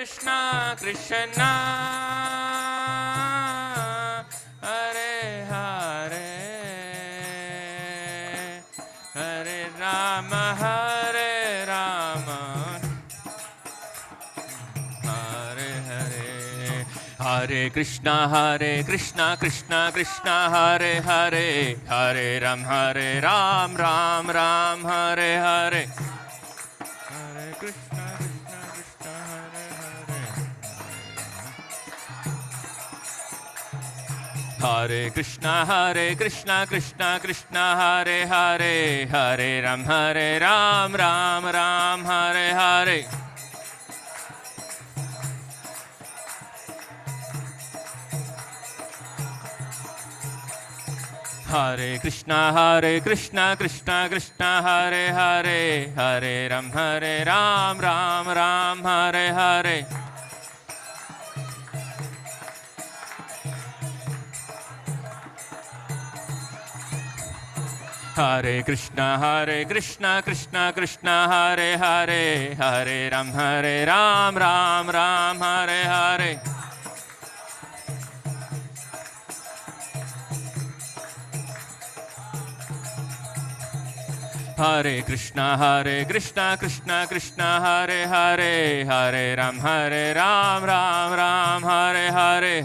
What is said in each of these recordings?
Krishna Krishna Hare Hare Hare Rama Hare Rama Hare Hare Hare Krishna Krishna Krishna Hare Hare Hare Ram Ram Ram Hare Hare Hare Krishna Krishna Hare Hare Hare Krishna Krishna Hare Hare Hare Ram Ram Hare Hare Hare Krishna Krishna Hare Hare Hare Ram Ram Hare Hare Hare Krishna Krishna Hare Hare Hare Ram Ram Hare Hare Hare Krishna Krishna Hare Hare Hare Ram Ram Hare Hare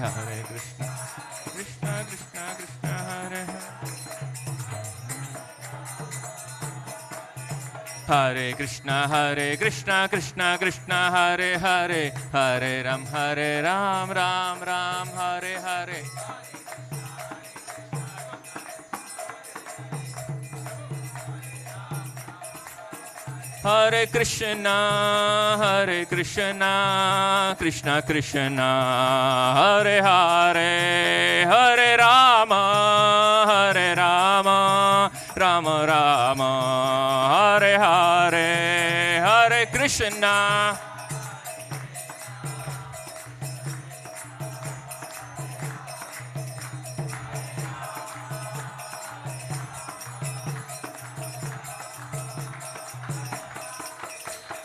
Hare Krishna Krishna Hare Hare Krishna Hare Hare Hare Ram Ram Hare Hare Hare Krishna Krishna Krishna Hare Hare Hare Rama Rama Rama Hare Hare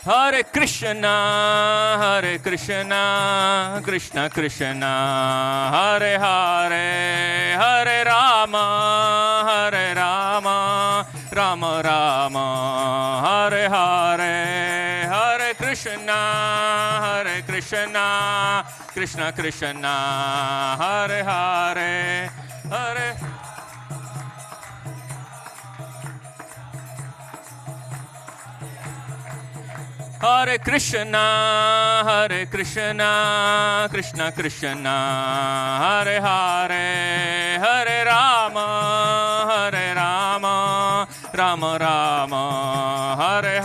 Hare Krishna Hare Krishna Krishna Krishna Hare Hare Hare Rama Rama Rama Hare Hare Hare Krishna Krishna Krishna Hare Hare Hare Hare Krishna Krishna Krishna Hare Hare Hare Rama Rama Rama Hare Hare Hare Krishna Hare Krishna Krishna Krishna Hare Hare Hare Rama Hare Rama Rama Rama Hare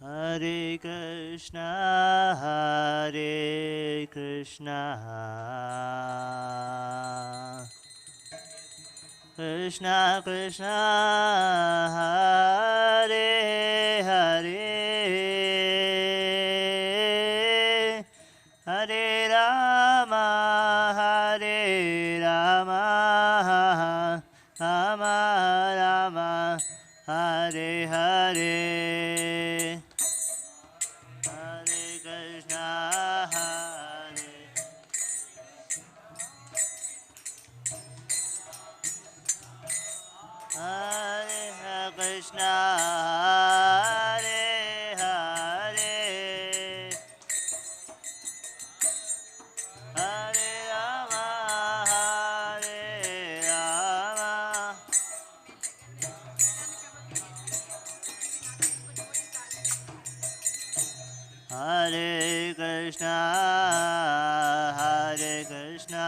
Hare Krishna, Hare Krishna, Krishna Krishna, Hare Hare, Hare Rama, Hare Rama, Rama Rama, Hare Hare. Hare Krishna, Hare Hare, Hare Rama, Hare Rama, Hare Krishna, Hare Krishna,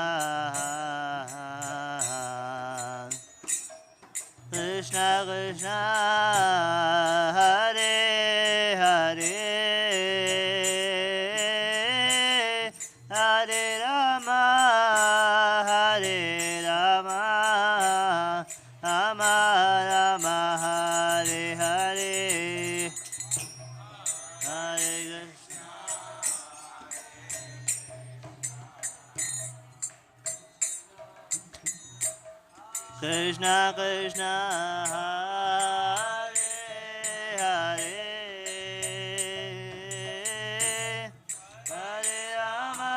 Krishna Krishna, Hare Hare, Hare Rama, Hare Rama, Rama Rama, Hare Hare, Hare Krishna Krishna, Hare Hare, Hare Rama,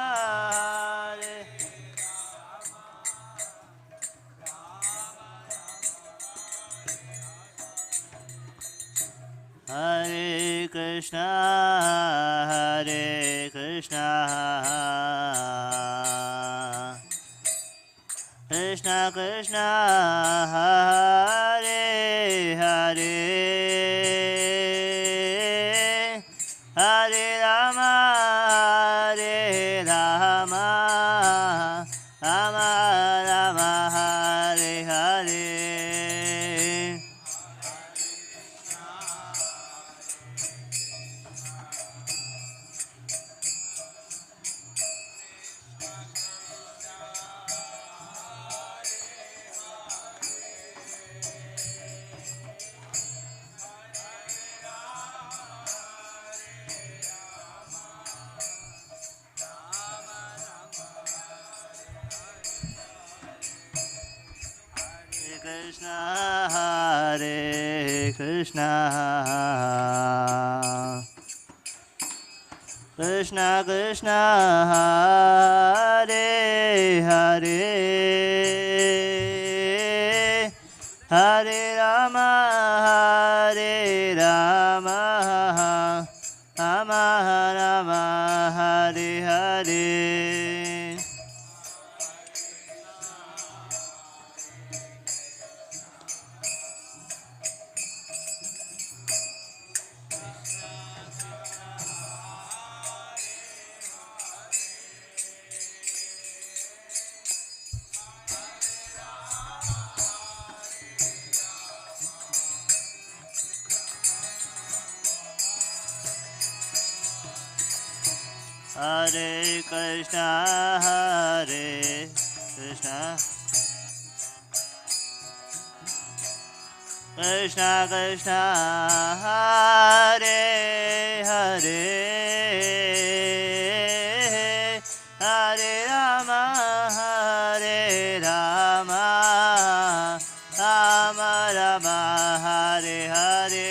Hare Krishna, Hare Krishna, Krishna Krishna, Hare Hare, Hare Rama, Hare Rama, Rama Rama, Hare Hare. Krishna, Hare Krishna, Krishna Krishna, Hare Hare, Hare Rama, Hare Rama, Rama Rama, Hare Hare. Hare Krishna, Hare Krishna, Krishna Krishna, Hare Hare, Hare Rama, Hare Rama, Rama Rama, Hare Hare.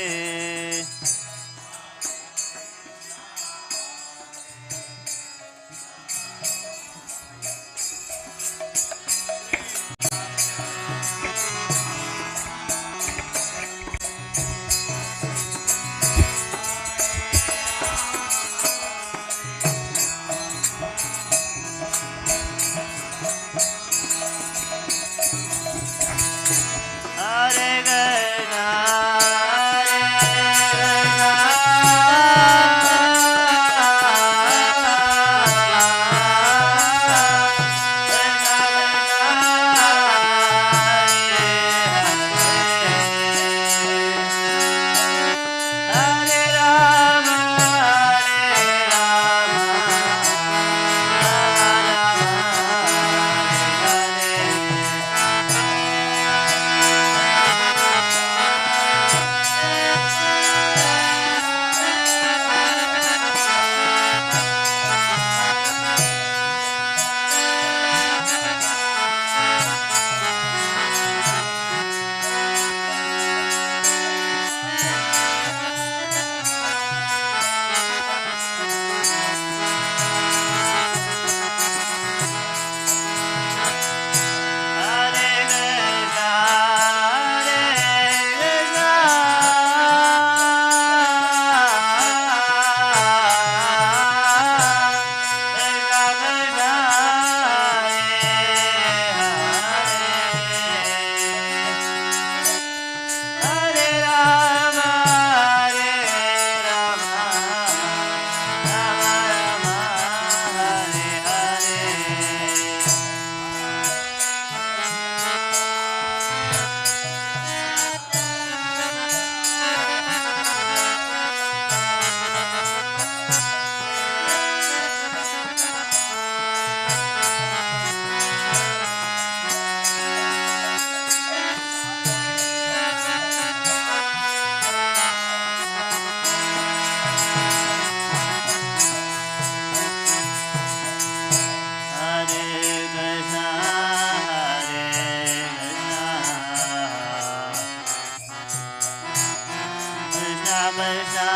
Krishna,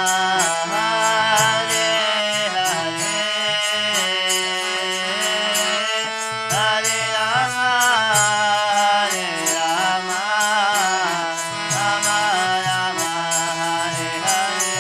Hare Hare, Hare Rama, Hare Rama, Rama Rama, Hare Hare.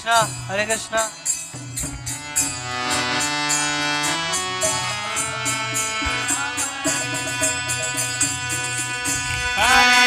Krishna, Hare Krishna. Hare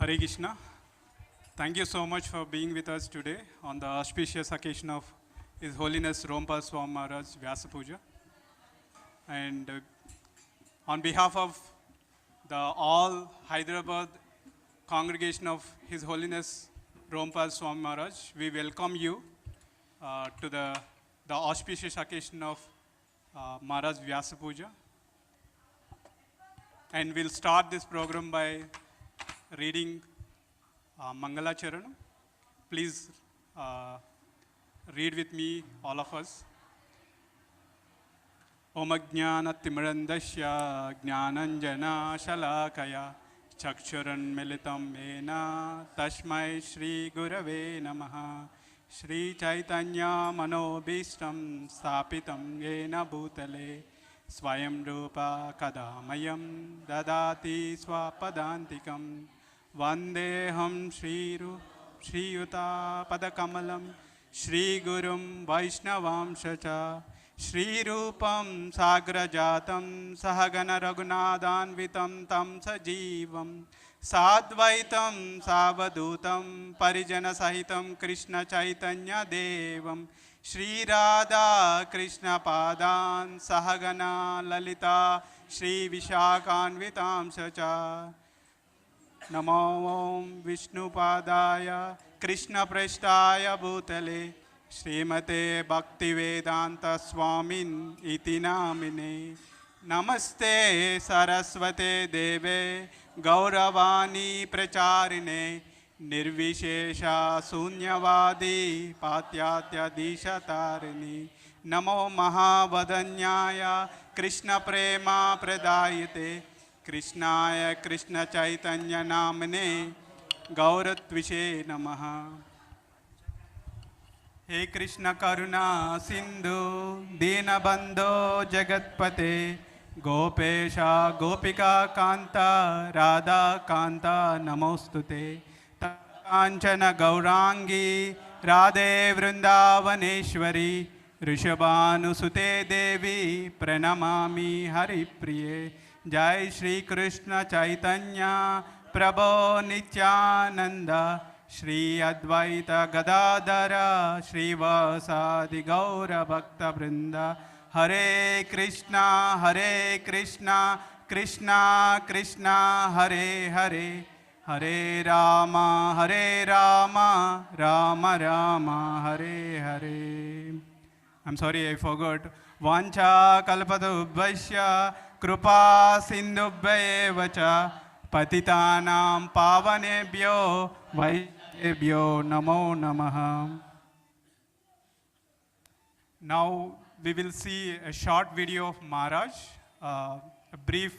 Hare Krishna. Thank you so much for being with us today on the auspicious occasion of His Holiness Romapada Swami Maharaj Vyas Puja. And on behalf of the all Hyderabad congregation of His Holiness Romapada Swami Maharaj, we welcome you to the auspicious occasion of Maharaj Vyasa Puja. And we'll start this program by reading Mangala Charanam. Please read with me, all of us. Om Ajnana Timrandasya Jnananjana Shalakaya Chakshuran Militam Ena Tashmai Shri Gurave Namaha Shri Chaitanya Manobishtam Stapitam Yena Bhutale Swayam Rupa Kadamayam Dadati Swapadantikam Vandeham Shri Yuta Padakamalam Shri Gurum Vaishnavam Shacha Shri Rupam Sagrajatam Sahagana Raghunadanvitam Tam Sajivam Sadvaitam Savadutam Parijana Sahitam Krishna Chaitanya Devam Shri Radha Krishna Padan Sahagana Lalita Shri Vishakhanvitam Sacha Namo Om Vishnu Padaya Krishna Prashtaya Bhutale Srimate Bhaktivedanta Swamin Iti Namine Namaste Saraswate Deve Gauravani Pracharine Nirvishesha Sunyavadi Patyatya Dishatarine Namo Mahavadanyaya Krishna Prema Pradayate Krishnaya Krishna Chaitanya Namane Gauratvishe Namaha He Krishna Karuna Sindhu Dinabandho Jagatpate Gopesha Gopika Kanta Radha Kanta Namostute Kanchana Gaurangi Radhe Vrindavaneshwari Rishabhanusute Devi Pranamami Haripriye Jai Shri Krishna Chaitanya Prabhu Nityananda Shri Advaita Gadadara Shri Vasadi Gaura Bhakta Vrinda Hare Krishna Krishna Krishna Hare Hare Hare Rama Rama Rama Hare Hare. I'm sorry, I forgot. Vancha kalpadubhasya Krupa Sindhubhaya Vacha Patitanam Pavanebhyo Vaishnavebhyo Namo Namaha. Now we will see a short video of Maharaj, a brief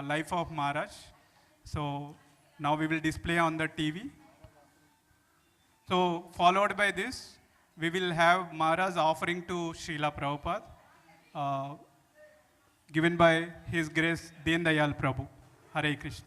life of Maharaj. So now we will display on the TV. So followed by this, we will have Maharaj offering to Srila Prabhupada, given by His Grace Deen Dayal Prabhu. Hare Krishna.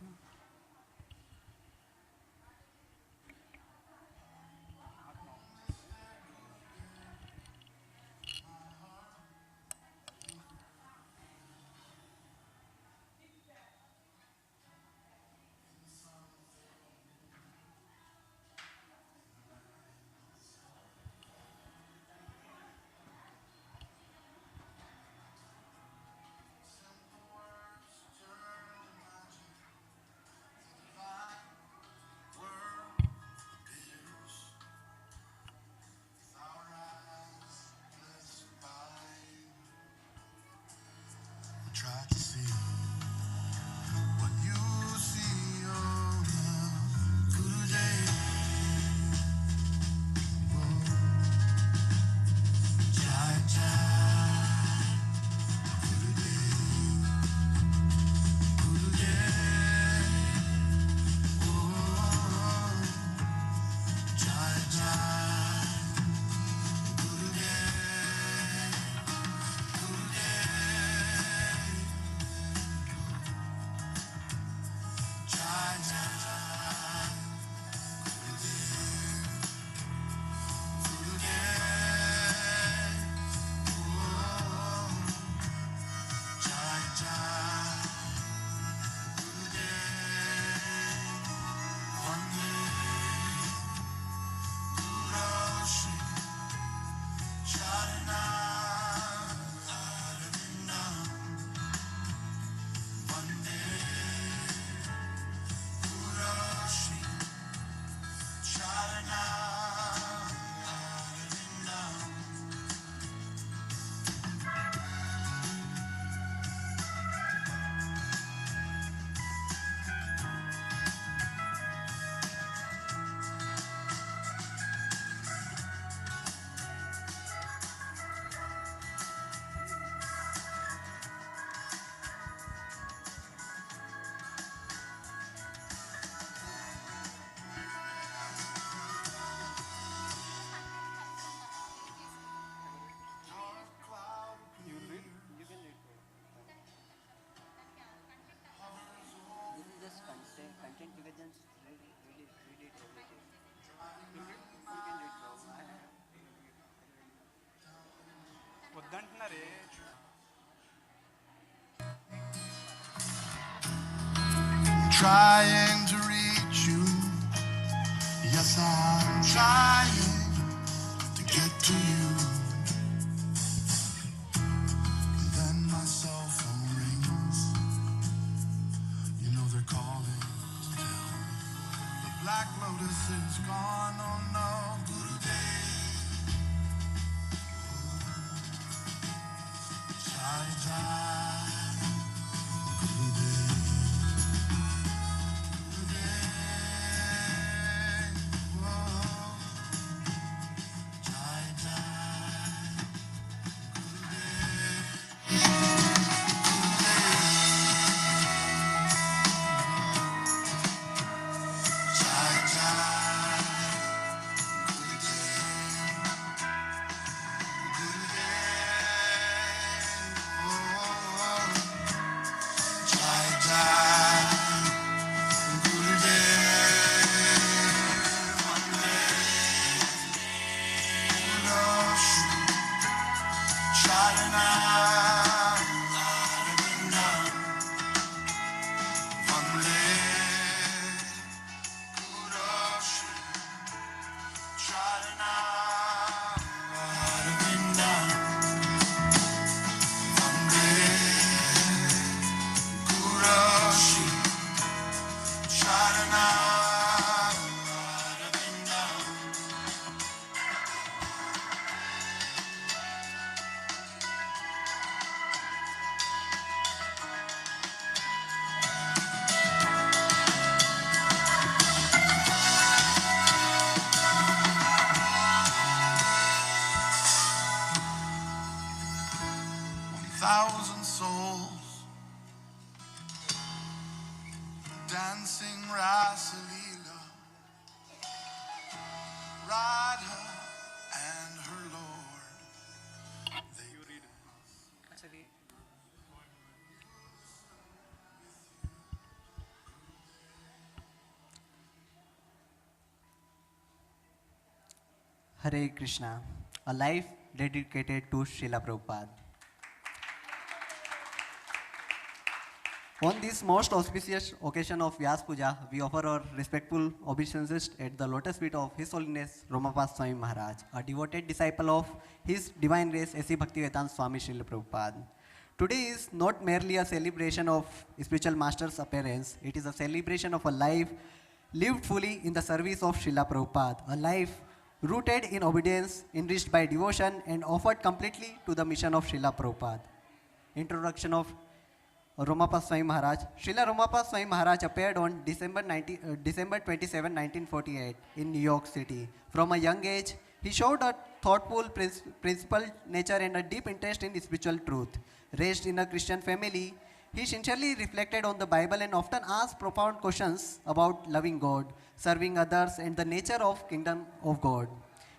trying to reach you. Yes, I'm trying to get to you. And then my cell phone rings. You know they're calling to tell me the Black Lotus is gone. Oh no, Gurudev. Jai Jai Gurudev. Thousand souls dancing Rasa Leela, Radha and her Lord. Hare Krishna, a life dedicated to Srila Prabhupada. On this most auspicious occasion of Vyas Puja, we offer our respectful obeisances at the lotus feet of His Holiness Romapada Swami Maharaj, a devoted disciple of His Divine Grace A.C. Bhaktivedanta Swami Srila Prabhupada. Today is not merely a celebration of spiritual master's appearance, it is a celebration of a life lived fully in the service of Srila Prabhupada, a life rooted in obedience, enriched by devotion, and offered completely to the mission of Srila Prabhupada. Introduction of Romapada Swami Maharaj. Srila Romapada Swami Maharaj appeared on December 27, 1948 in New York City. From a young age, he showed a thoughtful, principled nature and a deep interest in spiritual truth. Raised in a Christian family, he sincerely reflected on the Bible and often asked profound questions about loving God, serving others, and the nature of kingdom of God.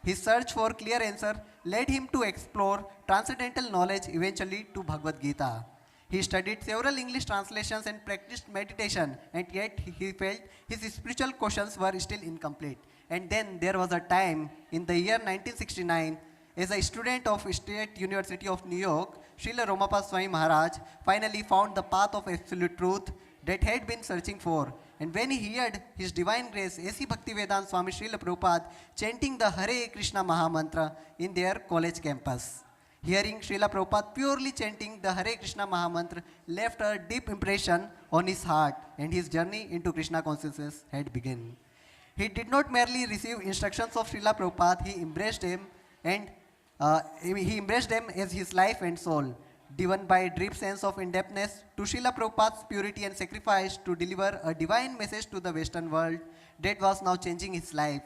His search for clear answer led him to explore transcendental knowledge, eventually to Bhagavad Gita. He studied several English translations and practiced meditation, and yet he felt his spiritual questions were still incomplete. And then there was a time in the year 1969, as a student of State University of New York, Srila Romapada Swami Maharaj finally found the path of absolute truth that had been searching for. And when he heard His Divine Grace A.C. Bhaktivedanta Swami Srila Prabhupada chanting the Hare Krishna Mahamantra in their college campus. Hearing Srila Prabhupada purely chanting the Hare Krishna Mahamantra left a deep impression on his heart, and his journey into Krishna consciousness had begun. He did not merely receive instructions of Srila Prabhupada, he embraced them as his life and soul, driven by a deep sense of indebtedness to Srila Prabhupada's purity and sacrifice to deliver a divine message to the Western world that was now changing his life.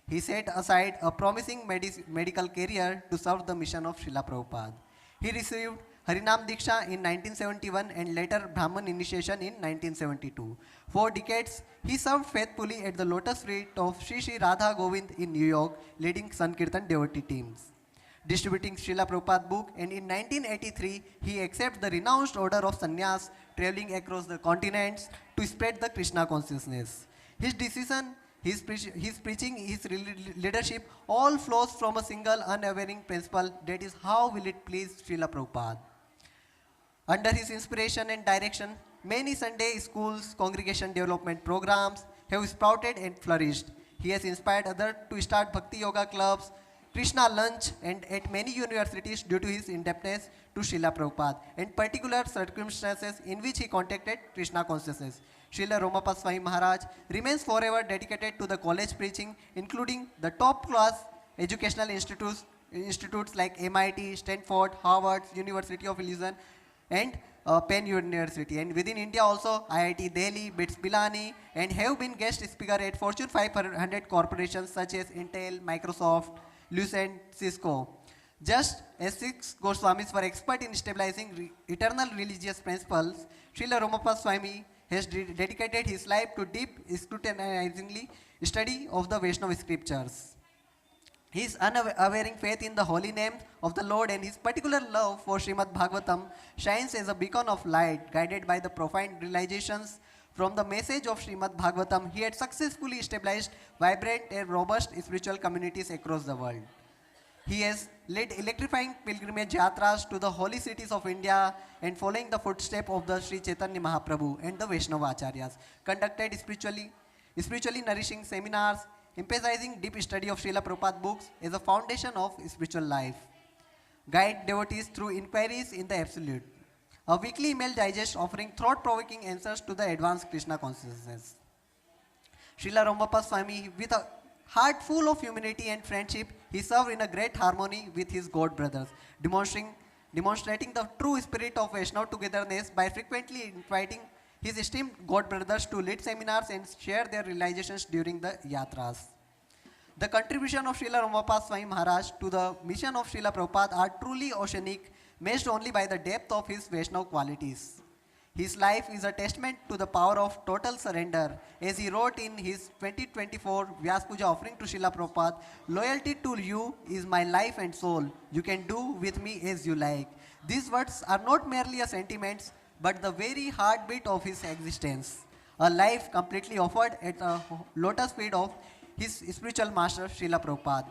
He set aside a promising medical career to serve the mission of Srila Prabhupada. He received Harinam Diksha in 1971 and later Brahman initiation in 1972. For decades, he served faithfully at the lotus feet of Sri Sri Radha Govind in New York, leading Sankirtan devotee teams, distributing Srila Prabhupada book, and in 1983, he accepted the renounced order of sannyas, traveling across the continents to spread the Krishna consciousness. His decision, his preaching, his leadership all flows from a single unwavering principle, that is, how will it please Srila Prabhupada. Under his inspiration and direction, Many Sunday schools, congregation development programs have sprouted and flourished. He has inspired others to start Bhakti Yoga clubs, Krishna lunch, and at many universities due to his indebtedness to Srila Prabhupada and particular circumstances in which he contacted Krishna consciousness. Srila Romapada Swami Maharaj remains forever dedicated to the college preaching, including the top class educational institutes like MIT, Stanford, Harvard, University of Illusion, and Penn University. And within India also, IIT Delhi, BITS Pilani, and have been guest speaker at Fortune 500 corporations such as Intel, Microsoft, Lucent, Cisco. Just as 6 Goswamis were expert in stabilizing eternal religious principles, Srila Romapada Swami has dedicated his life to deep scrutinizingly study of the Vaishnava scriptures. His unwavering faith in the holy name of the Lord and his particular love for Srimad Bhagavatam shines as a beacon of light, guided by the profound realizations from the message of Srimad Bhagavatam. He had successfully established vibrant and robust spiritual communities across the world. He has led electrifying pilgrimage yatras to the holy cities of India and following the footsteps of the Sri Chaitanya Mahaprabhu and the Vaishnava Acharyas, conducted spiritually nourishing seminars, emphasizing deep study of Srila Prabhupada books as a foundation of spiritual life, guide devotees through inquiries in the absolute, a weekly email digest offering thought-provoking answers to the advanced Krishna consciousness. Srila Romapada Swami, with a heart full of humanity and friendship, he served in a great harmony with his God brothers, demonstrating the true spirit of Vaishnava togetherness by frequently inviting his esteemed God brothers to lead seminars and share their realizations during the yatras. The contribution of Srila Romapada Swami Maharaj to the mission of Srila Prabhupada are truly oceanic, matched only by the depth of his Vaishnava qualities. His life is a testament to the power of total surrender, as he wrote in his 2024 Vyas Puja offering to Srila Prabhupada, "Loyalty to you is my life and soul. You can do with me as you like." These words are not merely a sentiments, but the very heartbeat of his existence. A life completely offered at the lotus feet of his spiritual master, Srila Prabhupada.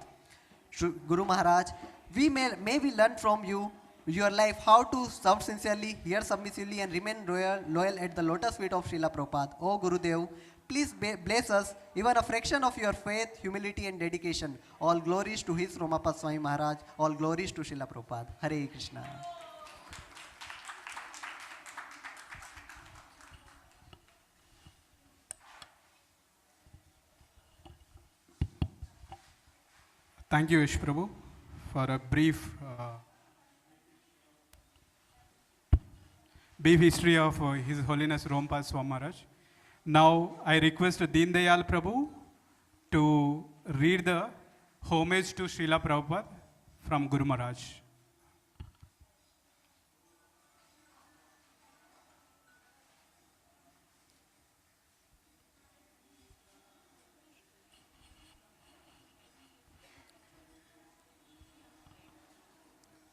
Guru Maharaj, may we learn from you, your life, how to serve sincerely, hear submissively, and remain loyal at the lotus feet of Srila Prabhupada. O Gurudev, please bless us even a fraction of your faith, humility, and dedication. All glories to his Romapada Swami Maharaj. All glories to Srila Prabhupada. Hare Krishna. Thank you, Ish Prabhu, for a brief history of His Holiness Romapada Swami Maharaj. Now, I request Deen Dayal Prabhu to read the homage to Srila Prabhupada from Guru Maharaj.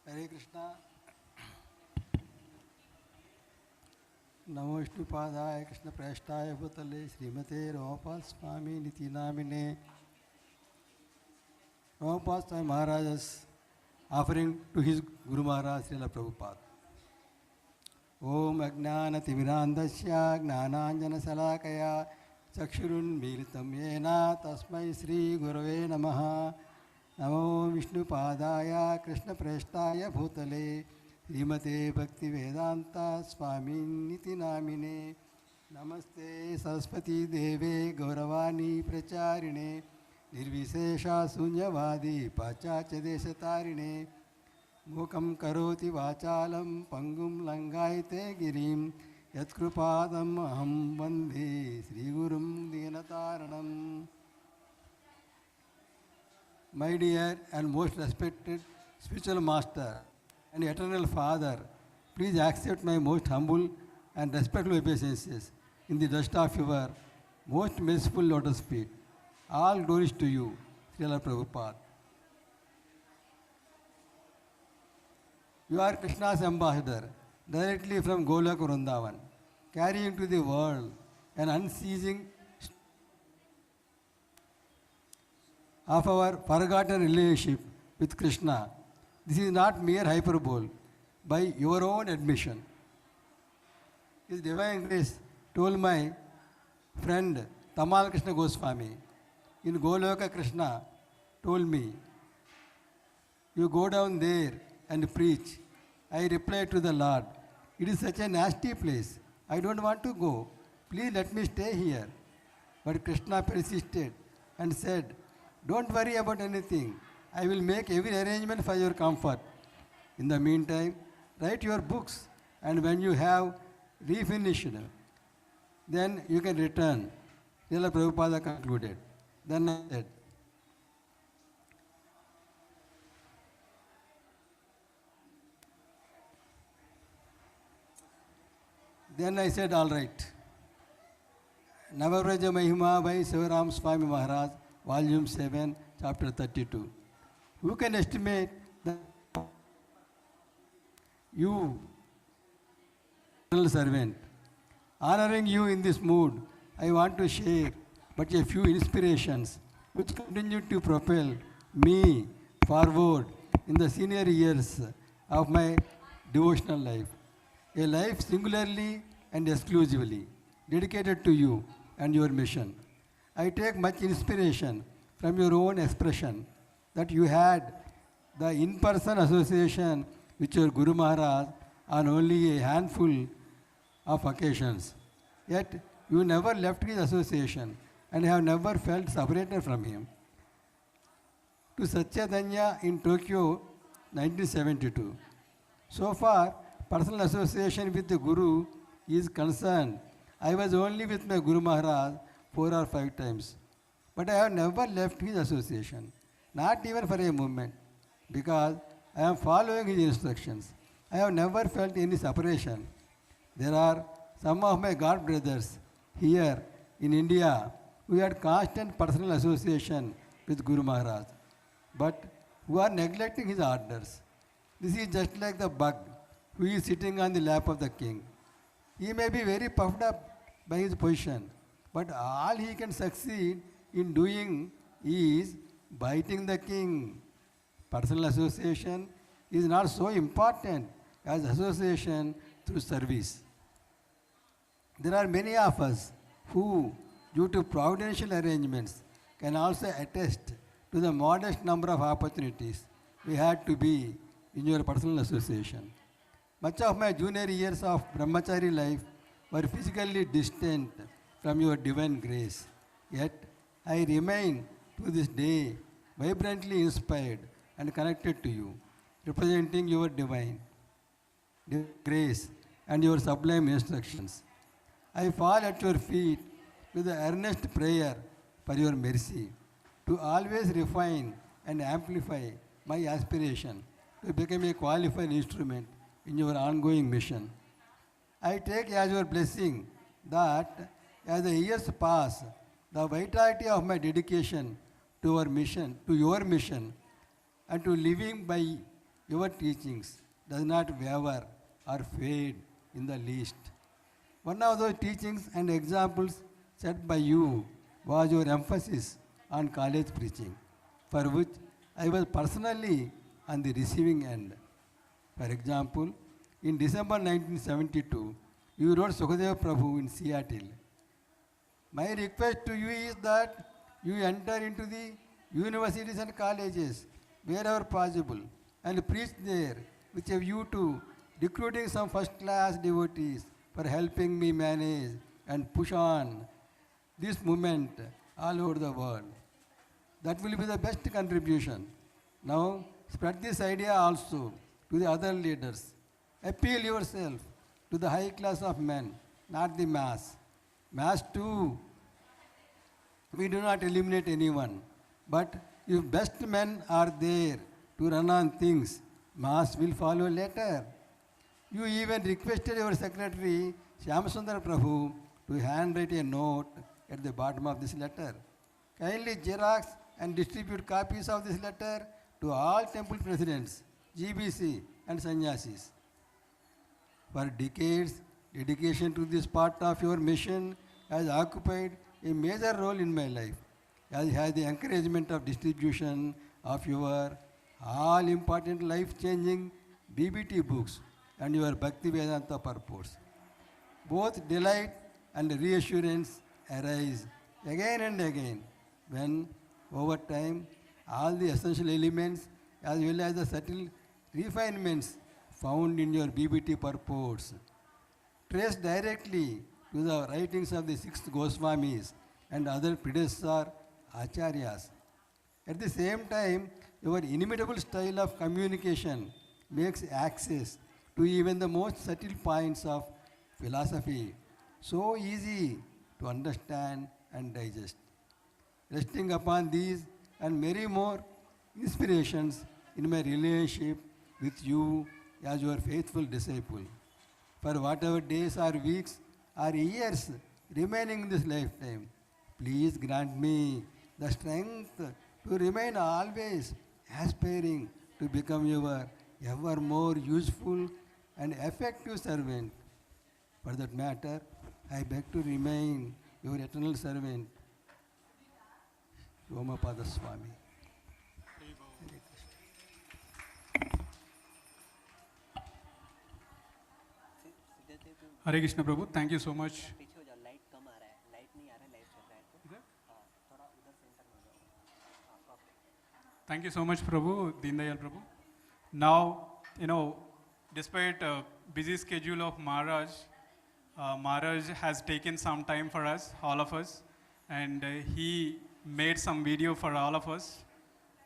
Hare Krishna. Namo Vishnupadaya Krishna Prasthaya Bhutale Srimate Romapada Swami Niti Namine. Romapada Swami Maharaj's offering to his Guru Maharaj Srila Prabhupada. Om Ajnana Timirandasya Gnananjana Salakaya Chakshurun Militam Yena Tasmai Sri Gurave Namaha. Namo Vishnupadaya Krishna Prasthaya Bhutale Srimate Bhakti Vedanta Swami Niti Namine. Namaste Saraswati Deve Gauravani Pracharine Nirvishesha Sunyavadi Pachacha Deshatarine Mukam Karoti Vachalam Pangum Langaite Girim Yatkrupadam Aham Vandhe Sri Gurum Dinataranam. My dear and most respected spiritual master and eternal father, please accept my most humble and respectful obeisances in the dust of your most merciful lotus feet. All glories to you, Srila Prabhupada. You are Krishna's ambassador, directly from Golok Vrindavan, carrying to the world an unceasing of our forgotten relationship with Krishna. This is not mere hyperbole, by your own admission. His Divine Grace told my friend Tamal Krishna Goswami in Goloka Krishna told me, you go down there and preach. I replied to the Lord, it is such a nasty place. I don't want to go. Please let me stay here. But Krishna persisted and said, don't worry about anything. I will make every arrangement for your comfort. In the meantime, write your books, and when you have refinished, then you can return. Srila Prabhupada concluded. Then I said, all right. Navavraja Mahima by Sivaram Swami Maharaj, Volume 7, Chapter 32. Who can estimate the you, eternal servant? Honoring you in this mood, I want to share but a few inspirations which continue to propel me forward in the senior years of my devotional life. A life singularly and exclusively dedicated to you and your mission. I take much inspiration from your own expression that you had the in-person association with your Guru Maharaj on only a handful of occasions. Yet you never left his association and have never felt separated from him. To Satyadanya in Tokyo, 1972. So far, personal association with the Guru is concerned, I was only with my Guru Maharaj 4 or 5 times. But I have never left his association, not even for a moment, because I am following his instructions. I have never felt any separation. There are some of my God brothers here in India who had constant personal association with Guru Maharaj, but who are neglecting his orders. This is just like the bug who is sitting on the lap of the king. He may be very puffed up by his position, but all he can succeed in doing is biting the king. Personal association is not so important as association through service. There are many of us who, due to providential arrangements, can also attest to the modest number of opportunities we had to be in your personal association. Much of my junior years of brahmachari life were physically distant from your divine grace. Yet, I remain to this day vibrantly inspired and connected to you, representing your divine grace and your sublime instructions. I fall at your feet with the earnest prayer for your mercy to always refine and amplify my aspiration to become a qualified instrument in your ongoing mission. I take as your blessing that as the years pass, the vitality of my dedication to your mission, and to living by your teachings does not waver or fade in the least. One of those teachings and examples set by you was your emphasis on college preaching, for which I was personally on the receiving end. For example, in December 1972, you wrote Sukadeva Prabhu in Seattle. My request to you is that you enter into the universities and colleges wherever possible and preach there with a view to recruiting some first-class devotees for helping me manage and push on this movement all over the world. That will be the best contribution. Now, spread this idea also to the other leaders. Appeal yourself to the high class of men, not the mass. Mass too, we do not eliminate anyone. But if best men are there to run on things, mass will follow later. You even requested your secretary, Shyamsundar Prabhu, to handwrite a note at the bottom of this letter. Kindly xerox and distribute copies of this letter to all temple presidents, GBC and sannyasis. For decades, dedication to this part of your mission has occupied a major role in my life, as has the encouragement of distribution of your all-important life-changing BBT books and your Bhakti Vedanta purports. Both delight and reassurance arise again and again when, over time, all the essential elements as well as the subtle refinements found in your BBT purports, traced directly to the writings of the six Goswamis and other predecessor acharyas. At the same time, your inimitable style of communication makes access to even the most subtle points of philosophy so easy to understand and digest. Resting upon these and many more inspirations in my relationship with you as your faithful disciple, for whatever days or weeks or years remaining in this lifetime, please grant me the strength to remain always aspiring to become your ever more useful and effective servant. For that matter, I beg to remain your eternal servant, Romapada Swami. Hare Krishna Prabhu, thank you so much. Thank you so much, Prabhu, Deendayal Prabhu. Now, despite busy schedule of Maharaj, Maharaj has taken some time for us, all of us, and he made some video for all of us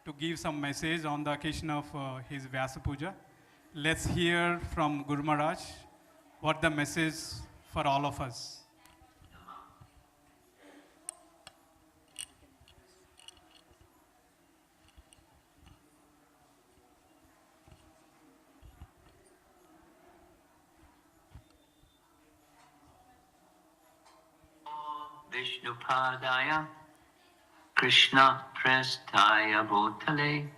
to give some message on the occasion of his Vyasa Puja. Let's hear from Guru Maharaj what the message for all of us. Vishnupadaya Krishna Prestaya Bhutale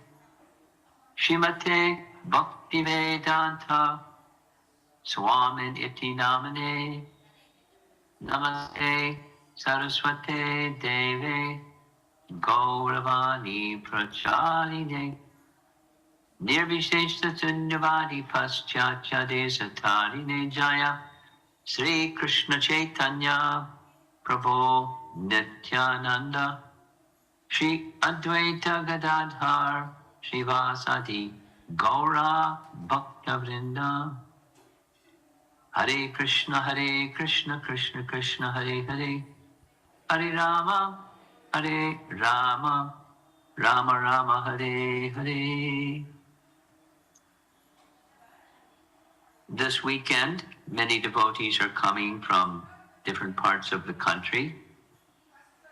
Shrimate Bhaktivedanta Swamin Iti Namane Namaste Saraswate Deve Gauravani Prachaline Nirvisheshta Sunyavadi Paschatya Desatarine Jaya Sri Krishna Chaitanya Prabhu Nityananda Shri Advaita Gadadhar Srivasadi Gaura Bhakta Vrinda Hare Krishna Krishna Krishna Hare Hare Hare Rama Rama Rama Hare Hare. This weekend, many devotees are coming from different parts of the country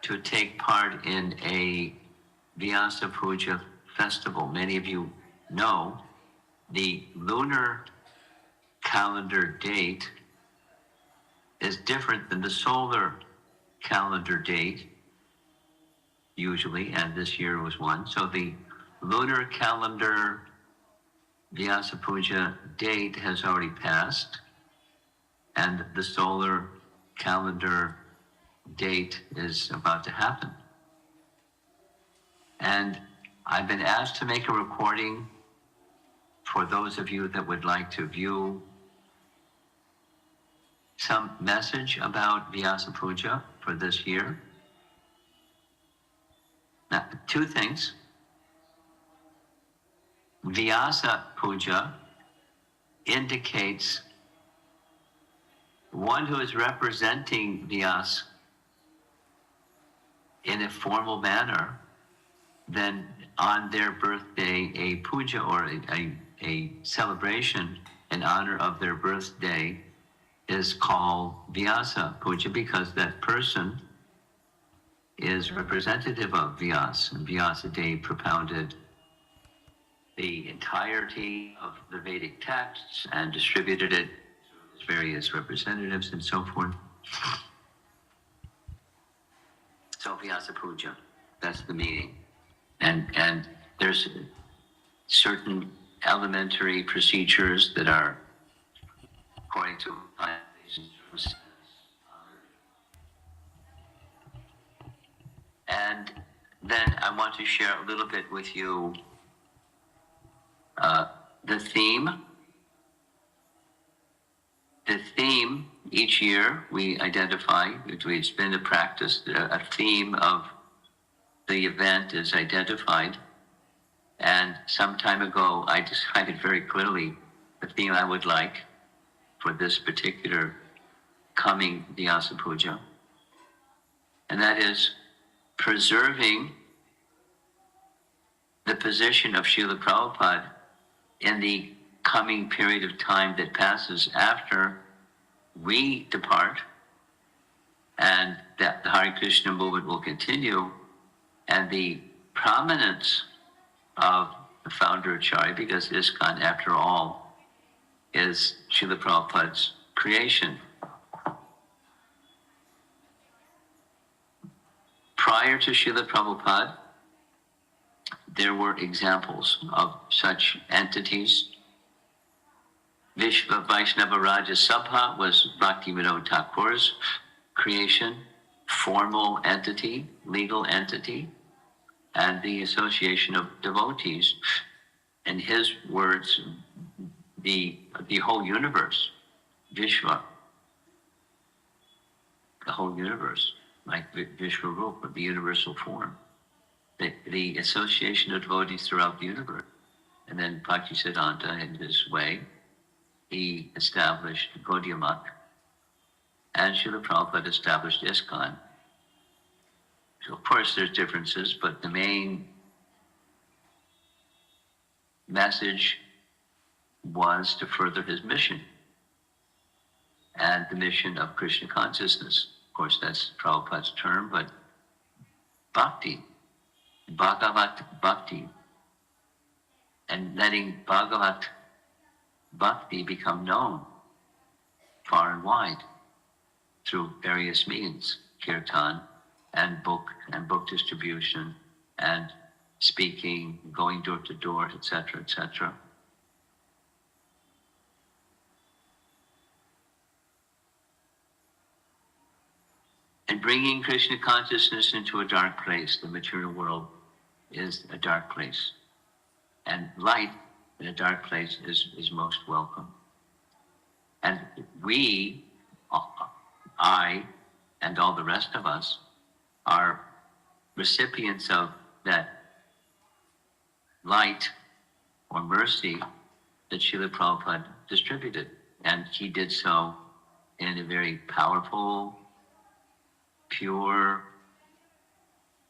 to take part in a Vyasa Puja festival. Many of you know the lunar calendar date is different than the solar calendar date, usually, and this year was one. So the lunar calendar Vyasa Puja date has already passed, and the solar calendar date is about to happen. And I've been asked to make a recording for those of you that would like to view some message about Vyasa Puja for this year. Now, two things. Vyasa Puja indicates one who is representing Vyas in a formal manner, then on their birthday, a puja or a celebration in honor of their birthday is called Vyasa Puja, because that person is representative of Vyas. And Vyasadeva propounded the entirety of the Vedic texts and distributed it to his various representatives and so forth. So Vyasa Puja, that's the meaning. And there's certain elementary procedures that are according to and then I want to share a little bit with you the theme. The theme each year we identify, it's been a practice, a theme of the event is identified. And some time ago, I decided very clearly the theme I would like for this particular coming Vyasa Puja. And that is preserving the position of Srila Prabhupada in the coming period of time that passes after we depart, and that the Hare Krishna movement will continue, and the prominence of the founder Acharya, because Iskcon, after all, is Srila Prabhupada's creation. Prior to Srila Prabhupada, there were examples of such entities. Vishva Vaishnava Raja Sabha was Bhakti Vinod Thakur's creation, formal entity, legal entity, and the association of devotees. In his words, the whole universe, Vishva, the whole universe, like Vishwarupa, the universal form, the association of devotees throughout the universe. And then Bhaktisiddhanta, in his way, he established Gaudiya Math, and Srila Prabhupada established Iskcon. So of course there's differences, but the main message was to further his mission, and the mission of Krishna consciousness. Of course, that's Prabhupada's term, but bhakti, Bhagavat bhakti, and letting Bhagavat bhakti become known far and wide through various means, kirtan and book distribution and speaking, going door to door, etc., etc. And bringing Krishna consciousness into a dark place. The material world is a dark place, and light in a dark place is most welcome. And we, I, and all the rest of us are recipients of that light or mercy that Srila Prabhupada distributed. And he did so in a very powerful, pure,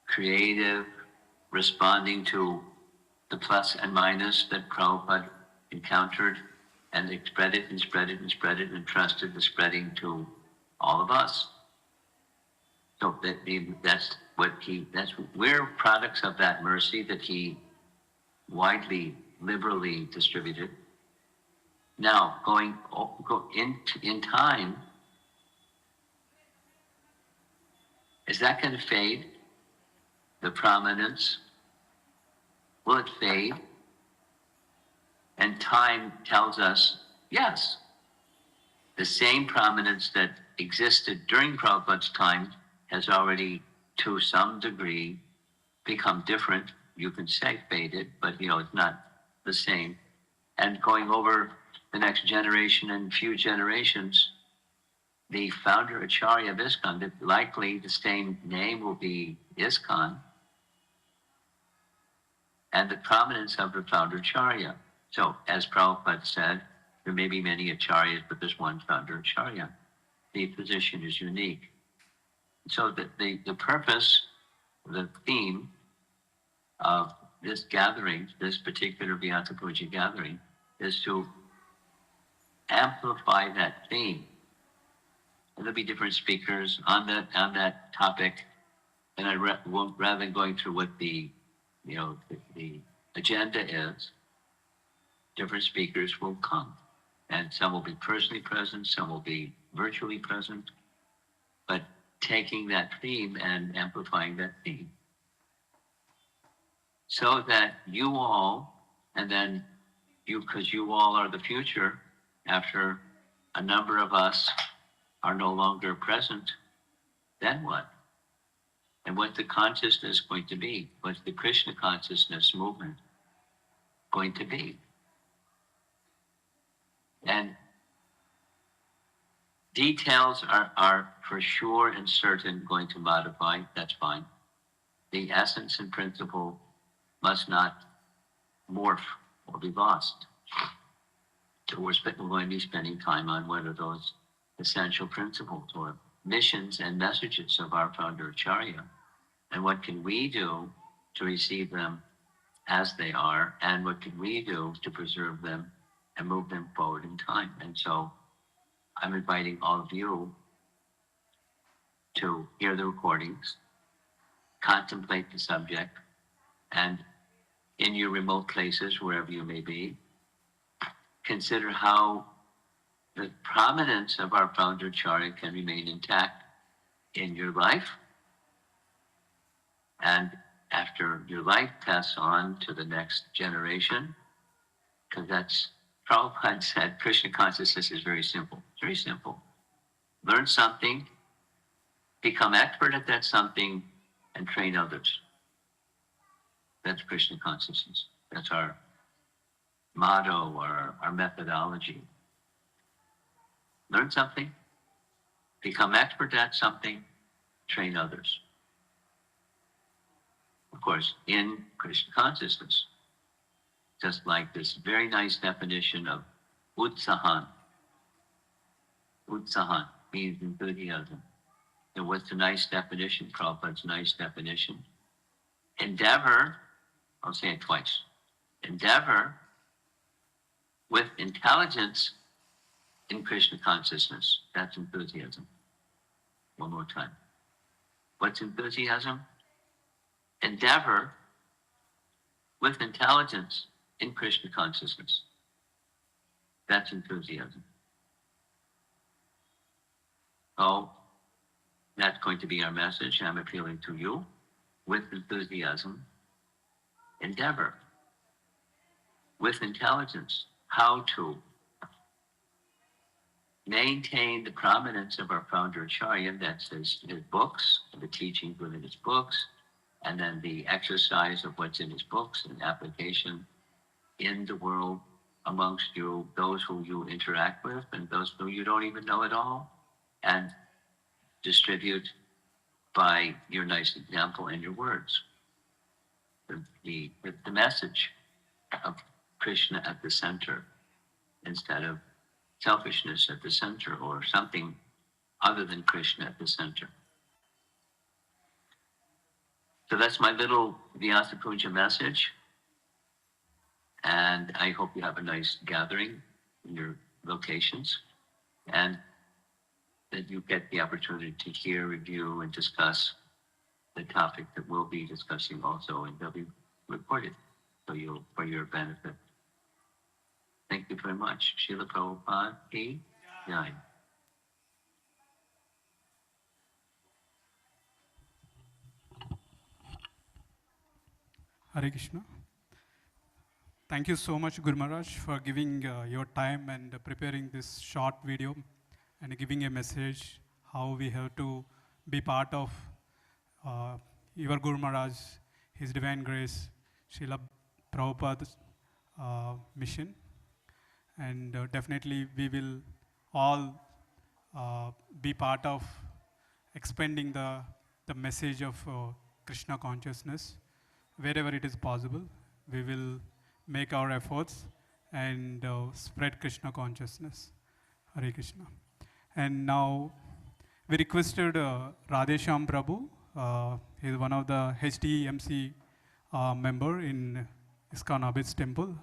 creative, responding to the plus and minus that Prabhupada encountered, and they spread it and spread it and spread it and trusted the spreading to all of us. So we're products of that mercy that he widely, liberally distributed. Now, going in time, is that going to fade? The prominence? Will it fade? And time tells us, yes. The same prominence that existed during Prabhupada's time has already, to some degree, become different. You can say faded, but it's not the same. And going over the next generation and few generations, the founder Acharya of Iskcon, likely the same name will be Iskcon, and the prominence of the founder Acharya. So, as Prabhupada said, there may be many Acharyas, but there's one founder Acharya. The position is unique. So the purpose, the theme of this gathering, this particular Vyasa Puja gathering, is to amplify that theme. And there'll be different speakers on that topic, and rather than going through what the agenda is, different speakers will come, and some will be personally present, some will be virtually present, but taking that theme and amplifying that theme, so that you all, and then because you all are the future, after a number of us are no longer present, then what? And what's the consciousness going to be? What's the Krishna consciousness movement going to be? And Details are for sure and certain going to modify, that's fine. The essence and principle must not morph or be lost. So we're going to be spending time on what are those essential principles or missions and messages of our founder Acharya, and what can we do to receive them as they are, and what can we do to preserve them and move them forward in time. And so I'm inviting all of you to hear the recordings, contemplate the subject, and in your remote places, wherever you may be, consider how the prominence of our founder Acharya can remain intact in your life, and after your life, pass on to the next generation, because that's, Prabhupada said, Krishna consciousness is very simple. It's very simple. Learn something, become expert at that something, and train others. That's Krishna consciousness. That's our motto, our methodology. Learn something, become expert at something, train others. Of course, in Krishna consciousness. Just like this very nice definition of utsahan. Utsahan means enthusiasm. And what's the nice definition? Prabhupada's nice definition. Endeavor, I'll say it twice. Endeavor with intelligence in Krishna consciousness. That's enthusiasm. One more time. What's enthusiasm? Endeavor with intelligence in Krishna consciousness. That's enthusiasm. So that's going to be our message. I'm appealing to you with enthusiasm. Endeavor with intelligence how to maintain the prominence of our founder Acharya, that's his books, the teachings within his books, and then the exercise of what's in his books and application in the world amongst you, those who you interact with and those who you don't even know at all, and distribute by your nice example and your words. The message of Krishna at the center instead of selfishness at the center or something other than Krishna at the center. So that's my little Vyasa Puja message. And I hope you have a nice gathering in your locations and that you get the opportunity to hear, review, and discuss the topic that we'll be discussing also, and they'll be recorded for your benefit. Thank you very much. Srila Prabhupada ki jai. Hare Krishna. Thank you so much, Guru Maharaj, for giving your time and preparing this short video and giving a message how we have to be part of your Guru Maharaj, His Divine Grace, Srila Prabhupada's mission. And definitely we will all be part of expanding the message of Krishna consciousness wherever it is possible. We will make our efforts and spread Krishna consciousness. Hare Krishna. And now we requested Radhesham Prabhu. He is one of the HDMC member in Iskcon Abid's temple.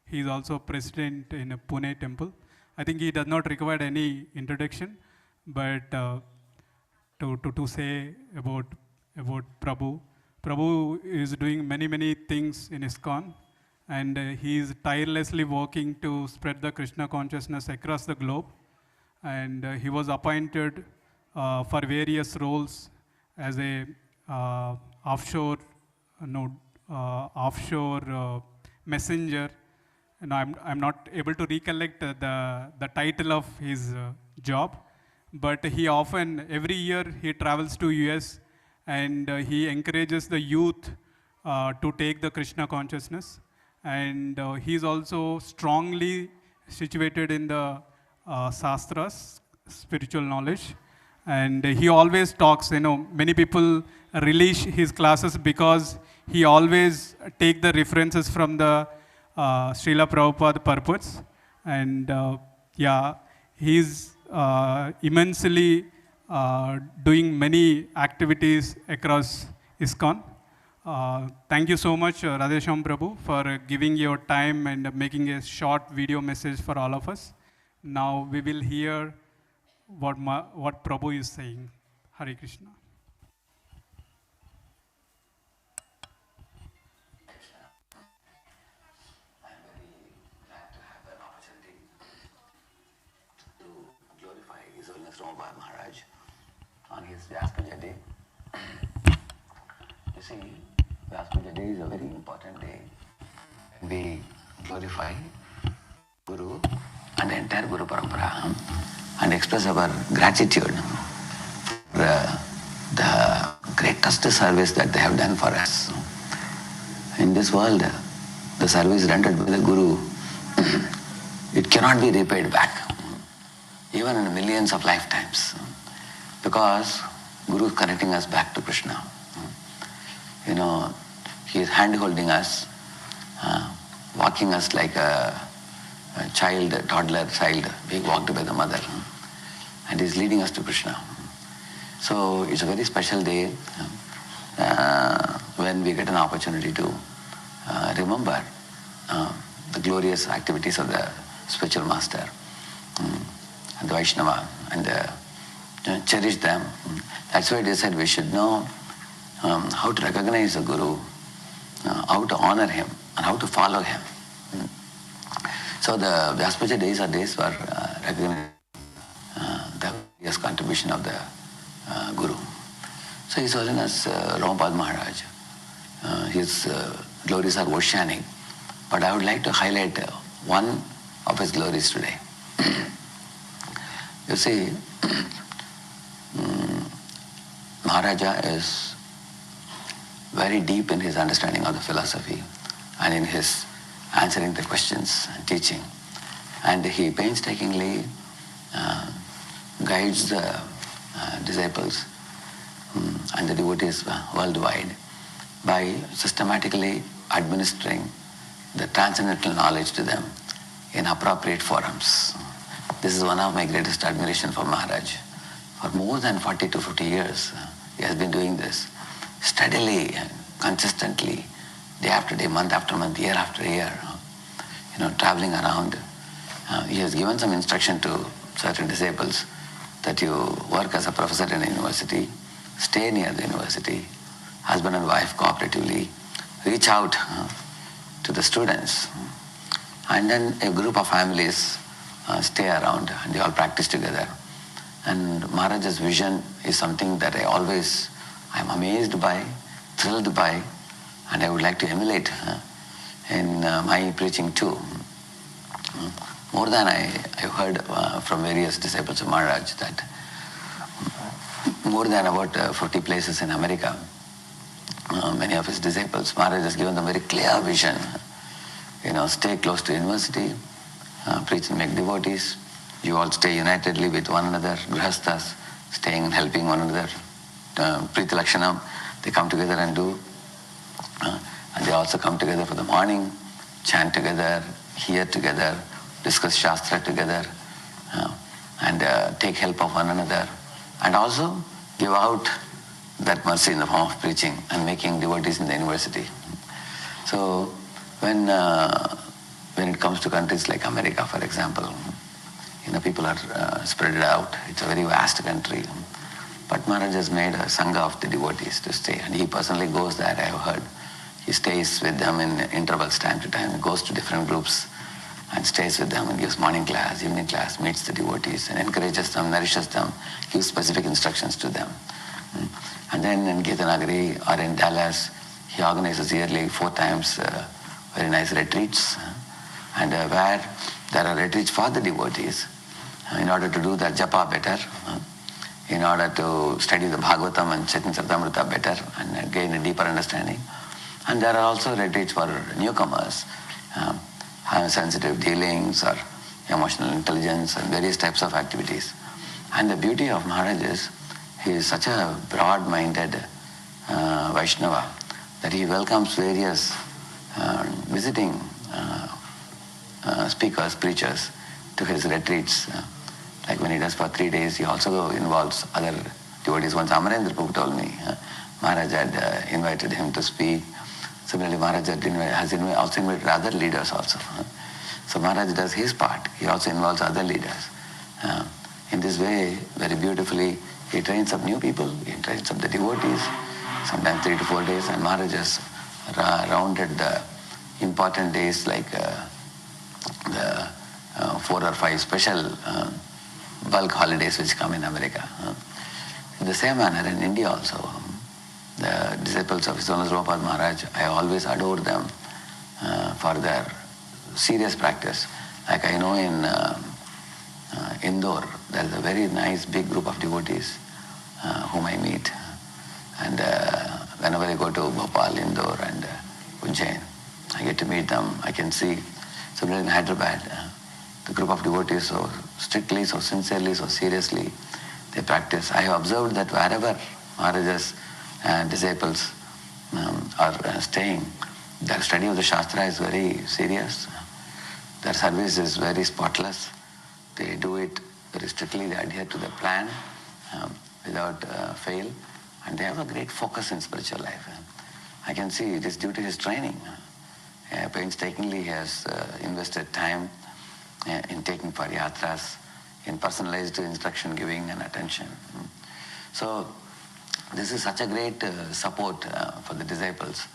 He is also president in Pune temple. I think he does not require any introduction, but to say about Prabhu. Prabhu is doing many things in Iskcon, and he is tirelessly working to spread the Krishna consciousness across the globe. And he was appointed for various roles as a offshore messenger. And I'm not able to recollect the title of his job, but he often, every year he travels to US and he encourages the youth to take the Krishna consciousness. And he is also strongly situated in the Shastras, spiritual knowledge. And he always talks, many people release his classes because he always take the references from the Srila Prabhupada purports. And yeah, he's immensely doing many activities across Iskcon. Thank you so much, Radhesham Prabhu, for giving your time and making a short video message for all of us. Now we will hear what Prabhu is saying. Hare Krishna. I'm very glad to have an opportunity to glorify His Holiness Romapada Maharaj on his Vyas Puja day. You see, Vyas Puja day is a very important day. We glorify Guru and the entire Guru Parampara and express our gratitude for the greatest service that they have done for us. In this world, the service rendered by the Guru, it cannot be repaid back, even in millions of lifetimes, because Guru is connecting us back to Krishna. He is hand-holding us, walking us like a toddler child being walked by the mother, and he is leading us to Krishna. So it's a very special day when we get an opportunity to remember the glorious activities of the spiritual master and the Vaishnava, and cherish them. That's why they said we should know how to recognize the Guru, how to honor him, and how to follow him. So the Vyas Puja days are days for recognizing the various contribution of the Guru. So His Holiness Romapada Maharaj, his glories are oceanic, but I would like to highlight one of his glories today. You see, Maharaja is very deep in his understanding of the philosophy and in his answering the questions and teaching. And he painstakingly guides the disciples and the devotees worldwide by systematically administering the transcendental knowledge to them in appropriate forums. This is one of my greatest admiration for Maharaj. For more than 40 to 50 years, he has been doing this steadily and consistently, day after day, month after month, year after year, traveling around. He has given some instruction to certain disciples that you work as a professor in a university, stay near the university, husband and wife cooperatively, reach out to the students, and then a group of families stay around and they all practice together. And Maharaj's vision is something that I'm amazed by, thrilled by, and I would like to emulate in my preaching too. More than I've heard from various disciples of Maharaj that more than about 40 places in America, many of his disciples, Maharaj has given them very clear vision. Stay close to university, preach and make devotees. You all stay unitedly with one another, grihasthas, staying and helping one another. Priti Lakshanam, they come together and do. And they also come together for the morning, chant together, hear together, discuss Shastra together, and take help of one another. And also give out that mercy in the form of preaching and making devotees in the university. So when it comes to countries like America, for example, people are spread out. It's a very vast country. But Maharaj has made a sangha of the devotees to stay, and he personally goes there, I have heard. He stays with them in intervals time to time, goes to different groups and stays with them and gives morning class, evening class, meets the devotees and encourages them, nourishes them, gives specific instructions to them. And then in Geetanagari or in Dallas, he organizes yearly 4 times very nice retreats, and where there are retreats for the devotees in order to do their japa better, in order to study the Bhagavatam and Chaitanya Charitamrita better and gain a deeper understanding. And there are also retreats for newcomers, sensitive dealings or emotional intelligence and various types of activities. And the beauty of Maharaj is, he is such a broad-minded Vaishnava that he welcomes various visiting speakers, preachers to his retreats. Like when he does for 3 days, he also involves other devotees. Once Amarendra Prabhu told me, Maharaj had invited him to speak. Similarly, Maharaj has also invited other leaders also. So Maharaj does his part. He also involves other leaders. In this way, very beautifully, he trains up new people, he trains up the devotees, sometimes 3 to 4 days, and Maharaj has rounded the important days like the 4 or 5 special bulk holidays which come in America. In the same manner, in India also, the disciples of His Holiness Romapada Maharaj, I always adore them for their serious practice. Like I know in Indore, there is a very nice big group of devotees whom I meet. And whenever I go to Bhopal, Indore and Ujjain, I get to meet them. I can see, similarly in Hyderabad, the group of devotees so strictly, so sincerely, so seriously, they practice. I have observed that wherever Maharaj's disciples are staying, their study of the Shastra is very serious. Their service is very spotless. They do it very strictly. They adhere to the plan without fail. And they have a great focus in spiritual life. I can see it is due to his training. Painstakingly he has invested time in taking for yatras, in personalized instruction giving and attention. So this is such a great support for the disciples.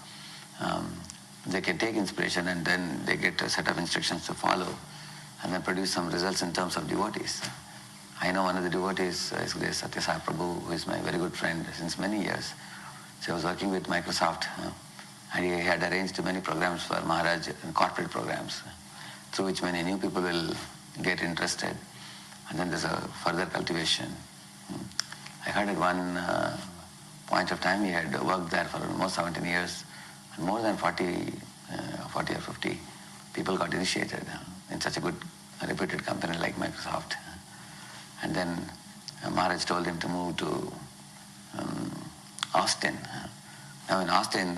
They can take inspiration and then they get a set of instructions to follow and then produce some results in terms of devotees. I know one of the devotees is Satya Sai Prabhu, who is my very good friend since many years. So I was working with Microsoft and he had arranged many programs for Maharaj, corporate programs, through which many new people will get interested. And then there's a further cultivation. I heard at one point of time he had worked there for almost 17 years and more than 40 or 50 people got initiated in such a good reputed company like Microsoft. And then Maharaj told him to move to Austin. Now in Austin,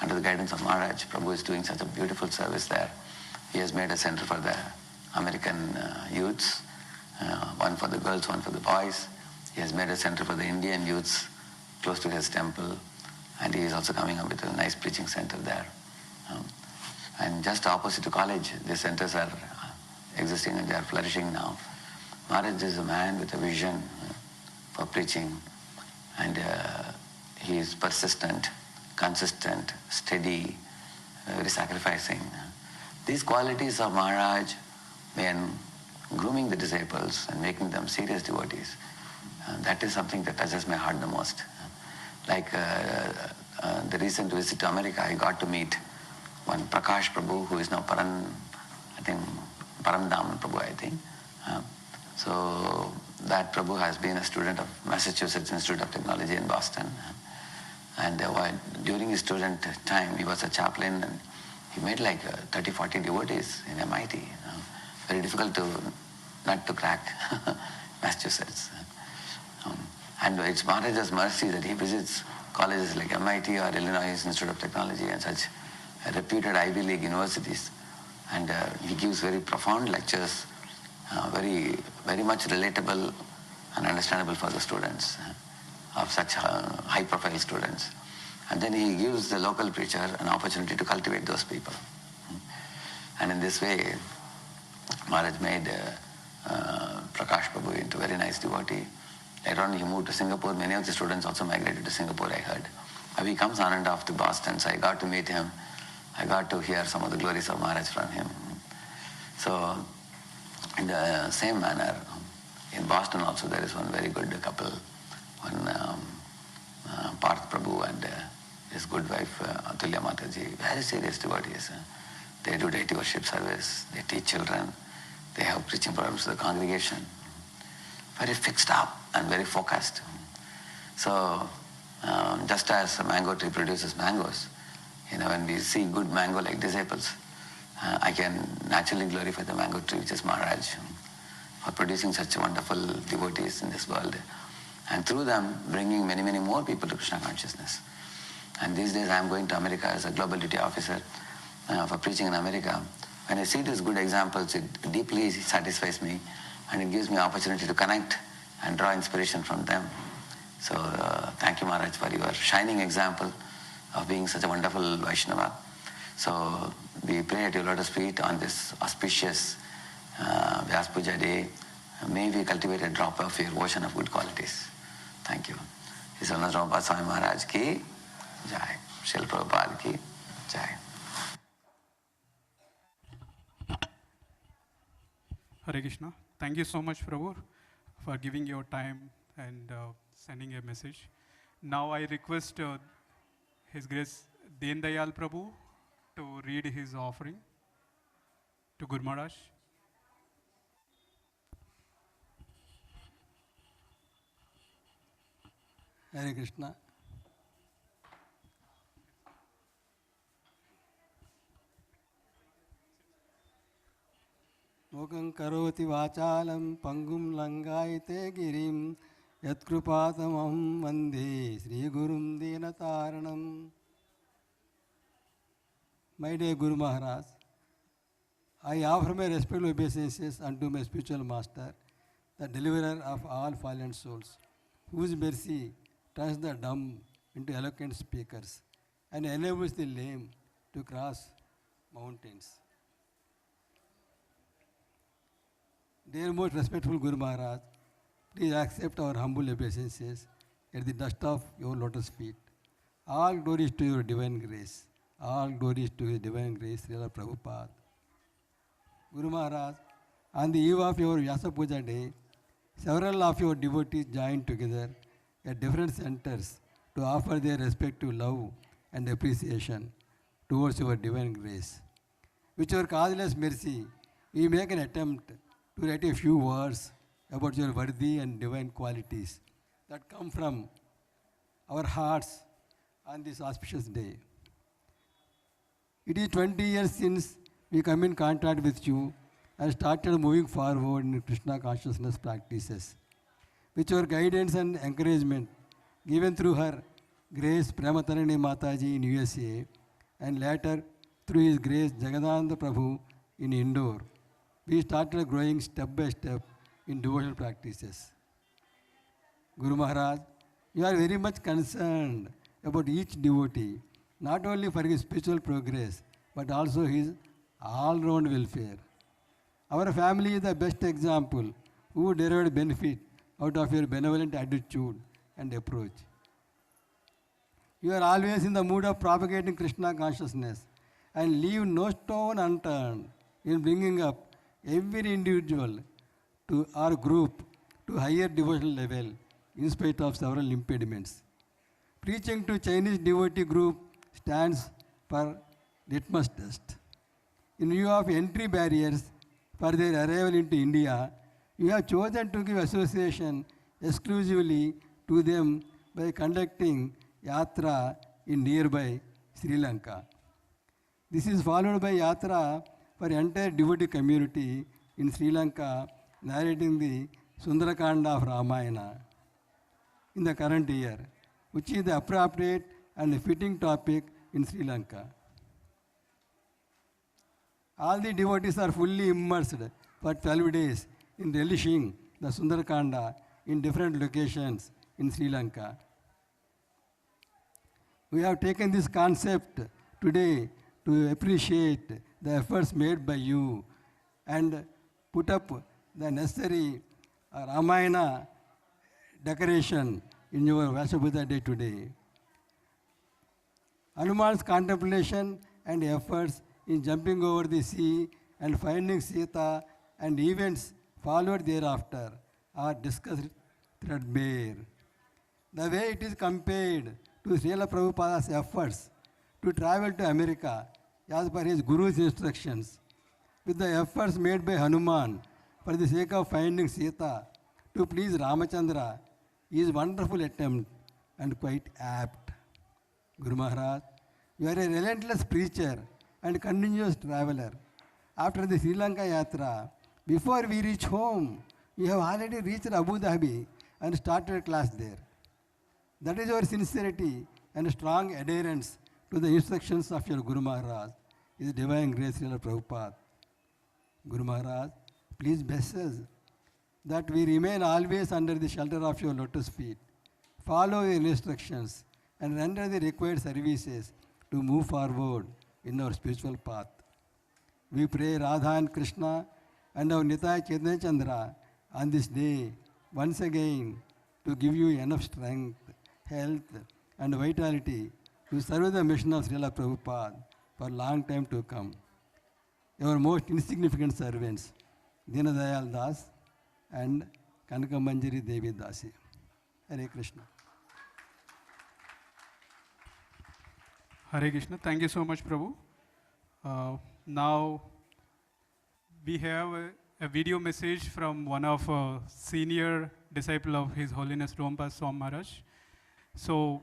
under the guidance of Maharaj, Prabhu is doing such a beautiful service there. He has made a center for the American youths, one for the girls, one for the boys. He has made a center for the Indian youths close to his temple, and he is also coming up with a nice preaching center there. And just opposite to college, these centers are existing and they are flourishing now. Maharaj is a man with a vision for preaching, and he is persistent, consistent, steady, very sacrificing. These qualities of Maharaj, when grooming the disciples and making them serious devotees, that is something that touches my heart the most. Like the recent visit to America, I got to meet one Prakash Prabhu, who is now Paramdaman Prabhu, I think. So that Prabhu has been a student of Massachusetts Institute of Technology in Boston. And during his student time, he was a chaplain and he made like 30, 40 devotees in MIT. Very difficult not to crack Massachusetts. And it's Maharaj's mercy that he visits colleges like MIT or Illinois Institute of Technology and such reputed Ivy League universities. And he gives very profound lectures, very much relatable and understandable for the students of such high-profile students. And then he gives the local preacher an opportunity to cultivate those people. And in this way, Maharaj made Prakash Prabhu into a very nice devotee. Later on, he moved to Singapore. Many of the students also migrated to Singapore, I heard. He comes on and off to Boston, so I got to meet him. I got to hear some of the glories of Maharaj from him. So, in the same manner, in Boston also there is one very good couple, one Parth Prabhu and his good wife Atulya Mataji, very serious devotees. They do deity worship service, they teach children, they have preaching programs to the congregation. Very fixed up and very focused. So, just as a mango tree produces mangoes, when we see good mango like disciples, I can naturally glorify the mango tree, which is Maharaj. for producing such wonderful devotees in this world, and through them bringing many, many more people to Krishna consciousness. And these days I am going to America as a global duty officer for preaching in America. When I see these good examples, it deeply satisfies me, and it gives me opportunity to connect and draw inspiration from them. So thank you, Maharaj, for your shining example of being such a wonderful Vaishnava. So we pray at your lotus feet on this auspicious Vyas Puja day. May we cultivate a drop of your ocean of good qualities. Thank you. His Holiness Romapada Swami Maharaj ki jai. Srila Prabhupada ki jai. Hare Krishna. Thank you so much, Prabhu, for giving your time and sending a message. Now I request His Grace Deen Dayal Prabhu to read his offering to Guru Maharaj. Hare Krishna. Mukam karoti vachalam pangum langaite girim yatkrupatamam vande Sri Gurum Dinataranam. My dear Guru Maharaj, I offer my respectful obeisances unto my spiritual master, the deliverer of all fallen souls, whose mercy turns the dumb into eloquent speakers and enables the lame to cross mountains. Dear most respectful Guru Maharaj, please accept our humble obeisances at the dust of your lotus feet. All glories to your divine grace. All glories to His divine grace, Srila Prabhupada. Guru Maharaj, on the eve of your Vyasa Puja day, several of your devotees joined together at different centers to offer their respective love and appreciation towards your divine grace. With your causeless mercy, we make an attempt to write a few words about your worthy and divine qualities that come from our hearts on this auspicious day. It is 20 years since we come in contact with you and started moving forward in Krishna consciousness practices. With your guidance and encouragement given through her Grace Prematarani Mataji in USA and later through His Grace Jagadanda Prabhu in Indore, we started growing step by step in devotional practices. Guru Maharaj, you are very much concerned about each devotee, not only for his spiritual progress, but also his all-round welfare. Our family is the best example who derived benefit out of your benevolent attitude and approach. You are always in the mood of propagating Krishna consciousness and leave no stone unturned in bringing up every individual to our group to higher devotional level in spite of several impediments. Preaching to Chinese devotee group stands for litmus test. In view of entry barriers for their arrival into India, you have chosen to give association exclusively to them by conducting yatra in nearby Sri Lanka. This is followed by yatra for entire devotee community in Sri Lanka, narrating the Sundarakanda of Ramayana in the current year, which is the appropriate and fitting topic in Sri Lanka. All the devotees are fully immersed for 12 days in relishing the Sundarakanda in different locations in Sri Lanka. We have taken this concept today to appreciate the efforts made by you and put up the necessary Ramayana decoration in your Vyasa day today. Hanuman's contemplation and efforts in jumping over the sea and finding Sita and events followed thereafter are discussed threadbare. The way it is compared to Srila Prabhupada's efforts to travel to America as per his Guru's instructions, with the efforts made by Hanuman for the sake of finding Sita to please Ramachandra, is wonderful attempt and quite apt. Guru Maharaj, you are a relentless preacher and continuous traveler. After the Sri Lanka Yatra, before we reach home, You have already reached Abu Dhabi and started a class there. That is your sincerity and strong adherence to the instructions of your Guru Maharaj, His Divine Grace Srila Prabhupada. Guru Maharaj, please bless us that we remain always under the shelter of your lotus feet, follow your instructions, and render the required services to move forward in our spiritual path. We pray Radha and Krishna and our Nitai Chaitanya Chandra on this day once again to give you enough strength, health, and vitality to serve the mission of Srila Prabhupada for long time to come. Your most insignificant servants, Dinadayal Das and Kanakamanjari Devi Dasi. Hare Krishna. Hare Krishna. Thank you so much, Prabhu. Now we have a video message from one of senior disciple of His Holiness Romapada Swami Maharaj. So,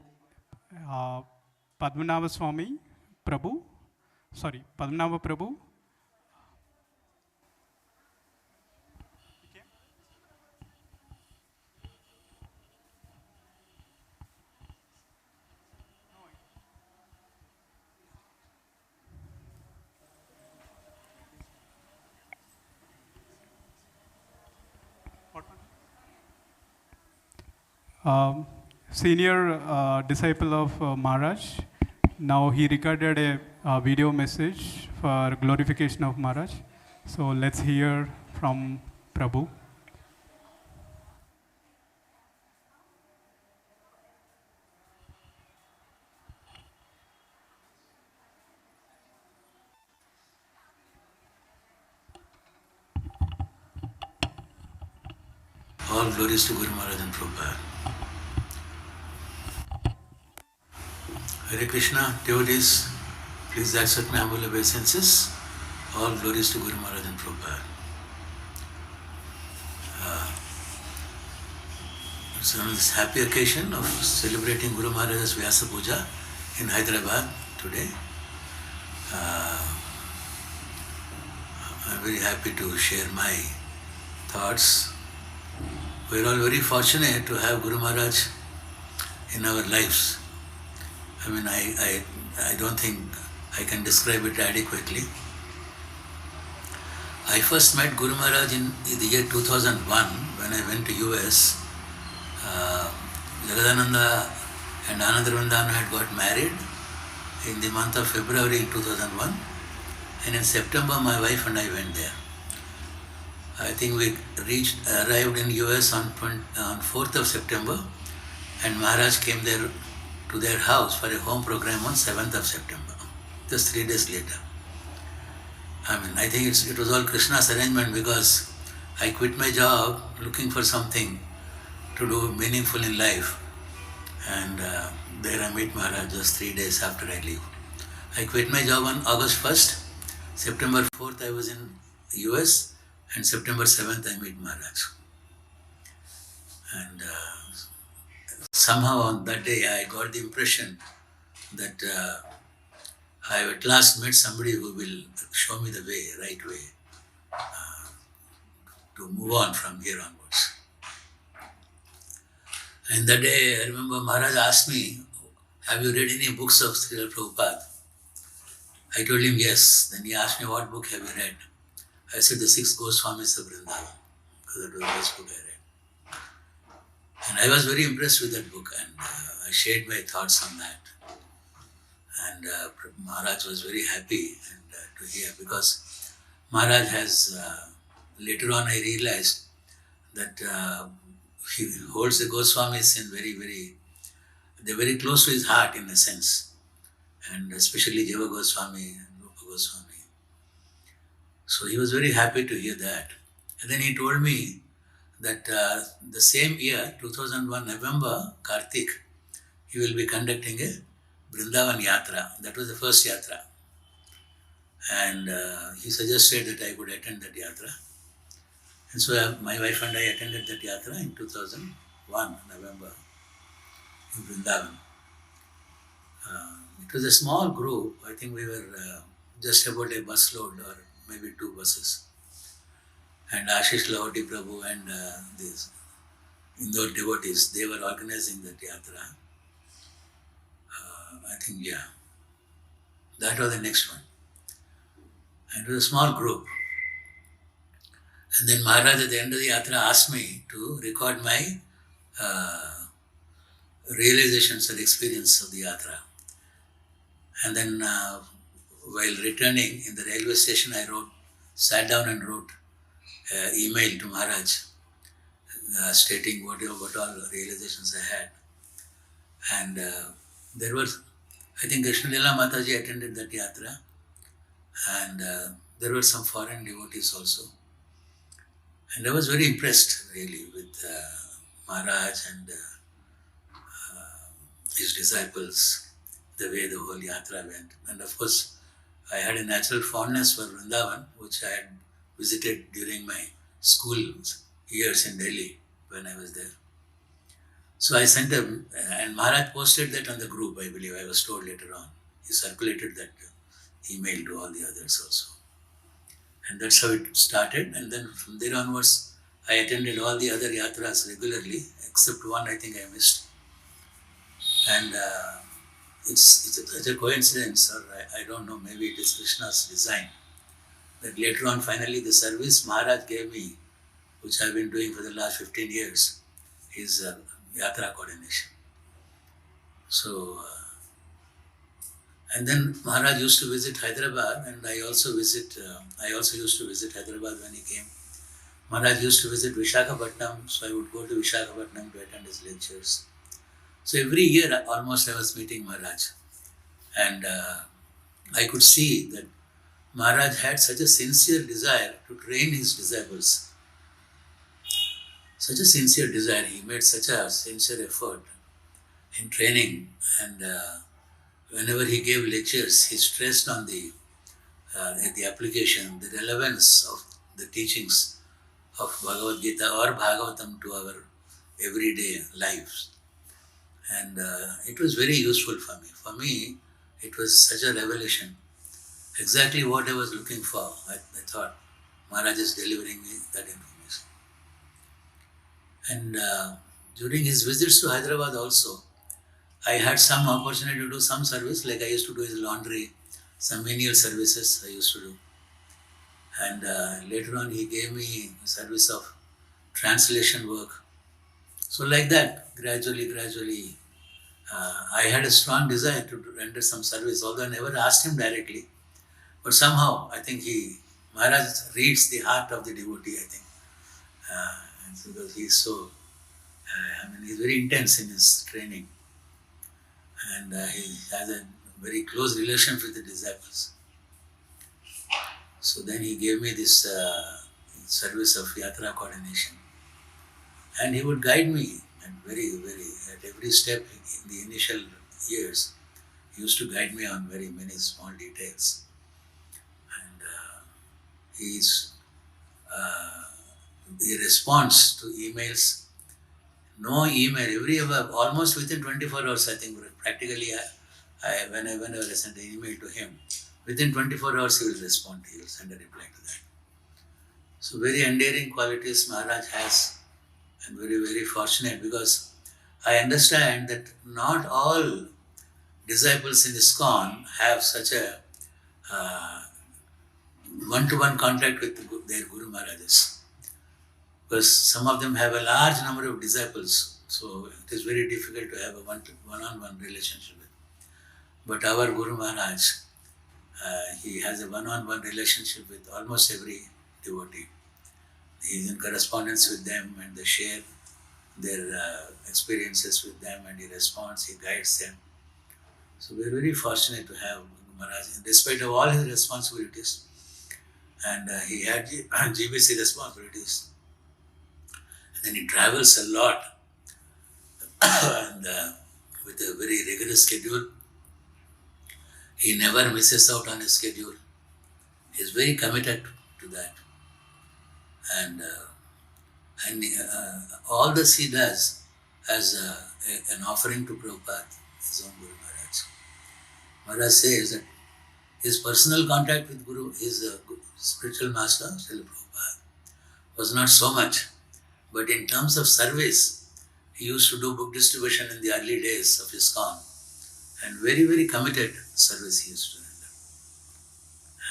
Padmanabha Swami Prabhu, Padmanabha Prabhu. Senior disciple of Maharaj. Now he recorded a video message for glorification of Maharaj. So let's hear from Prabhu. All glories to Guru Maharaj and Prabhupada. Hare Krishna, devotees, please accept my humble obeisances. All glories to Guru Maharaj and Prabhupada. It's on this happy occasion of celebrating Guru Maharaj's Vyasa Puja in Hyderabad today. I'm very happy to share my thoughts. We're all very fortunate to have Guru Maharaj in our lives. I mean, I don't think I can describe it adequately. I first met Guru Maharaj in the year 2001 when I went to US. Jagadananda and Anandaravindana had got married in the month of February 2001, and in September my wife and I went there. I think we arrived in US on 4th of September, and Maharaj came there to their house for a home program on 7th of September, just 3 days later. I mean, I think it was all Krishna's arrangement, because I quit my job looking for something to do meaningful in life, and there I meet Maharaj just 3 days after I leave. I quit my job on August 1st, September 4th I was in US, and September 7th I meet Maharaj. And somehow on that day I got the impression that I have at last met somebody who will show me the way, right way, to move on from here onwards. And that day I remember Maharaj asked me, have you read any books of Srila Prabhupada? I told him yes. Then he asked me, what book have you read? I said, the 6 Goswamis of Vrindavan, because that was the first book I read. And I was very impressed with that book, and I shared my thoughts on that. And Maharaj was very happy to hear, because Maharaj has, later on I realized that he holds the Goswamis in they're very close to his heart in a sense, and especially Jiva Goswami and Rupa Goswami. So he was very happy to hear that. And then he told me that the same year, 2001 November, Kartik, he will be conducting a Vrindavan Yatra. That was the first Yatra. And he suggested that I could attend that Yatra. And so my wife and I attended that Yatra in 2001 November in Vrindavan. It was a small group. I think we were just about a busload or maybe 2 buses. and Ashish Lahoti Prabhu and these Indore devotees, they were organizing that yatra. I think, yeah, that was the next one. And it was a small group. And then Maharaj at the end of the yatra asked me to record my realizations or experience of the yatra. And then while returning in the railway station, I sat down and wrote email to Maharaj stating what all realizations I had. And there was, I think Krishnalila Mataji attended that yatra, and there were some foreign devotees also. And I was very impressed really with Maharaj and his disciples, the way the whole yatra went. And of course, I had a natural fondness for Vrindavan, which I had visited during my school years in Delhi when I was there. So I sent and Maharaj posted that on the group, I believe, I was told later on. He circulated that email to all the others also. And that's how it started. And then from there onwards, I attended all the other yatras regularly, except one I think I missed. And it's such a coincidence, or I don't know, maybe it is Krishna's design, that later on, finally, the service Maharaj gave me, which I've been doing for the last 15 years, is yatra coordination. So, and then Maharaj used to visit Hyderabad, and I also used to visit Hyderabad when he came. Maharaj used to visit Vishakhapatnam, so I would go to Vishakhapatnam to attend his lectures. So every year, almost I was meeting Maharaj, and I could see that Maharaj had such a sincere desire to train his disciples. Such a sincere desire. He made such a sincere effort in training, and whenever he gave lectures, he stressed on the application, the relevance of the teachings of Bhagavad Gita or Bhagavatam to our everyday lives. And it was very useful for me. For me, it was such a revelation. Exactly what I was looking for. I thought Maharaj is delivering me that information. And during his visits to Hyderabad also, I had some opportunity to do some service, like I used to do his laundry, some menial services I used to do. And later on he gave me a service of translation work. So like that, gradually, I had a strong desire to render some service, although I never asked him directly. But somehow, I think Maharaj reads the heart of the devotee, I think. Because he's so, he's very intense in his training. And he has a very close relation with the disciples. So then he gave me this service of yatra coordination. And he would guide me, and at every step in the initial years, he used to guide me on very many small details. And he responds to emails. No email, almost within 24 hours, I think, practically, whenever I send an email to him, within 24 hours he will respond, he will send a reply to that. So very endearing qualities Maharaj has, and very fortunate, because I understand that not all disciples in Iskcon have such a one-to-one contact with their Guru Maharajas. Because some of them have a large number of disciples, so it is very difficult to have a one-on-one relationship with. But our Guru Maharaj, he has a one-on-one relationship with almost every devotee. He is in correspondence with them, and they share their experiences with them, and he responds, he guides them. So we are very fortunate to have Maharaj, despite of all his responsibilities. And he had GBC responsibilities. And then he travels a lot, and with a very rigorous schedule. He never misses out on his schedule. He is very committed to that. And all this he does as an offering to Prabhupada, his own Guru Maharaj. Maharaj says that his personal contact with Guru, his spiritual master, Srila Prabhupada, was not so much. But in terms of service, he used to do book distribution in the early days of Iskcon, and very, very committed service he used to render.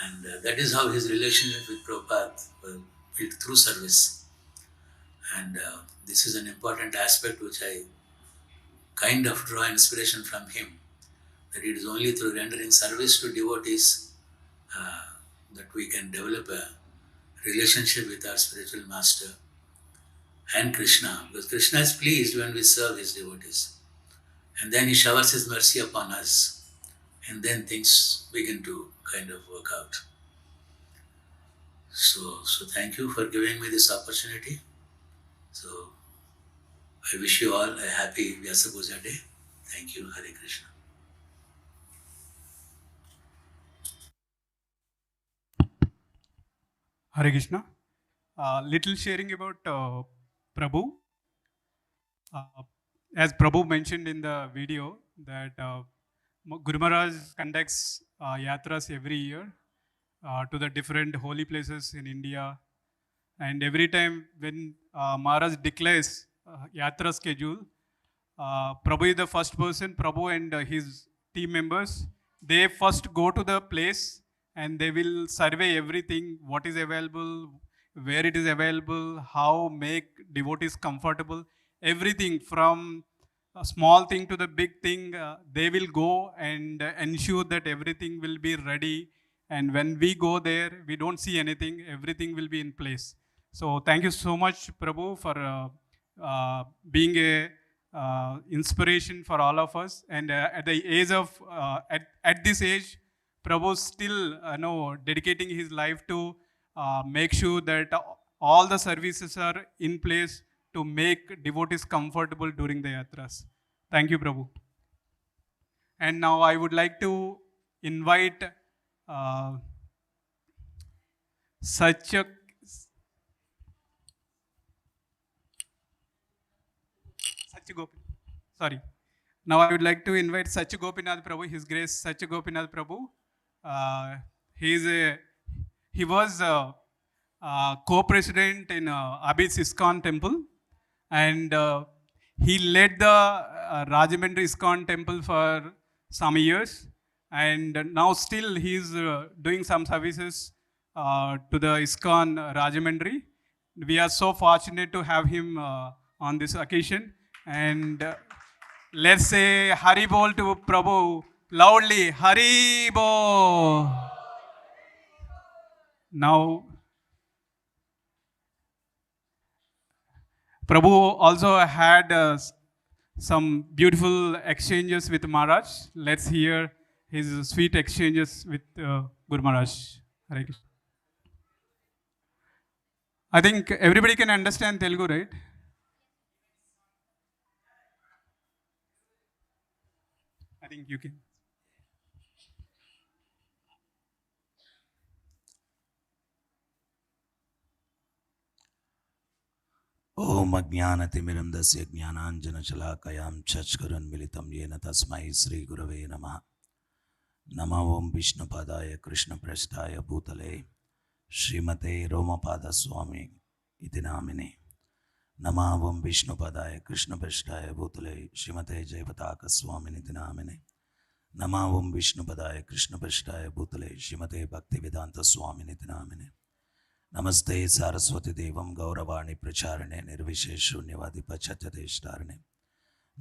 And that is how his relationship with Prabhupada was built through service. And this is an important aspect which I kind of draw inspiration from him, that it is only through rendering service to devotees that we can develop a relationship with our spiritual master and Krishna, because Krishna is pleased when we serve his devotees. And then he showers his mercy upon us, and then things begin to kind of work out. So thank you for giving me this opportunity. So I wish you all a happy Vyasa Puja day. Thank you. Hare Krishna. Hare Krishna. Little sharing about Prabhu. As Prabhu mentioned in the video, that Guru Maharaj conducts yatras every year to the different holy places in India. And every time when Maharaj declares yatra schedule, Prabhu is the first person. Prabhu and his team members, they first go to the place and they will survey everything, what is available, where it is available, how make devotees comfortable, everything from a small thing to the big thing. They will go and ensure that everything will be ready. And when we go there, we don't see anything, everything will be in place. So thank you so much, Prabhu, for being a inspiration for all of us. And at the age of, at this age, Prabhu still dedicating his life to make sure that all the services are in place to make devotees comfortable during the yatras. Thank you, Prabhu. And now I would like to invite Satya Gopi. Sorry. Now I would like to invite Satya Gopinath Prabhu, His Grace Satya Gopinath Prabhu. He was co-president in Abid's Iskcon temple, and he led the Rajahmundry Iskcon temple for some years, and now still he is doing some services to the Iskcon Rajahmundry. We are so fortunate to have him on this occasion, and let's say Hari Bol to Prabhu loudly. Hari Bol. Now, Prabhu also had some beautiful exchanges with Maharaj. Let's hear his sweet exchanges with Guru Maharaj. Hare Krishna. I think everybody can understand Telugu, right? I think you can. ओम अज्ञानतिमिरन्दस्य ज्ञानाञ्जनशलाकयां चक्षुरुन्मिलितं येन तस्मै श्रीगुरवे नमः। नमः ओं विष्णुपादाय कृष्णप्रेष्ठाय भूतले श्रीमते रोमपाद स्वामी इति नामिने। नमः ओं विष्णुपादाय कृष्णप्रेष्ठाय भूतले श्रीमते जयपताक स्वामिनिति नामिने। नमः ओं विष्णुपादाय कृष्णप्रेष्ठाय भूतले श्रीमते भक्तिवेदांत स्वामिनिति नामिने। नमस्ते सारस्वती देवं गौरवाणी प्रचारणे निर्विशेष शून्यवादी पश्चात्यदेष्टारणे।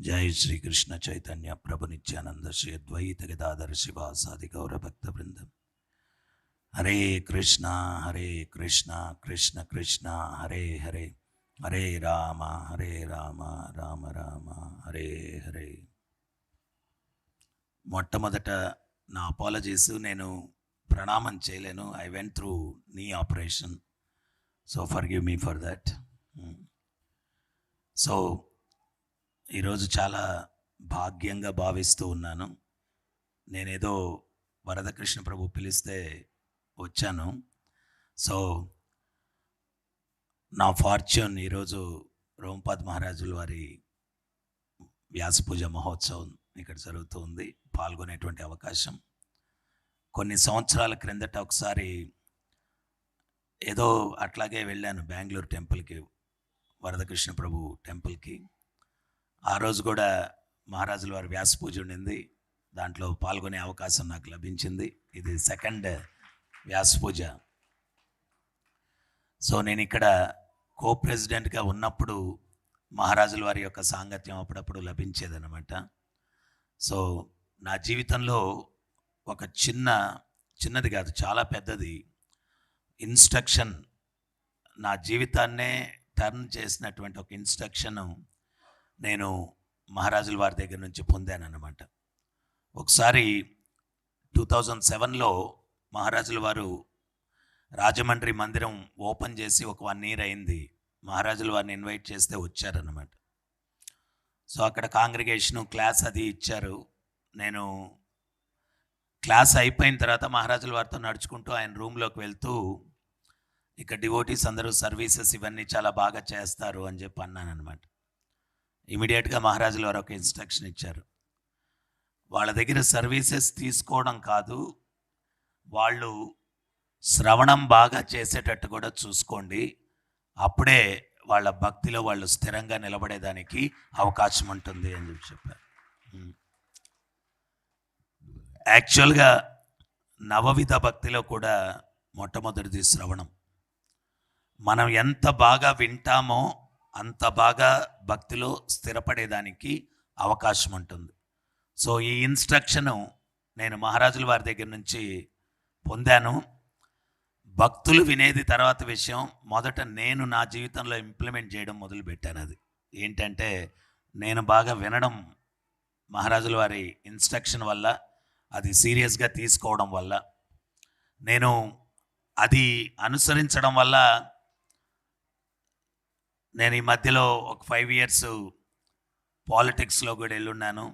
जय श्री कृष्ण चैतन्य प्रभु नित्यानंद श्री अद्वैत गदाधर शिवासादि गौर भक्त वृंद। हरे कृष्णा कृष्ण कृष्ण हरे हरे, हरे राम राम राम हरे हरे। మొట్టమొదట నా అపాలజీస్, నేను ప్రణామం చేయలేను. ఐ వెంట్ త్రూ నీ operation, so forgive me for that. So ఈరోజు చాలా భాగ్యంగా భావిస్తూ ఉన్నాను. నేనేదో వరదకృష్ణ ప్రభు పిలిస్తే వచ్చాను. సో నా ఫార్చ్యూన్ ఈరోజు రోమపాద్ మహారాజుల వారి వ్యాస పూజ మహోత్సవం ఇక్కడ జరుగుతుంది, పాల్గొనేటువంటి అవకాశం. కొన్ని సంవత్సరాల క్రిందట ఒకసారి ఏదో అట్లాగే వెళ్ళాను బెంగళూరు టెంపుల్కి, వరదకృష్ణ ప్రభు టెంపుల్కి. ఆ రోజు కూడా మహారాజుల వారి వ్యాస పూజ ఉండింది, దాంట్లో పాల్గొనే అవకాశం నాకు లభించింది. ఇది సెకండ్ వ్యాస పూజ. సో నేను ఇక్కడ కో ప్రెసిడెంట్గా ఉన్నప్పుడు మహారాజుల వారి యొక్క సాంగత్యం అప్పుడప్పుడు లభించేదన్నమాట. సో నా జీవితంలో ఒక చిన్నది కాదు, చాలా పెద్దది ఇన్స్ట్రక్షన్, నా జీవితాన్నే టర్న్ చేసినటువంటి ఒక ఇన్స్ట్రక్షన్ నేను మహారాజుల వారి దగ్గర నుంచి పొందానన్నమాట. ఒకసారి 2007లో మహారాజుల వారు రాజమండ్రి మందిరం ఓపెన్ చేసి ఒక 1 year అయింది. మహారాజుల వారిని ఇన్వైట్ చేస్తే వచ్చారన్నమాట. సో అక్కడ కాంగ్రిగేషను క్లాస్ అది ఇచ్చారు. నేను క్లాస్ అయిపోయిన తర్వాత మహారాజుల వారితో నడుచుకుంటూ ఆయన రూమ్లోకి వెళ్తూ, ఇక్కడ డివోటీస్ అందరూ సర్వీసెస్ ఇవన్నీ చాలా బాగా చేస్తారు అని చెప్పి అన్నాను అనమాట. ఇమీడియట్గా మహారాజుల వారు ఒక ఇన్స్ట్రక్షన్ ఇచ్చారు. వాళ్ళ దగ్గర సర్వీసెస్ తీసుకోవడం కాదు, వాళ్ళు శ్రవణం బాగా చేసేటట్టు కూడా చూసుకోండి, అప్పుడే వాళ్ళ భక్తిలో వాళ్ళు స్థిరంగా నిలబడేదానికి అవకాశం ఉంటుంది అని చెప్పారు. యాక్చువల్గా నవవిధ భక్తిలో కూడా మొట్టమొదటిది శ్రవణం. మనం ఎంత బాగా వింటామో అంత బాగా భక్తిలో స్థిరపడేదానికి అవకాశం ఉంటుంది. సో ఈ ఇన్స్ట్రక్షను నేను మహారాజుల వారి దగ్గర నుంచి పొందాను. భక్తులు వినేది తర్వాత విషయం, మొదట నేను నా జీవితంలో ఇంప్లిమెంట్ చేయడం మొదలుపెట్టాను. అది ఏంటంటే, నేను బాగా వినడం మహారాజుల వారి ఇన్స్ట్రక్షన్ వల్ల, అది సీరియస్గా తీసుకోవడం వల్ల, నేను అది అనుసరించడం వల్ల నేను ఈ మధ్యలో ఒక 5 years పాలిటిక్స్లో కూడా వెళ్ళున్నాను.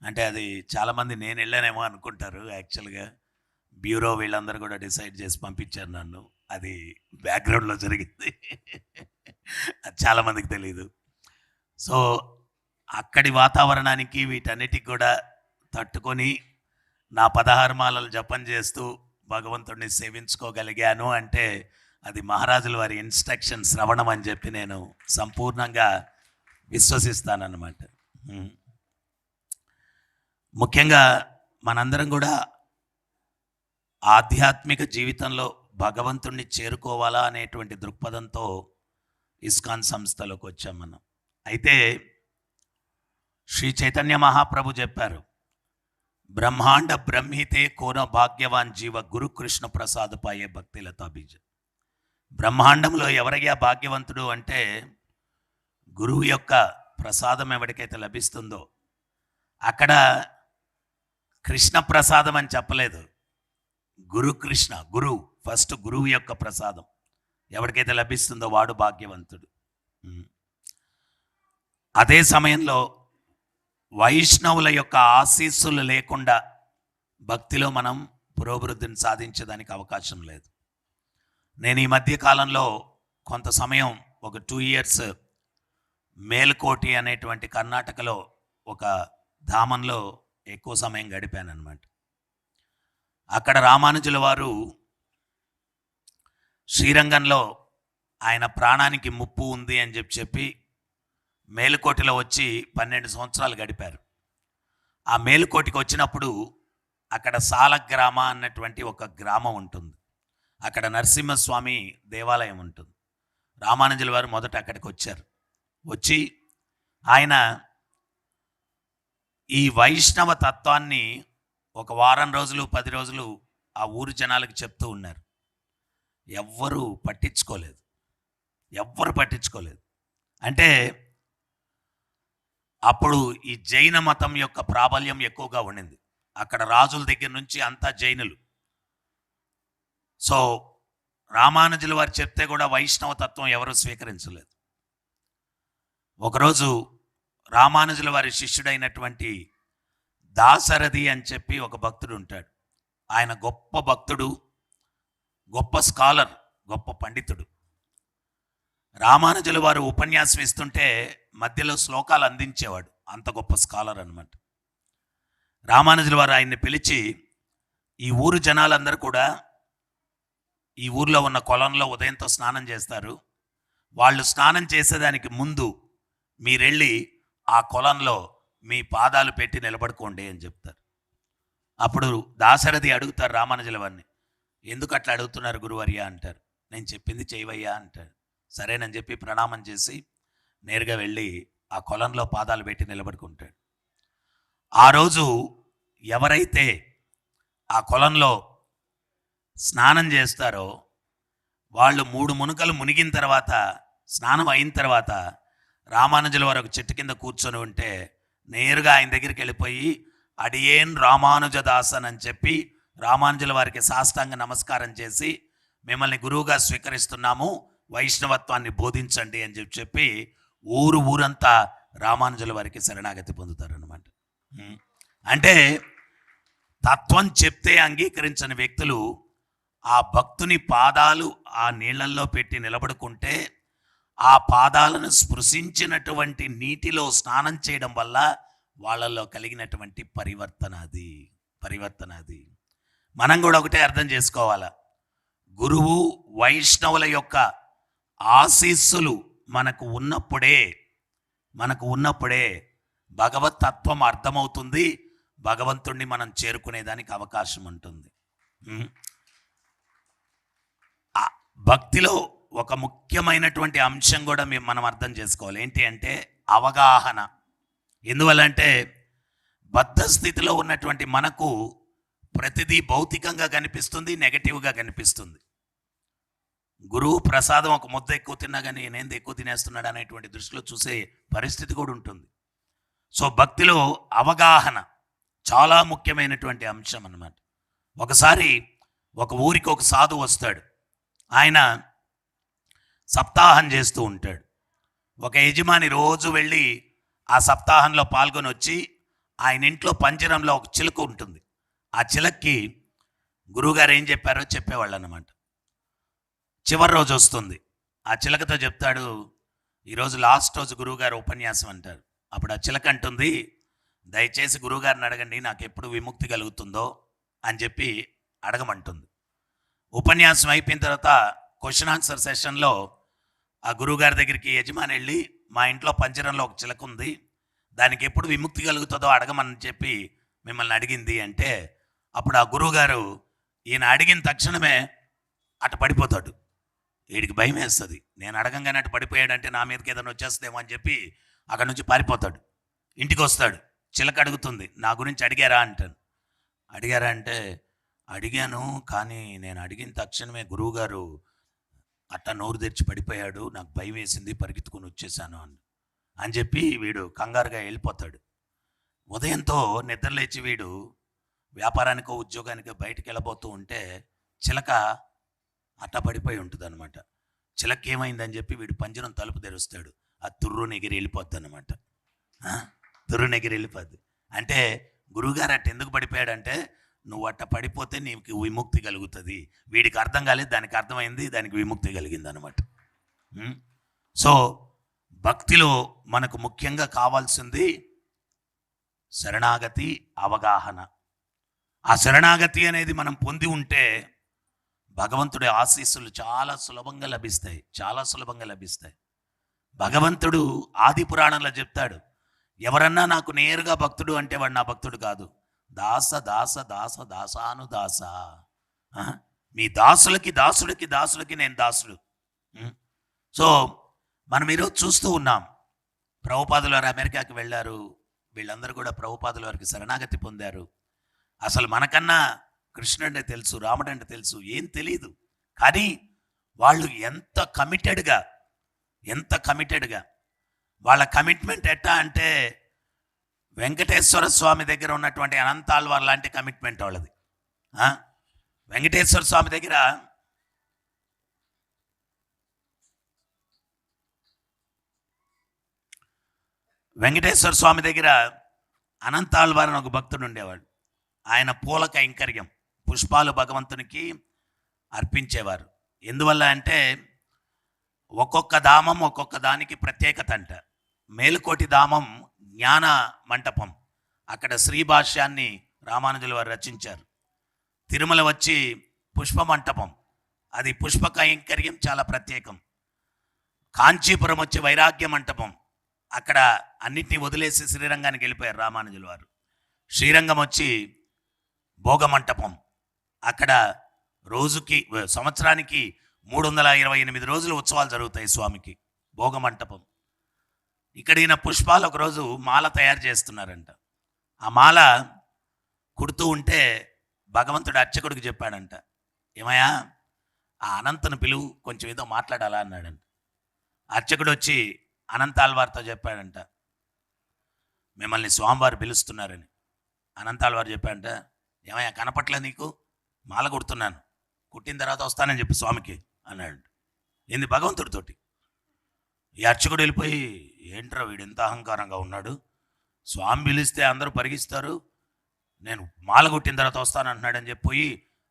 అంటే అది చాలామంది నేను వెళ్ళానేమో అనుకుంటారు. యాక్చువల్గా బ్యూరో వీళ్ళందరూ కూడా డిసైడ్ చేసి పంపించారు నన్ను. అది బ్యాక్గ్రౌండ్లో జరిగింది, అది చాలామందికి తెలీదు. సో అక్కడి వాతావరణానికి వీటన్నిటికి కూడా తట్టుకొని నా 16 మాలలు జపం చేస్తూ భగవంతుడిని సేవించుకోగలిగాను అంటే అది మహారాజుల వారి ఇన్స్ట్రక్షన్ శ్రవణం అని చెప్పి నేను సంపూర్ణంగా విశ్వసిస్తానన్నమాట. ముఖ్యంగా మనందరం కూడా ఆధ్యాత్మిక జీవితంలో భగవంతుణ్ణి చేరుకోవాలా అనేటువంటి దృక్పథంతో ఇస్కాన్ సంస్థలోకి వచ్చాం మనం. అయితే శ్రీ చైతన్య మహాప్రభు చెప్పారు, బ్రహ్మాండ బ్రహ్మితే కోన భాగ్యవాన్ జీవ గురు కృష్ణ ప్రసాద పాయే భక్తి లతా బీజ. బ్రహ్మాండంలో ఎవరయ్యా భాగ్యవంతుడు అంటే, గురువు యొక్క ప్రసాదం ఎవరికైతే లభిస్తుందో, అక్కడ కృష్ణ ప్రసాదం అని చెప్పలేదు, కృష్ణ గురువు, ఫస్ట్ గురువు యొక్క ప్రసాదం ఎవరికైతే లభిస్తుందో వాడు భాగ్యవంతుడు. అదే సమయంలో వైష్ణవుల యొక్క ఆశీస్సులు లేకుండా భక్తిలో మనం పురోభివృద్ధిని సాధించడానికి అవకాశం లేదు. నేను ఈ మధ్య కాలంలో కొంత సమయం, ఒక 2 years మేల్కోటి అనేటువంటి కర్ణాటకలో ఒక ధామంలో ఎక్కువ సమయం గడిపాను అనమాట. అక్కడ రామానుజుల వారు శ్రీరంగంలో ఆయన ప్రాణానికి ముప్పు ఉంది అని చెప్పి మేలుకోటిలో వచ్చి 12 సంవత్సరాలు గడిపారు. ఆ మేలుకోటికి వచ్చినప్పుడు అక్కడ సాలగ్రామ అన్నటువంటి ఒక గ్రామం ఉంటుంది. అక్కడ నరసింహస్వామి దేవాలయం ఉంటుంది. రామానుజుల వారు మొదట అక్కడికి వచ్చారు. వచ్చి ఆయన ఈ వైష్ణవ తత్వాన్ని ఒక 1 వారం రోజులు 10 రోజులు ఆ ఊరు జనాలకు చెప్తూ ఉన్నారు. ఎవ్వరూ పట్టించుకోలేదు. అంటే అప్పుడు ఈ జైన మతం యొక్క ప్రాబల్యం ఎక్కువగా ఉండింది. అక్కడ రాజుల దగ్గర నుంచి అంతా జైనులు. సో రామానుజుల వారు చెప్తే కూడా వైష్ణవ తత్వం ఎవరూ స్వీకరించలేదు. ఒకరోజు రామానుజుల వారి శిష్యుడైనటువంటి దాశరథి అని చెప్పి ఒక భక్తుడు ఉంటాడు. ఆయన గొప్ప భక్తుడు, గొప్ప స్కాలర్, గొప్ప పండితుడు. రామానుజుల వారు ఉపన్యాసం ఇస్తుంటే మధ్యలో శ్లోకాలు అందించేవాడు. అంత గొప్ప స్కాలర్ అనమాట. రామానుజుల వారు ఆయన్ని పిలిచి, ఈ ఊరు జనాలందరూ కూడా ఈ ఊర్లో ఉన్న కొలంలో ఉదయంతో స్నానం చేస్తారు. వాళ్ళు స్నానం చేసేదానికి ముందు మీరెళ్ళి ఆ కొలంలో మీ పాదాలు పెట్టి నిలబడుకోండి అని చెప్తారు. అప్పుడు దాశరథి అడుగుతారు రామానుజుల వారిని, ఎందుకు అట్లా అడుగుతున్నారు గురువర్య అంటారు. నేను చెప్పింది చేయవయ్యా అంటారు. సరేనని చెప్పి ప్రణామం చేసి నేరుగా వెళ్ళి ఆ కొలంలో పాదాలు పెట్టి నిలబడుకుంటాడు. ఆ రోజు ఎవరైతే ఆ కొలంలో స్నానం చేస్తారో వాళ్ళు 3 మునుకలు మునిగిన తర్వాత, స్నానం అయిన తర్వాత రామానుజుల వారు ఒక చెట్టు కింద కూర్చొని ఉంటే నేరుగా ఆయన దగ్గరికి వెళ్ళిపోయి అడియేన్ రామానుజదాసన్ అని చెప్పి రామానుజుల వారికి సాష్టాంగ నమస్కారం చేసి, మిమ్మల్ని గురువుగా స్వీకరిస్తున్నాము, వైష్ణవత్వాన్ని బోధించండి అని చెప్పి ఊరంతా రామానుజుల వారికి శరణాగతి పొందుతారనమాట. అంటే తత్వం చెప్తే అంగీకరించని వ్యక్తులు ఆ భక్తుని పాదాలు ఆ నీళ్లల్లో పెట్టి నిలబడుకుంటే ఆ పాదాలను స్పృశించినటువంటి నీటిలో స్నానం చేయడం వల్ల వాళ్ళల్లో కలిగినటువంటి పరివర్తన అది. మనం కూడా ఒకటే అర్థం చేసుకోవాలా, గురువు వైష్ణవుల యొక్క ఆశీస్సులు మనకు ఉన్నప్పుడే భగవత్ తత్వం అర్థమవుతుంది, భగవంతుణ్ణి మనం చేరుకునేదానికి అవకాశం ఉంటుంది. భక్తిలో ఒక ముఖ్యమైనటువంటి అంశం కూడా మనం అర్థం చేసుకోవాలి. ఏంటి అంటే అవగాహన. ఎందువల్లంటే బద్ధ స్థితిలో ఉన్నటువంటి మనకు ప్రతిదీ భౌతికంగా కనిపిస్తుంది, నెగటివ్గా కనిపిస్తుంది. గురువు ప్రసాదం ఒక ముద్ద ఎక్కువ తిన్నా కానీ నేనేంది ఎక్కువ తినేస్తున్నాడు అనేటువంటి దృష్టిలో చూసే పరిస్థితి కూడా ఉంటుంది. సో భక్తిలో అవగాహన చాలా ముఖ్యమైనటువంటి అంశం అన్నమాట. ఒకసారి ఒక ఊరికి ఒక సాధువు వస్తాడు. ఆయన సప్తాహం చేస్తూ ఉంటాడు. ఒక యజమాని రోజు వెళ్ళి ఆ సప్తాహంలో పాల్గొని వచ్చి ఆయన ఇంట్లో పంజరంలో ఒక చిలుక ఉంటుంది. ఆ చిలక్కి గురువుగారు ఏం చెప్పారో చెప్పేవాళ్ళు అన్నమాట. చివరి రోజు వస్తుంది, ఆ చిలకతో చెప్తాడు, ఈరోజు లాస్ట్ రోజు గురువుగారు ఉపన్యాసం అంటారు. అప్పుడు ఆ చిలక అంటుంది, దయచేసి గురువుగారిని అడగండి, నాకు ఎప్పుడు విముక్తి కలుగుతుందో అని చెప్పి అడగమంటుంది. ఉపన్యాసం అయిపోయిన తర్వాత క్వశ్చన్ ఆన్సర్ సెషన్లో ఆ గురువుగారి దగ్గరికి యజమాని వెళ్ళి, మా ఇంట్లో పంజరంలో ఒక చిలక ఉంది, దానికి ఎప్పుడు విముక్తి కలుగుతుందో అడగమని చెప్పి మిమ్మల్ని అడిగింది అంటే, అప్పుడు ఆ గురువుగారు ఈయన అడిగిన తక్షణమే అట పడిపోతాడు. వీడికి భయం వేస్తుంది, నేను అడగంగానే అటు పడిపోయాడంటే నా మీదకి ఏదైనా వచ్చేస్తుందేమో అని చెప్పి అక్కడి నుంచి పారిపోతాడు. ఇంటికి వస్తాడు, చిలక అడుగుతుంది, నా గురించి అడిగారా అంటాను. అడిగారా అంటే, అడిగాను, కానీ నేను అడిగిన తక్షణమే గురువుగారు అట్ట నోరు తెరిచి పడిపోయాడు, నాకు భయం వేసింది, పరిగెత్తుకుని వచ్చేసాను అని చెప్పి వీడు కంగారుగా వెళ్ళిపోతాడు. ఉదయంతో నిద్రలేచి వీడు వ్యాపారానికో ఉద్యోగానికో బయటికి వెళ్ళబోతూ ఉంటే చిలక అట్ట పడిపోయి ఉంటుంది అనమాట. చిలక ఏమైందని చెప్పి వీడు పంజరం తలుపు తెరుస్తాడు, ఆ తుర్రుని ఎగిరి వెళ్ళిపోద్ది అనమాట. తుర్రుని ఎగిరి వెళ్ళిపోద్ది అంటే గురువుగారు అట్ట ఎందుకు పడిపోయాడంటే, నువ్వు అట్ట పడిపోతే నీకు విముక్తి కలుగుతుంది. వీడికి అర్థం కాలేదు, దానికి అర్థమైంది, దానికి విముక్తి కలిగింది అనమాట. సో భక్తిలో మనకు ముఖ్యంగా కావాల్సింది శరణాగతి, అవగాహన. ఆ శరణాగతి అనేది మనం పొంది ఉంటే భగవంతుడి ఆశీస్సులు చాలా సులభంగా లభిస్తాయి. భగవంతుడు ఆది పురాణంలో చెప్తాడు, ఎవరన్నా నాకు నేరుగా భక్తుడు అంటే వాడు నా భక్తుడు కాదు, దాస దాస దాస దాసాను దాస, మీ దాసులకి నేను దాసుడు. సో మనం ఈరోజు చూస్తూ ఉన్నాం, ప్రభుపాదుల వారు అమెరికాకి వెళ్ళారు, వీళ్ళందరూ కూడా ప్రభుపాదుల వారికి శరణాగతి పొందారు. అసలు మనకన్నా కృష్ణుడు అంటే తెలుసు, రాముడు అంటే తెలుసు, ఏం తెలియదు. కానీ వాళ్ళు ఎంత కమిటెడ్గా వాళ్ళ కమిట్మెంట్ ఎట్టా అంటే వెంకటేశ్వర స్వామి దగ్గర ఉన్నటువంటి అనంతాళ్వార్ లాంటి కమిట్మెంట్ వాళ్ళది. వెంకటేశ్వర స్వామి దగ్గర అనంతాళ్వార్ అని ఒక భక్తుడు ఉండేవాడు. ఆయన పూల కైంకర్యం, పుష్పాలు భగవంతునికి అర్పించేవారు. ఎందువల్ల అంటే ఒక్కొక్క ధామం ఒక్కొక్క దానికి ప్రత్యేకత అంట. మేలుకోటి ధామం జ్ఞాన మంటపం, అక్కడ శ్రీభాష్యాన్ని రామానుజుల వారు రచించారు. తిరుమల వచ్చి పుష్ప మంటపం, అది పుష్ప కైంకర్యం చాలా ప్రత్యేకం. కాంచీపురం వచ్చి వైరాగ్య మంటపం, అక్కడ అన్నిటినీ వదిలేసి శ్రీరంగానికి వెళ్ళిపోయారు రామానుజుల వారు. శ్రీరంగం వచ్చి భోగమంటపం, అక్కడ రోజుకి సంవత్సరానికి 328 రోజులు ఉత్సవాలు జరుగుతాయి స్వామికి. భోగమంటపం. ఇక్కడ ఈయన పుష్పాలు ఒకరోజు మాల తయారు చేస్తున్నారంట. ఆ మాల కుడుతూ ఉంటే భగవంతుడు అర్చకుడికి చెప్పాడంట, ఏమయ్యా ఆ అనంతను పిలువు, కొంచెం ఏదో మాట్లాడాలా అన్నాడంట. అర్చకుడు వచ్చి అనంతాళ్వారితో చెప్పాడంట, మిమ్మల్ని స్వామివారు పిలుస్తున్నారని. అనంతాళ్వారు చెప్పాడంట, ఏమయ్యా కనపట్లే నీకు, మాల కుడుతున్నాను, కుట్టిన తర్వాత వస్తానని చెప్పి స్వామికి అన్నాడు. ఏంది భగవంతుడితోటి. ఈ అర్చకుడు వెళ్ళిపోయి, ఏంట్రా వీడు ఎంత అహంకారంగా ఉన్నాడు, స్వామి పిలిస్తే అందరూ పరిగిస్తారు, నేను మాల కుట్టిన తర్వాత వస్తాను అంటున్నాడని చెప్పి,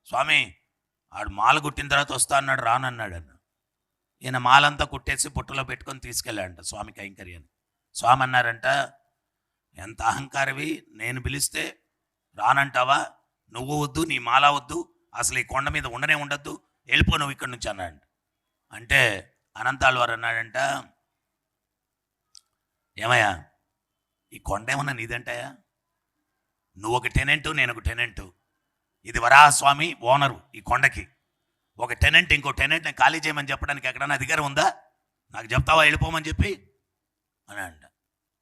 స్వామి ఆడు మాల కుట్టిన తర్వాత వస్తా అన్నాడు, రానన్నాడు అన్న. ఈయన మాలంతా కుట్టేసి పుట్టలో పెట్టుకొని తీసుకెళ్ళాడంట స్వామి కైంకర్యాన్ని. స్వామి అన్నారంట, ఎంత అహంకారవి, నేను పిలిస్తే రానంటావా, నువ్వు వద్దు, నీ మాల వద్దు, అసలు ఈ కొండ మీద ఉండనే ఉండద్దు, వెళ్ళిపో నువ్వు ఇక్కడి నుంచి అన్నాడంట. అంటే అనంతాళ్వారు అన్నాడంట, ఏమయ్యా ఈ కొండ ఏమన్నా నీదంటాయా, నువ్వు ఒక టెనెంటు నేను ఒక టెనెంటు, ఇది వరాహస్వామి ఓనరు ఈ కొండకి, ఒక టెనెంట్ ఇంకో టెనెంట్ని ఖాళీ చేయమని చెప్పడానికి ఎక్కడన్నా అధికారం ఉందా, నాకు చెప్తావా వెళ్ళిపోమని చెప్పి అని అంట.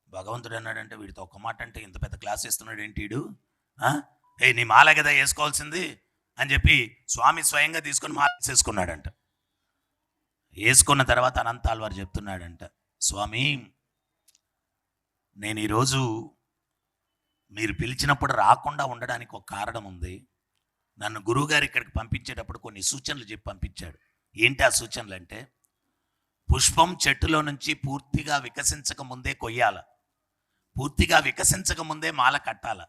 భగవంతుడు అన్నాడంటే, వీడితో ఒక్క మాట అంటే ఇంత పెద్ద క్లాస్ ఇస్తున్నాడు ఏంటి వీడు, నీ మాల కదా వేసుకోవాల్సింది అని చెప్పి స్వామి స్వయంగా తీసుకొని మాల వేసుకున్నాడంట. వేసుకున్న తర్వాత అనంతాళ్వారు చెప్తున్నాడంట, స్వామి నేను ఈరోజు మీరు పిలిచినప్పుడు రాకుండా ఉండడానికి ఒక కారణం ఉంది. నన్ను గురువుగారు ఇక్కడికి పంపించేటప్పుడు కొన్ని సూచనలు చెప్పి పంపించాడు. ఏంటి ఆ సూచనలు అంటే, పుష్పం చెట్టులో నుంచి పూర్తిగా వికసించక ముందే కొయ్యాల, పూర్తిగా వికసించక ముందే మాల కట్టాల,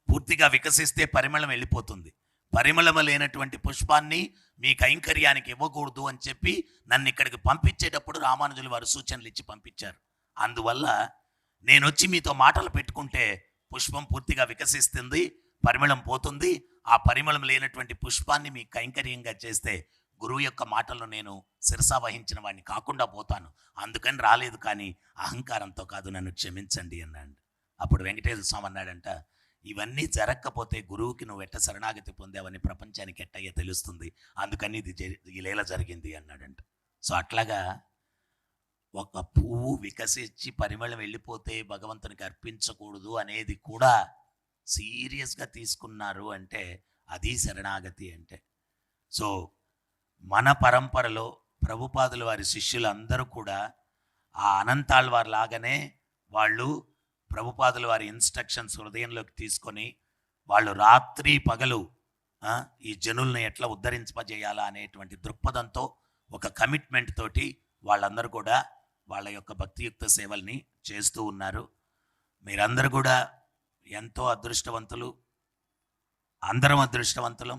పూర్తిగా వికసిస్తే పరిమళం వెళ్ళిపోతుంది, పరిమళం లేనటువంటి పుష్పాన్ని మీ కైంకర్యానికి ఇవ్వకూడదు అని చెప్పి నన్ను ఇక్కడికి పంపించేటప్పుడు రామానుజులు వారు సూచనలు ఇచ్చి పంపించారు. అందువల్ల నేను వచ్చి మీతో మాటలు పెట్టుకుంటే పుష్పం పూర్తిగా వికసిస్తుంది, పరిమళం పోతుంది, ఆ పరిమళం లేనటువంటి పుష్పాన్ని మీ కైంకర్యంగా చేస్తే గురువు యొక్క మాటలను నేను శిరసా వహించిన వాడిని కాకుండా పోతాను, అందుకని రాలేదు, కానీ అహంకారంతో కాదు, నన్ను క్షమించండి అన్నాడు. అప్పుడు వెంకటేశ్వర స్వామి అన్నాడంట, ఇవన్నీ జరగకపోతే గురువుకి నువ్వు ఎట్ట శరణాగతి పొందావని ప్రపంచానికి ఎట్టయ్యే తెలుస్తుంది, అందుకని ఇది ఈ లీల జరిగింది అన్నాడంట. సో అట్లాగా ఒక పువ్వు వికసించి పరిమళం వెళ్ళిపోతే భగవంతునికి అర్పించకూడదు అనేది కూడా సీరియస్గా తీసుకున్నారు అంటే అది శరణాగతి అంటే. సో మన పరంపరలో ప్రభుపాదుల వారి శిష్యులందరూ కూడా ఆ అనంతాళ్వారి లాగానే వాళ్ళు ప్రభుపాదుల వారి ఇన్స్ట్రక్షన్స్ హృదయంలోకి తీసుకొని వాళ్ళు రాత్రి పగలు ఈ జనుల్ని ఎట్లా ఉద్ధరింపజేయాలా అనేటువంటి దృక్పథంతో ఒక కమిట్మెంట్ తోటి వాళ్ళందరూ కూడా వాళ్ళ యొక్క భక్తియుక్త సేవల్ని చేస్తూ ఉన్నారు. మీరందరూ కూడా ఎంతో అదృష్టవంతులు, అందరం అదృష్టవంతులం.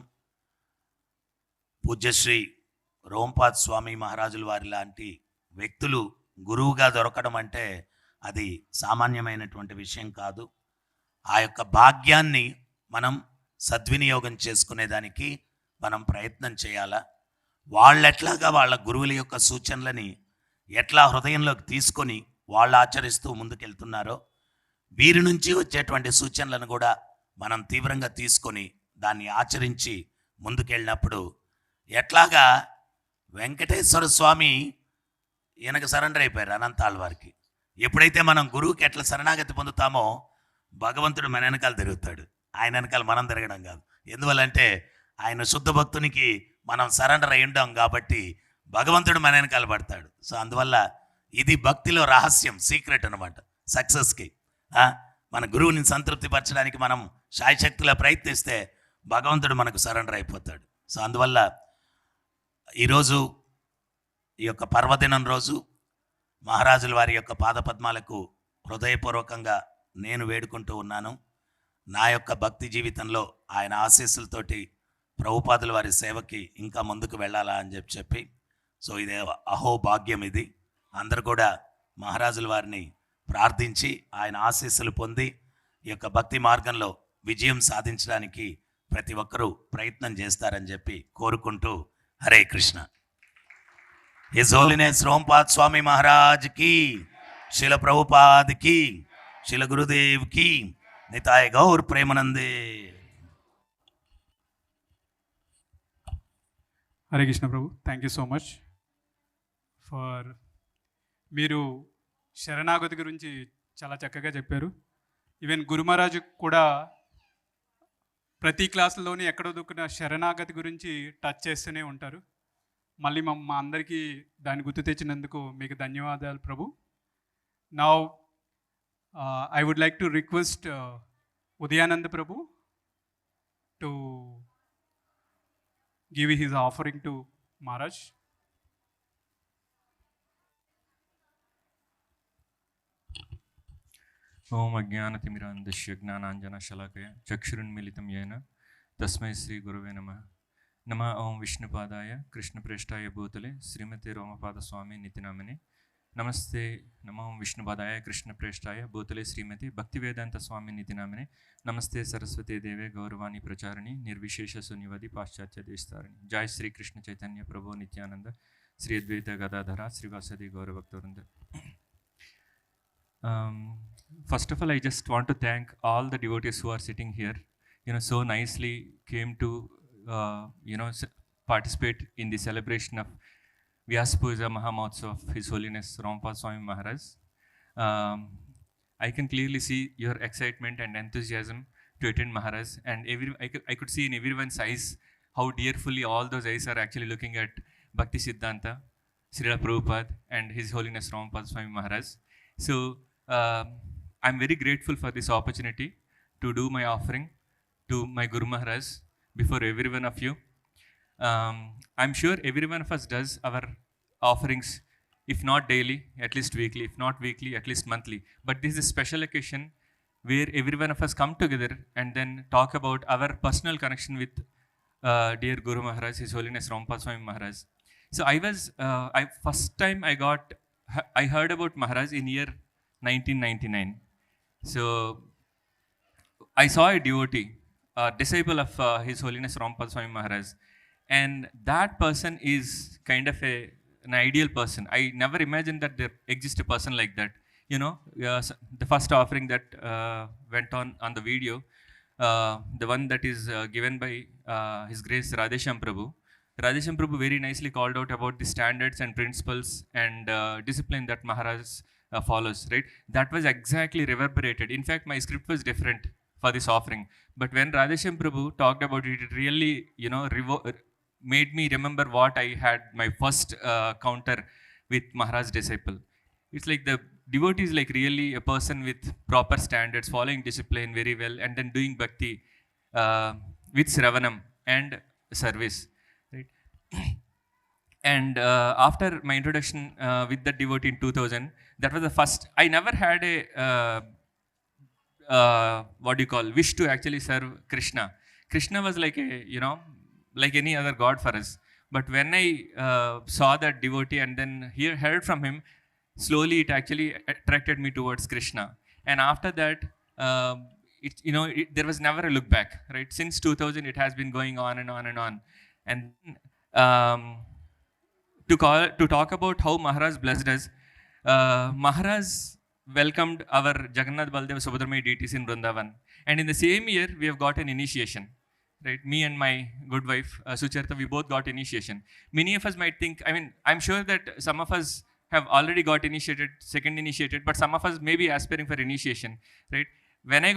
పూజ్యశ్రీ రోంపాద్ స్వామి మహారాజుల వారి లాంటి వ్యక్తులు గురువుగా దొరకడం అంటే అది సామాన్యమైనటువంటి విషయం కాదు. ఆ యొక్క భాగ్యాన్ని మనం సద్వినియోగం చేసుకునేదానికి మనం ప్రయత్నం చేయాలా. వాళ్ళెట్లాగా వాళ్ళ గురువుల యొక్క సూచనలని ఎట్లా హృదయంలోకి తీసుకొని వాళ్ళు ఆచరిస్తూ ముందుకెళ్తున్నారో వీరి నుంచి వచ్చేటువంటి సూచనలను కూడా మనం తీవ్రంగా తీసుకొని దాన్ని ఆచరించి ముందుకెళ్ళినప్పుడు ఎట్లాగా వెంకటేశ్వర స్వామి ఈయనకు సరెండర్ అయిపోయారు అనంతాళ్వారికి. ఎప్పుడైతే మనం గురువుకి ఎట్లా శరణాగతి పొందుతామో భగవంతుడు మన వెనకాల తిరుగుతాడు, ఆయన వెనకాల మనం తిరగడం కాదు. ఎందువల్లంటే ఆయన శుద్ధ భక్తునికి మనం సరెండర్ అయి ఉంటాం కాబట్టి భగవంతుడు మన వెనకాల పడతాడు. సో అందువల్ల ఇది భక్తిలో రహస్యం, సీక్రెట్ అనమాట సక్సెస్కి. మన గురువుని సంతృప్తిపరచడానికి మనం శాయశక్తిలో ప్రయత్నిస్తే భగవంతుడు మనకు సరెండర్ అయిపోతాడు. సో అందువల్ల ఈరోజు ఈ యొక్క పర్వదినం రోజు మహారాజుల వారి యొక్క పాదపద్మాలకు హృదయపూర్వకంగా నేను వేడుకుంటూ ఉన్నాను. నా యొక్క భక్తి జీవితంలో ఆయన ఆశీస్సులతోటి ప్రభుపాదుల వారి సేవకి ఇంకా ముందుకు వెళ్ళాలా అని చెప్పి సో ఇదే అహోభాగ్యం. ఇది అందరూ కూడా మహారాజుల వారిని ప్రార్థించి ఆయన ఆశీస్సులు పొంది ఈ యొక్క భక్తి మార్గంలో విజయం సాధించడానికి ప్రతి ఒక్కరూ ప్రయత్నం చేస్తారని చెప్పి కోరుకుంటూ Hare Krishna. His Holiness Romapada Swami Maharaj ki, Srila Prabhupada ki, Srila Gurudev ki, Nitai Gaur Premanande. Hare Krishna Prabhu, thank you so much for మీరు శరణాగతి గురించి చాలా చక్కగా చెప్పారు. ఈవెన్ గురు మహారాజ్ కూడా ప్రతి క్లాసులోని ఎక్కడో దొక్కున శరణాగతి గురించి టచ్ చేస్తూనే ఉంటారు. మళ్ళీ మా అందరికీ దాన్ని గుర్తు తెచ్చినందుకు మీకు ధన్యవాదాలు Prabhu. Now I would like to request Udayananda Prabhu to give his offering to Maharaj. ఓం అజ్ఞానతిమిరాంధస్య జ్ఞానాంజనశలాకయ చక్షురున్మిలితం యేన తస్మై శ్రీ గురవే నమః. నమ ఓం విష్ణుపాదాయ కృష్ణప్రేష్టాయ భూతలే శ్రీమతి రోమపాద స్వామి నితినామిని. నమస్తే నమో విష్ణుపాదాయ కృష్ణప్రేష్టాయ భూతలే శ్రీమతి భక్తివేదాంత స్వామి నితినామిని. నమస్తే సరస్వతీ దేవే గౌరవాణి ప్రచారిణి నిర్విశేష శూన్యవాది పాశ్చాత్య దేశతారిణి. జై శ్రీ కృష్ణ చైతన్య ప్రభు నిత్యానంద శ్రీ అద్వైత Gadadhara శ్రీవాసది గౌరభక్తవృంద. First of all, I just want to thank all the devotees who are sitting here, so nicely came to, participate in the celebration of Vyas Puja Mahamotsav of His Holiness Romapada Swami Maharaj. I can clearly see your excitement and enthusiasm to attend Maharaj, and I could see in everyone's eyes how dearfully all those eyes are actually looking at Bhakti Siddhanta, Srila Prabhupada and His Holiness Romapada Swami Maharaj. So I'm very grateful for this opportunity to do my offering to my Guru Maharaj before every one of you. I'm sure every one of us does our offerings, if not daily, at least weekly, if not weekly, at least monthly. But this is a special occasion where every one of us come together and then talk about our personal connection with dear Guru Maharaj, His Holiness Romapada Swami Maharaj. So first time I heard about Maharaj in year 1999. So I saw a devotee, a disciple of His Holiness Romapada Swami Maharaj. And that person is kind of an ideal person. I never imagined that there exists a person like that. The first offering that went on the video, the one that is given by His Grace Radha Prabhu. Radha Prabhu very nicely called out about the standards and principles and discipline that Maharaj follows, right? That was exactly reverberated. In fact, my script was different for this offering. But when Radha Prabhu talked about it, it really, made me remember what I had my first counter with Maharaj's disciple. It's like the devotee is like really a person with proper standards, following discipline very well, and then doing bhakti with Sravanam and service. Right? And after my introduction with the devotee in 2000, that was the first. I never had a wish to actually serve Krishna. Krishna was like like any other god for us. But when I saw that devotee and then heard from him, slowly it actually attracted me towards Krishna. And after that, there was never a look back, right? Since 2000, it has been going on and on and on. And to talk about how Maharaj blessed us, Maharaj welcomed our Jagannath Baldev Subhadramaya deities in Vrindavan. And in the same year, we have got an initiation. Right, me and my good wife, Sucharita, we both got initiation. Many of us might think, I'm sure that some of us have already got second initiated, but some of us may be aspiring for initiation, right? When I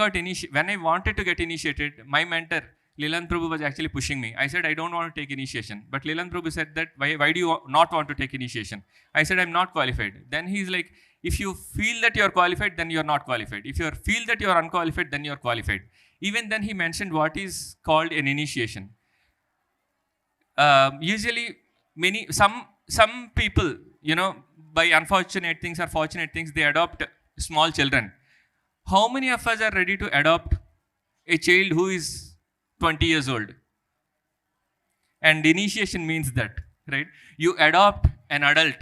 wanted to get initiated, my mentor, Leland Prabhu, was actually pushing me. I said, I don't want to take initiation. But Leland Prabhu said that, why do you not want to take initiation? I said, I'm not qualified. Then he's like, if you feel that you're qualified, then you're not qualified. If you feel that you're unqualified, then you're qualified. Even then he mentioned what is called an initiation. Usually some people, by unfortunate things or fortunate things, they adopt small children. How many of us are ready to adopt a child who is 20 years old? And initiation means that, right? You adopt an adult.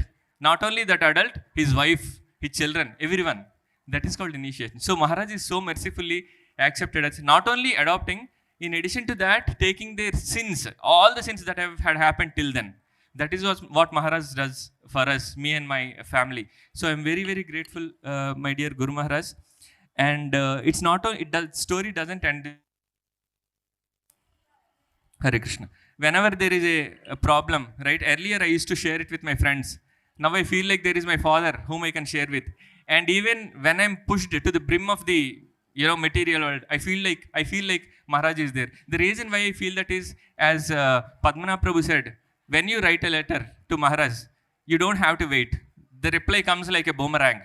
Not only that adult, his wife, his children, everyone. That is called initiation. So Maharaj is so mercifully accepted us, not only adopting, In addition to that, taking their sins, all the sins that have had happened till then. That is what Maharaj does for us, me and my family. So I'm very, very grateful, my dear Guru Maharaj. And it's not, story doesn't end. Hare Krishna. Whenever there is a problem, right? Earlier I used to share it with my friends. Now I feel like there is my father whom I can share with. And even when I'm pushed to the brim of the material world, I feel like Maharaj is there. The reason why I feel that is, as Padmanabh Prabhu said, when you write a letter to Maharaj, you don't have to wait. The reply comes like a boomerang,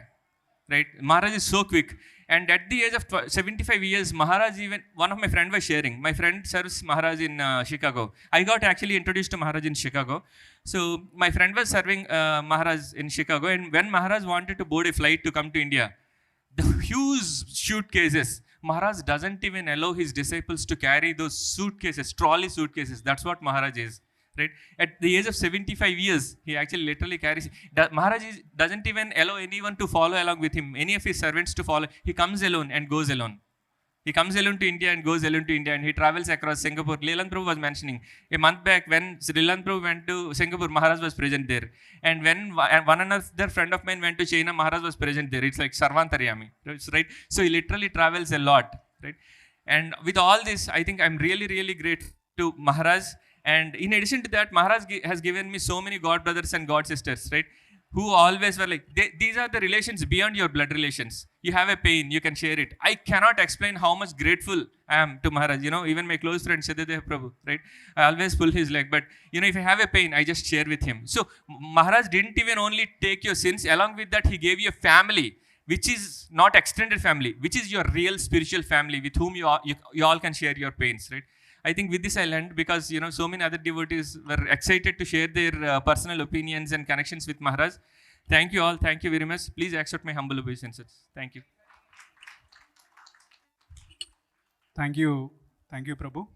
right? Maharaj is so quick. And at the age of 75 years, Maharaj, even one of my friend was sharing. My friend serves Maharaj in Chicago. I got actually introduced to Maharaj in Chicago. So my friend was serving Maharaj in Chicago. And when Maharaj wanted to board a flight to come to India, the huge suitcases, Maharaj doesn't even allow his disciples to carry those suitcases, trolley suitcases. That's what Maharaj is. Right? At the age of 75 years, he actually literally carries. Maharaj doesn't even allow anyone to follow along with him, any of his servants to follow. He comes alone and goes alone. He comes alone to India and goes alone to India, and he travels across Singapore. Leland Prabhu was mentioning a month back when Leland Prabhu went to Singapore, Maharaj was present there. And when one another friend of mine went to China, Maharaj was present there. It's like Sarvantaryami, right? So he literally travels a lot, right? And with all this, I think I'm really, really grateful to Maharaj. And in addition to that, Maharaj has given me so many God brothers and God sisters, right? Who always were like, these are the relations beyond your blood relations. You have a pain, you can share it. I cannot explain how much grateful I am to Maharaj. Even my close friend Siddhadev Prabhu, right? I always pull his leg, but if I have a pain, I just share with him. So Maharaj didn't even only take your sins. Along with that, he gave you a family, which is not extended family, which is your real spiritual family with whom you all can share your pains, right? I think with this I'll end, because so many other devotees were excited to share their personal opinions and connections with Maharaj. Thank you all. Thank you very much. Please accept my humble obeisances. Thank you. Thank you. Thank you, Prabhu.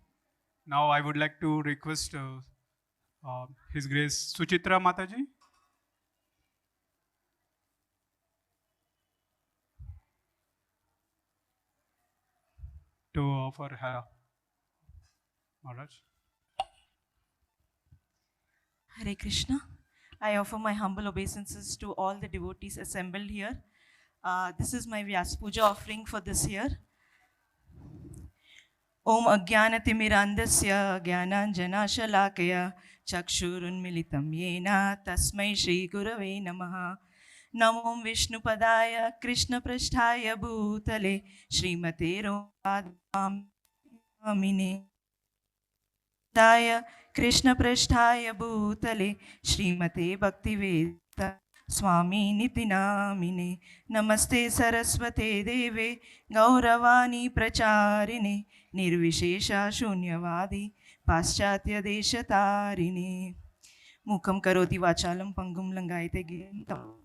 Now I would like to request His Grace Suchitra Mataji to offer Maharaj. Hare Krishna. I offer my humble obeisances to all the devotees assembled here. This is my Vyas Puja offering for this year. Om Ajnanatimirandasya Jnananjanashalakaya Chakshurunmilitam Yena Tasmai Shri Gurave Namaha. Namo Vishnupadaya Krishna Prasthaya Bhutale Srimate Romapada Krishna Prasthaya Bhutale Srimate Bhaktivedanta Swami Nitinamine Namaste Saraswate Deve Gauravani Pracharine Nirvishesha Shunyavadi Paschatya Deshatarine Mukam Karoti Vachalam Pangum Langayate Gintam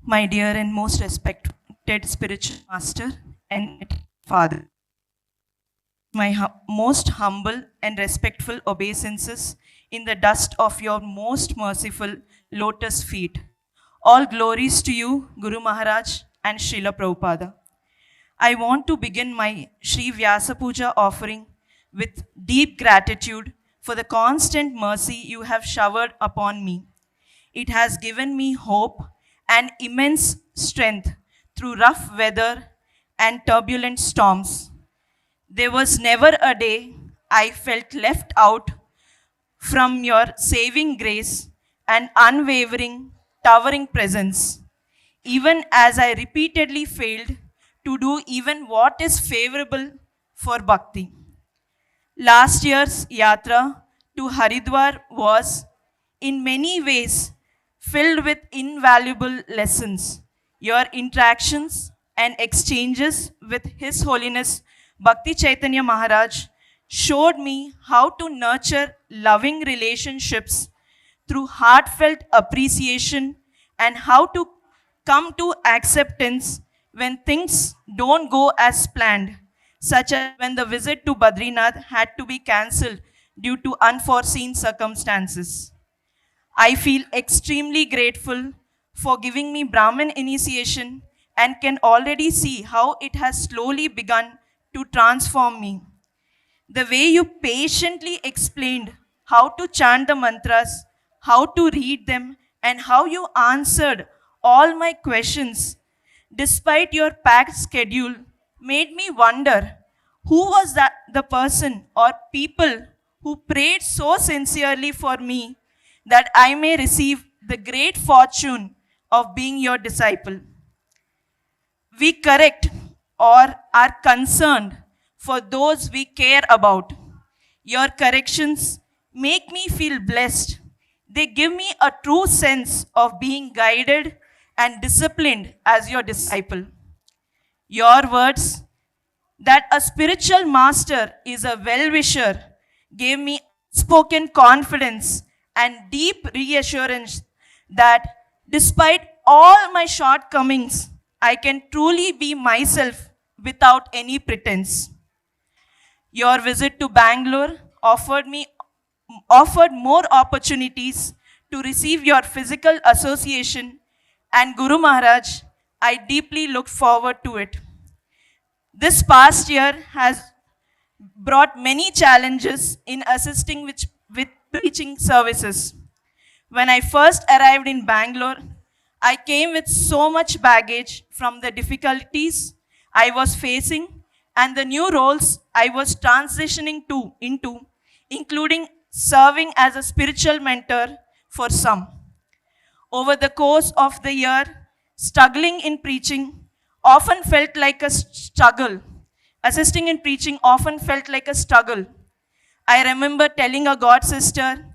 My dear and most respected spiritual master and father, my most humble and respectful obeisances in the dust of your most merciful lotus feet. All glories to you, Guru Maharaj and Srila Prabhupada. I want to begin my Sri Vyasa Puja offering with deep gratitude for the constant mercy you have showered upon me. It has given me hope and immense strength through rough weather and turbulent storms. There was never a day I felt left out from your saving grace and unwavering, towering presence, even as I repeatedly failed to do even what is favorable for bhakti. Last year's yatra to Haridwar was, in many ways, filled with invaluable lessons. Your interactions and exchanges with His Holiness Bhakti Chaitanya Maharaj showed me how to nurture loving relationships through heartfelt appreciation and how to come to acceptance when things don't go as planned, such as when the visit to Badrinath had to be cancelled due to unforeseen circumstances. I feel extremely grateful for giving me Brahmin initiation and can already see how it has slowly begun to transform me. The way you patiently explained how to chant the mantras, how to read them, and how you answered all my questions despite your packed schedule made me wonder who was that the person or people who prayed so sincerely for me that I may receive the great fortune of being your disciple. We correct or are concerned for those we care about. Your corrections make me feel blessed. They give me a true sense of being guided and disciplined as your disciple. Your words that a spiritual master is a well wisher gave me spoken confidence and deep reassurance that despite all my shortcomings, I can truly be myself without any pretense. Your visit to Bangalore offered more opportunities to receive your physical association, and Guru Maharaj, I deeply look forward to it. This past year has brought many challenges in assisting with preaching services. When I first arrived in Bangalore, I came with so much baggage from the difficulties I was facing and the new roles I was transitioning into, including serving as a spiritual mentor for some. Over the course of the year, struggling in preaching often felt like a struggle. Assisting in preaching often felt like a struggle. I remember telling a god sister,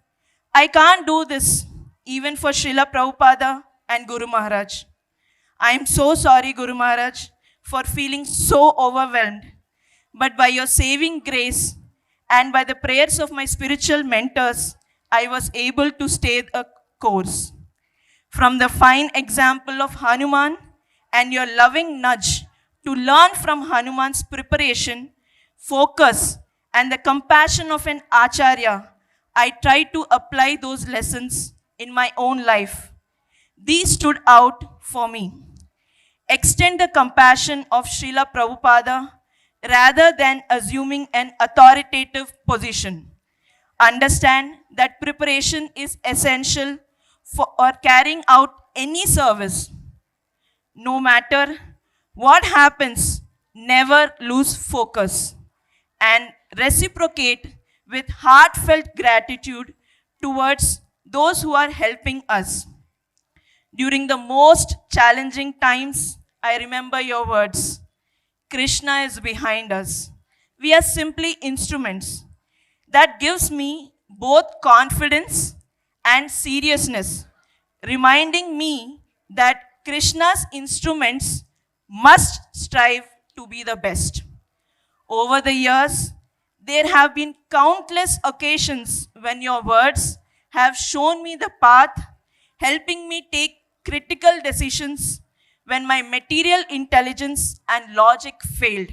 I can't do this, even for Srila Prabhupada and Guru Maharaj. I am so sorry, Guru Maharaj, for feeling so overwhelmed. But by your saving grace and by the prayers of my spiritual mentors, I was able to stay the course. From the fine example of Hanuman and your loving nudge to learn from Hanuman's preparation, focus, and the compassion of an acharya, I tried to apply those lessons in my own life. These stood out for me. Extend the compassion of Srila Prabhupada rather than assuming an authoritative position. Understand that preparation is essential for carrying out any service. No matter what happens, never lose focus and reciprocate with heartfelt gratitude towards those who are helping us. During the most challenging times, I remember your words. Krishna is behind us. We are simply instruments. That gives me both confidence and seriousness, reminding me that Krishna's instruments must strive to be the best. Over the years, there have been countless occasions when your words have shown me the path, helping me take critical decisions when my material intelligence and logic failed.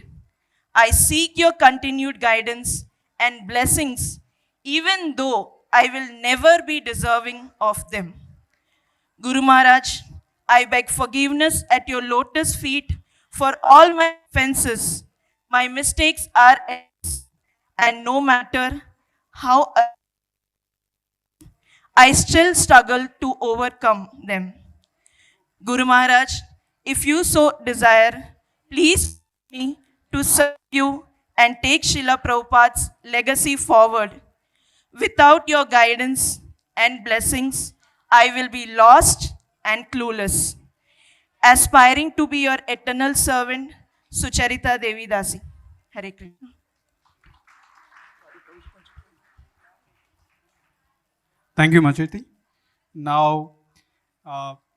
I seek your continued guidance and blessings, even though I will never be deserving of them. Guru Maharaj, I beg forgiveness at your lotus feet for all my offenses. My mistakes are endless, and no matter how I still struggle to overcome them. Guru Maharaj, if you so desire, please help me to serve you and take Srila Prabhupada's legacy forward. Without your guidance and blessings, I will be lost and clueless. Aspiring to be your eternal servant, Sucharita Devi Dasi. Hare Krishna. Thank you, Macheti. Now,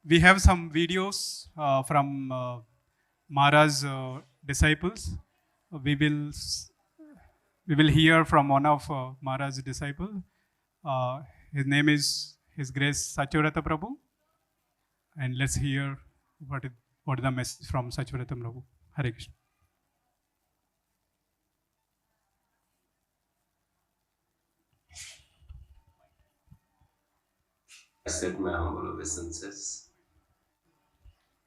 we have some videos from Maharaj's disciples. We will we will hear from one of Maharaj's disciples. His name is His Grace Satyavrata Prabhu. And let's hear what is the message from Satyavrata Prabhu. Hare Krishna. I set my humble obeisances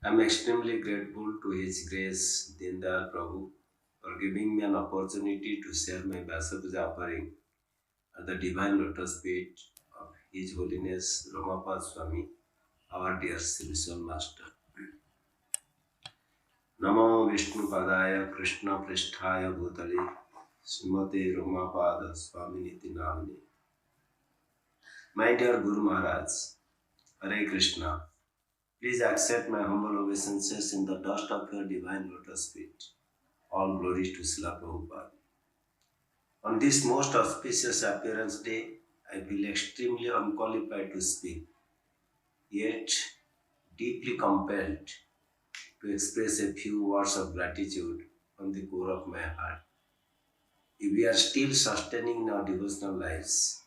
I'm extremely grateful to His Grace Dindal Prabhu for giving me an opportunity to share my Vyasa Puja offering at the Divine Lotus Feet of His Holiness Romapada Swami, our dear spiritual master. Namo Vishnu Padaya Krishna Pristhaya Bhutale Srimate Romapada Swami Niti Namne. My dear Guru Maharaj, Hare Krishna. Please accept my humble obeisances in the dust of your divine lotus feet. All glory to Srila Prabhupada. On this most auspicious appearance day, I feel extremely unqualified to speak, yet deeply compelled to express a few words of gratitude from the core of my heart. If we are still sustaining our devotional lives,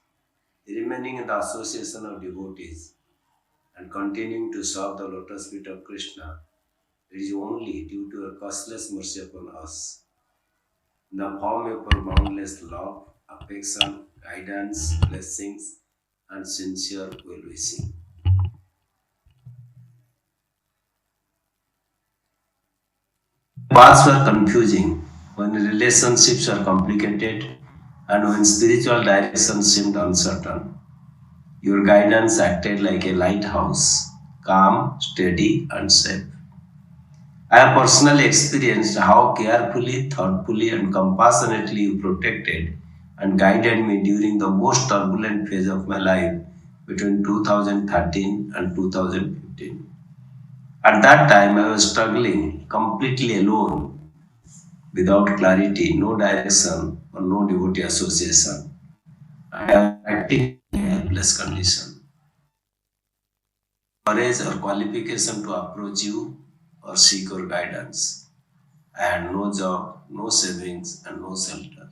remaining in the association of devotees, and continuing to serve the lotus feet of Krishna, it is only due to your causeless mercy upon us. In the form of your boundless love, affection, guidance, blessings, and sincere well-wishing. Paths were confusing, when relationships were complicated, and when spiritual direction seemed uncertain. Your guidance acted like a lighthouse, calm, steady, and safe. I have personally experienced how carefully, thoughtfully, and compassionately you protected and guided me during the most turbulent phase of my life between 2013 and 2015. At that time, I was struggling completely alone, without clarity, no direction, or no devotee association. I was acting in a helpless condition. Courage or qualification to approach you or seek your guidance. I had no job, no savings, and no shelter.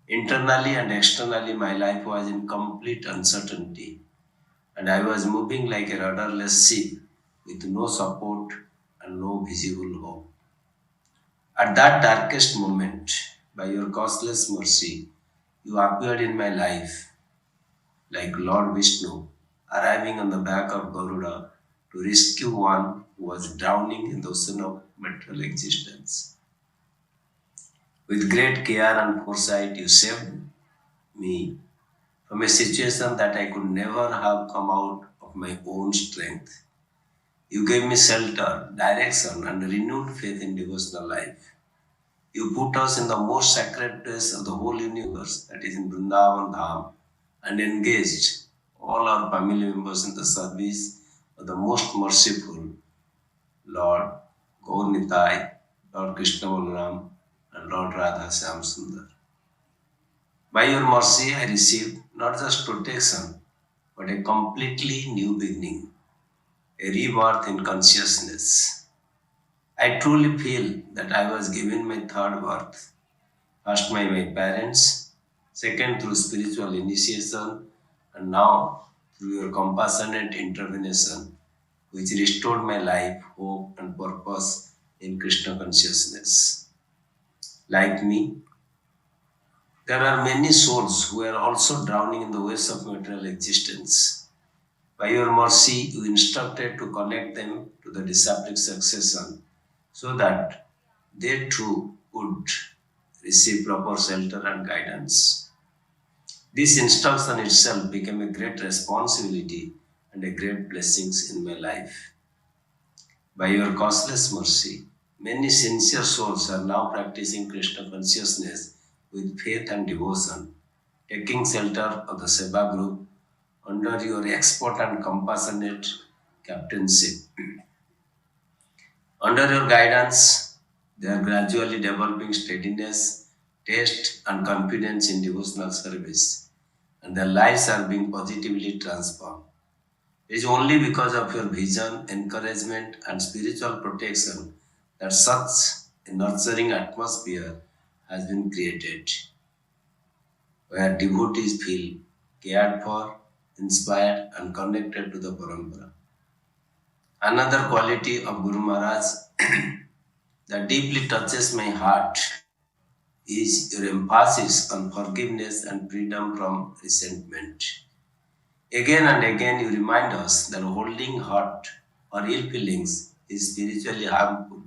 Internally and externally, my life was in complete uncertainty, and I was moving like a rudderless ship with no support and no visible hope. At that darkest moment, by your causeless mercy, you appeared in my life like Lord Vishnu arriving on the back of Garuda to rescue one who was drowning in the ocean of material existence. With great care and foresight, you saved me from a situation that I could never have come out of my own strength. You gave me shelter, direction, and renewed faith in devotional life. You put us in the most sacred place of the whole universe, that is in Vrindavan Dham, and engaged all our family members in the service of the most merciful Lord Gaur Nitai, Lord Krishna Balaram, and Lord Radha Shyam Sundar. By your mercy, I received not just protection, but a completely new beginning, a rebirth in consciousness. I truly feel that I was given my third birth, first by my parents, second through spiritual initiation, and now through your compassionate intervention, which restored my life, hope, and purpose in Krishna consciousness. Like me, there are many souls who are also drowning in the waves of material existence. By your mercy, you instructed to connect them to the disciplic succession so that they too would receive proper shelter and guidance. This instruction itself became a great responsibility and a great blessing in my life. By your causeless mercy, many sincere souls are now practicing Krishna consciousness with faith and devotion, taking shelter of the Seva group under your expert and compassionate captainship. Under your guidance, they are gradually developing steadiness, taste, and confidence in devotional service, and their lives are being positively transformed. It is only because of your vision, encouragement, and spiritual protection that such a nurturing atmosphere has been created, where devotees feel cared for, inspired, and connected to the Parampara. Another quality of Guru Maharaj that deeply touches my heart is your emphasis on forgiveness and freedom from resentment. Again and again, you remind us that holding hurt or ill feelings is spiritually harmful.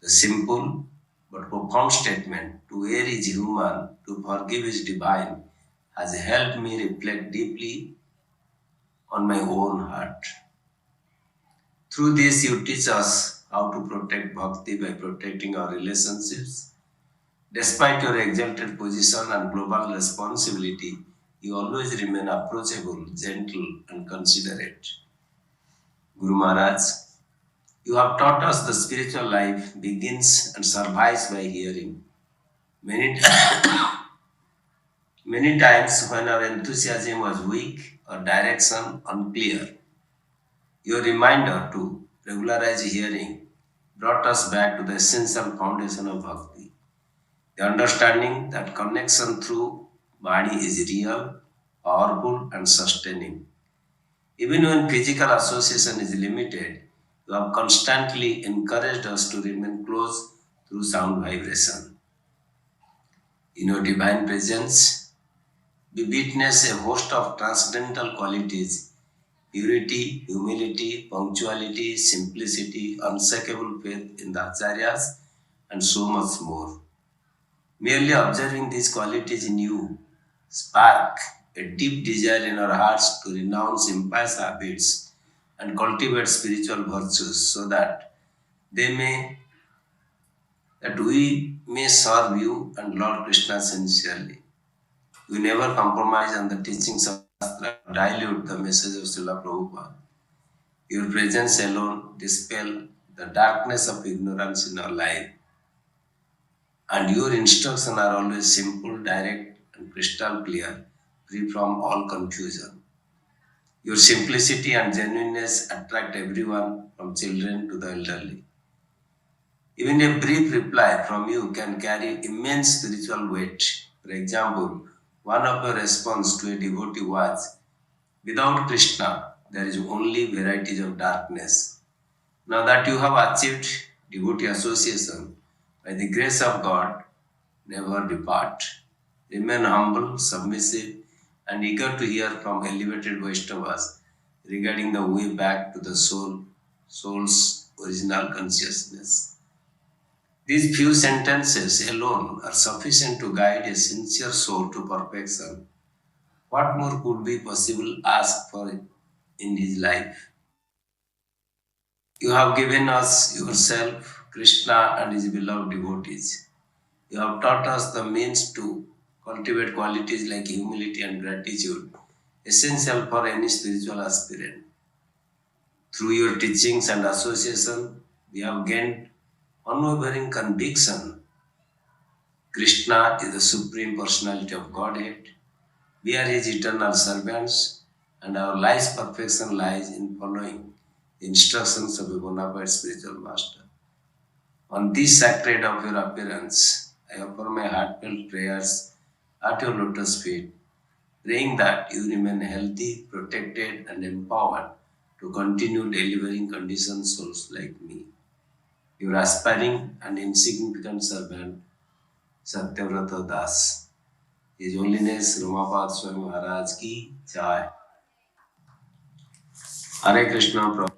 The simple but profound statement, to err is human, to forgive is divine, has helped me reflect deeply on my own heart. Through this, you teach us how to protect bhakti by protecting our relationships. Despite your exalted position and global responsibility, you always remain approachable, gentle, and considerate. Guru Maharaj, you have taught us the spiritual life begins and survives by hearing. Many, many times, when our enthusiasm was weak or direction unclear, your reminder to regularize hearing brought us back to the essential foundation of bhakti. The understanding that connection through Vani is real, powerful, and sustaining. Even when physical association is limited, you have constantly encouraged us to remain close through sound vibration. In your divine presence, we witness a host of transcendental qualities: purity, humility, punctuality, simplicity, unshakable faith in the acharyas, and so much more. Merely observing these qualities in you spark a deep desire in our hearts to renounce impious habits and cultivate spiritual virtues so they may that we may serve you and Lord Krishna sincerely. We never compromise on the teachings of Shastra, dilute the message of Srila Prabhupada. Your presence alone dispel the darkness of ignorance in our life, and your instructions are always simple, direct, and crystal clear, free from all confusion. Your simplicity and genuineness attract everyone from children to the elderly. Even a brief reply from you can carry immense spiritual weight. For example, one of your response to a devotee was, "Without Krishna, there is only varieties of darkness." Now that you have achieved devotee association, by the grace of God, never depart. Remain humble, submissive, and eager to hear from elevated Vaishnavas regarding the way back to the soul's original consciousness. These few sentences alone are sufficient to guide a sincere soul to perfection. What more could be possible ask for in his life? You have given us yourself, Krishna, and his beloved devotees. You have taught us the means to cultivate qualities like humility and gratitude, essential for any spiritual aspirant. Through your teachings and association, we have gained unwavering conviction. Krishna is the Supreme Personality of Godhead. We are His eternal servants, and our life's perfection lies in following the instructions of a bona fide spiritual master. On this sacred of your appearance, I offer my heartfelt prayers at your lotus feet, praying that you remain healthy, protected, and empowered to continue delivering conditioned souls like me, your aspiring and insignificant servant, Satyavrata Das. His Holiness Romapada Swami Maharaj ki Jai. Hare Krishna Prabhu.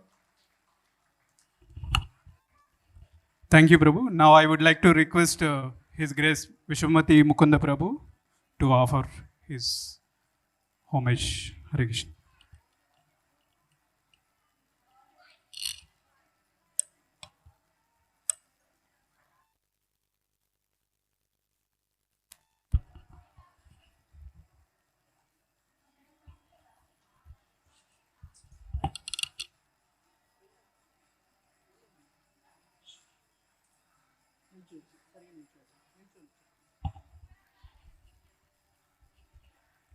Thank you, Prabhu. Now I would like to request His Grace Vishwamati Mukunda Prabhu to offer his homage. Hare Krishna.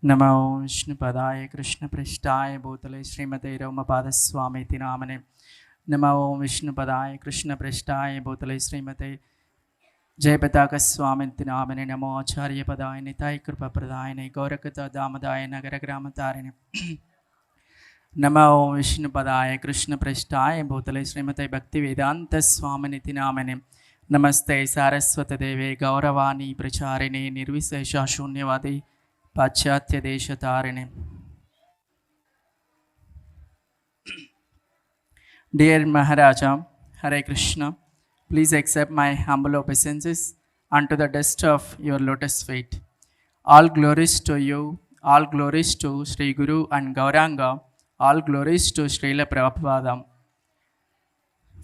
नमो विष्णुपदाय कृष्णपृष्ठाय भूतले श्रीमते रोमपादस्वामीति नामने नमो विष्णुपदाय कृष्णपृष्ठाय भूतले श्रीमते जयपताकस्वामीति नामने नमो आचार्यपदाय निताय कृपाप्रदायने गौरकदामदाय नगरग्रामतारिणे नमो विष्णुपदाय कृष्णपृष्ठाय भूतले श्रीमते भक्तिवेदान्तस्वामिनिति नामने नमस्ते सारस्वतदेवे गौरवाणी प्रचारिणे निर्विशेषशून्यवादी पाश्चात्य देश तारिणे Dear Maharaja, Hare Krishna, please accept my humble obeisances unto the dust of your lotus feet. All glories to you, all glories to Sri Guru and Gauranga, all glories to Srila Prabhupada.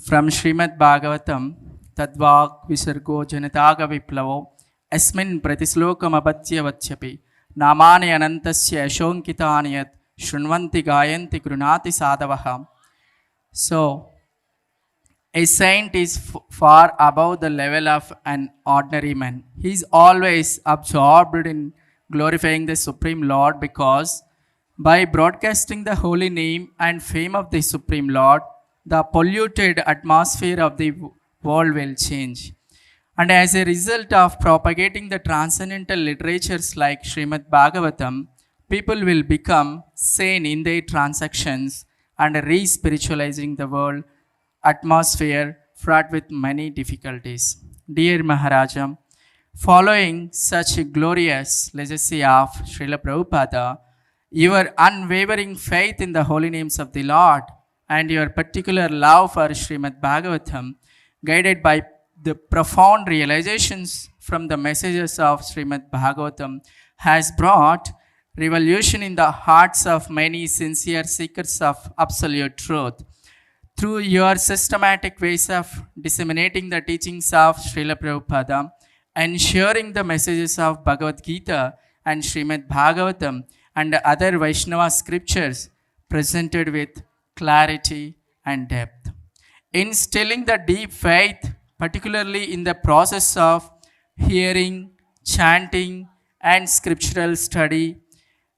From Srimad Bhagavatam, Tadvak Visargo Janataga Viplavo, Asmin Pratisloka Abhatya Vachyapi, Namani Anantasya Ashonkitanyat, Shrunvanti Gayanti Grunati Sadavaha. So, a saint is far above the level of an ordinary man. He is always absorbed in glorifying the Supreme Lord because by broadcasting the holy name and fame of the Supreme Lord, the polluted atmosphere of the world will change. And as a result of propagating the transcendental literatures like Srimad Bhagavatam, people will become sane in their transactions and re-spiritualizing the world atmosphere fraught with many difficulties. Dear Maharaja, following such a glorious legacy of Srila Prabhupada, your unwavering faith in the holy names of the Lord and your particular love for Srimad Bhagavatam, guided by the profound realizations from the messages of Srimad Bhagavatam, has brought revolution in the hearts of many sincere seekers of absolute truth. Through your systematic ways of disseminating the teachings of Srila Prabhupada, ensuring the messages of Bhagavad Gita and Srimad Bhagavatam and other Vaishnava scriptures presented with clarity and depth. Instilling the deep faith, particularly in the process of hearing, chanting, and scriptural study,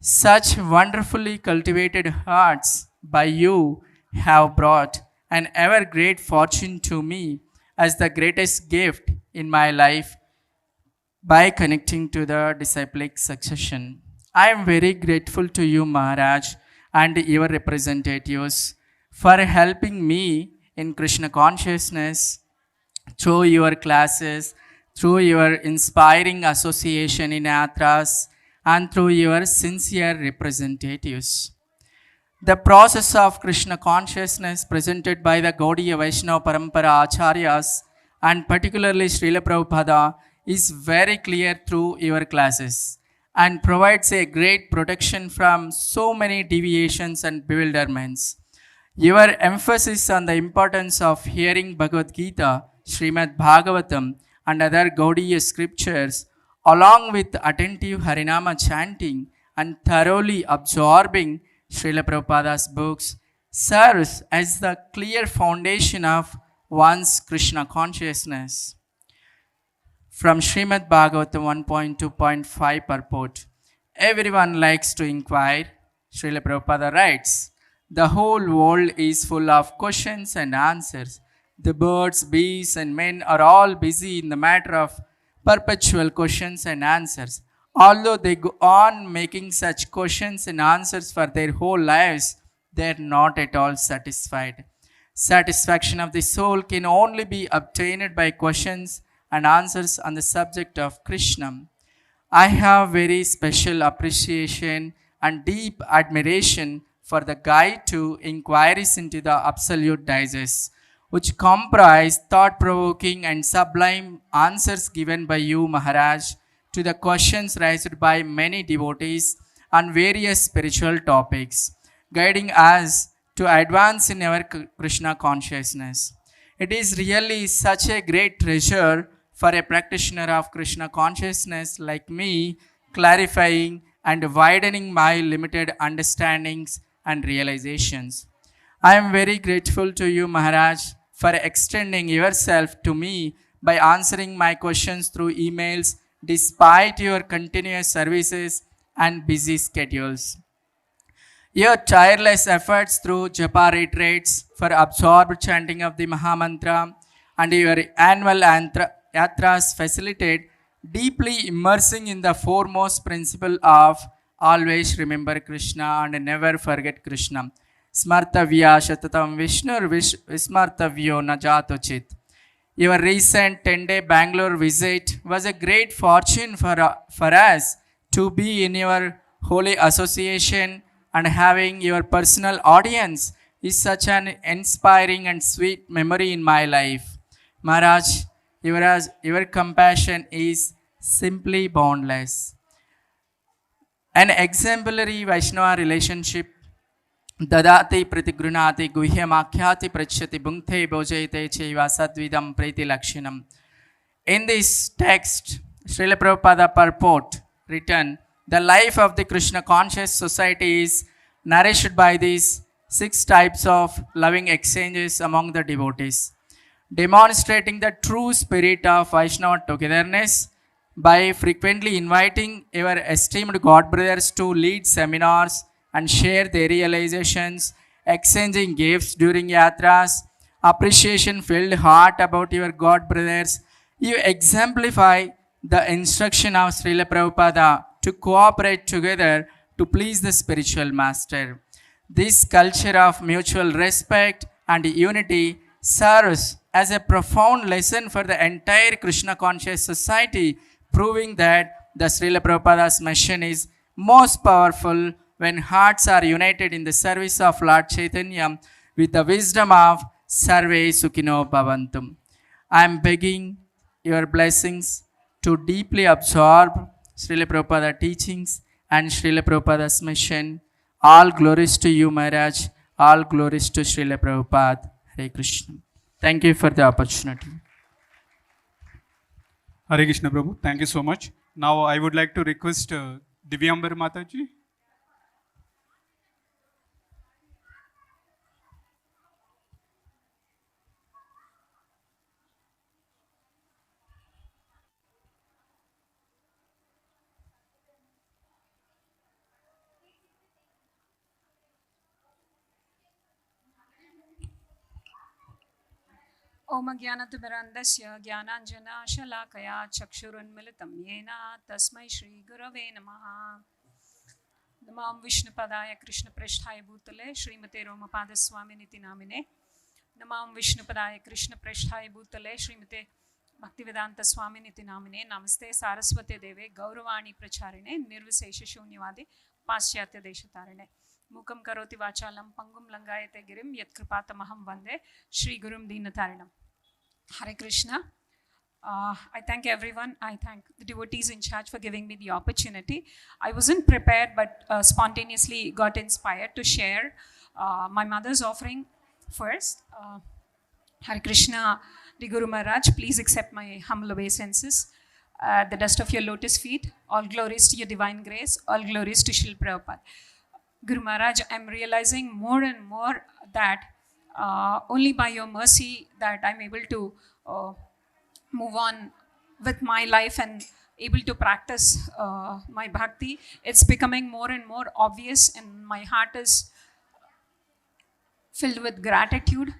such wonderfully cultivated hearts by you have brought an ever great fortune to me as the greatest gift in my life by connecting to the disciplic succession. I am very grateful to you, Maharaj, and your representatives for helping me in Krishna consciousness through your classes, through your inspiring association in yatras, and through your sincere representatives. The process of Krishna consciousness presented by the Gaudiya Vaishnava Parampara Acharyas and particularly Srila Prabhupada is very clear through your classes and provides a great protection from so many deviations and bewilderments. Your emphasis on the importance of hearing Bhagavad Gita, Srimad Bhagavatam and other Gaudiya scriptures along with attentive Harinama chanting and thoroughly absorbing Srila Prabhupada's books serves as the clear foundation of one's Krishna consciousness. From Srimad Bhagavatam 1.2.5 purport, everyone likes to inquire. Srila Prabhupada writes, the whole world is full of questions and answers. The birds, bees and men are all busy in the matter of perpetual questions and answers. Although they go on making such questions and answers for their whole lives, they are not at all satisfied. Satisfaction of the soul can only be obtained by questions and answers on the subject of Krishna. I have very special appreciation and deep admiration for the guide to inquiries into the Absolute Digest, which comprise thought-provoking and sublime answers given by you, Maharaj, to the questions raised by many devotees on various spiritual topics, guiding us to advance in our Krishna consciousness. It is really such a great treasure for a practitioner of Krishna consciousness like me, clarifying and widening my limited understandings and realizations. I am very grateful to you, Maharaj, for extending yourself to me by answering my questions through emails despite your continuous services and busy schedules. Your tireless efforts through japa retreats for absorbed chanting of the Mahamantra and your annual yatras facilitate deeply immersing in the foremost principle of always remember Krishna and never forget Krishna. Smartavya shatatam Vishnur vismartavyo najatochit. Your recent 10-day Bangalore visit was a great fortune for us to be in your holy association and having your personal audience is such an inspiring and sweet memory in my life. Maharaj, your compassion is simply boundless. An exemplary Vaishnava relationship Dadati pratigrunati guhyamakyati prachyati bhunkte bhojayate chaiva sadvidam priti lakshinam. In this text, Srila Prabhupada purport written, the life of the Krishna conscious society is nourished by these 6 types of loving exchanges among the devotees, demonstrating the true spirit of Vaishnava togetherness by frequently inviting your esteemed God brothers to lead seminars and share their realizations, exchanging gifts during yatras, appreciation filled heart about your God brothers. You exemplify the instruction of Srila Prabhupada to cooperate together to please the spiritual master. This culture of mutual respect and unity serves as a profound lesson for the entire Krishna conscious society, proving that the Srila Prabhupada's mission is most powerful when hearts are united in the service of Lord Chaitanya with the wisdom of Sarve Sukhino Bhavantum. I am begging your blessings to deeply absorb Srila Prabhupada teachings and Srila Prabhupada's mission. All glories to you, Maharaj. All glories to Srila Prabhupada. Hare Krishna. Thank you for the opportunity. Hare Krishna Prabhu, thank you so much. Now I would like to request Divyambar Mataji. ओम ज्ञानतिमिरन्दस्य ज्ञानाञ्जनशलाकया चक्षुरुन्मिलितं येन तस्मै श्रीगुरवे नमः। नमां विष्णुपदाय कृष्णप्रेष्ठाय भूतले श्रीमते रोमपादस्वामिनिति नामिने। नमां विष्णुपदाय कृष्णप्रेष्ठाय भूतले श्रीमते भक्तिवेदान्तस्वामिनिति नामिने। नमस्ते सारस्वते देवे गौरवाणी प्रचारिणे निर्विशेषशून्यवादि पाश्चात्यदेशतारिणे। मूकं करोति वाचालं पंगुं लंगायते गिरिं यत्कृपातमहं वन्दे श्रीगुरुं दीनतारिणं। Hare Krishna. I thank everyone. I thank the devotees in charge for giving me the opportunity. I wasn't prepared, but spontaneously got inspired to share my mother's offering first. Hare Krishna, the Guru Maharaj, please accept my humble obeisances. The dust of your lotus feet, all glories to your divine grace, all glories to Srila Prabhupada. Guru Maharaj, I'm realizing more and more that only by your mercy that I'm able to move on with my life and able to practice my bhakti. It's becoming more and more obvious, and my heart is filled with gratitude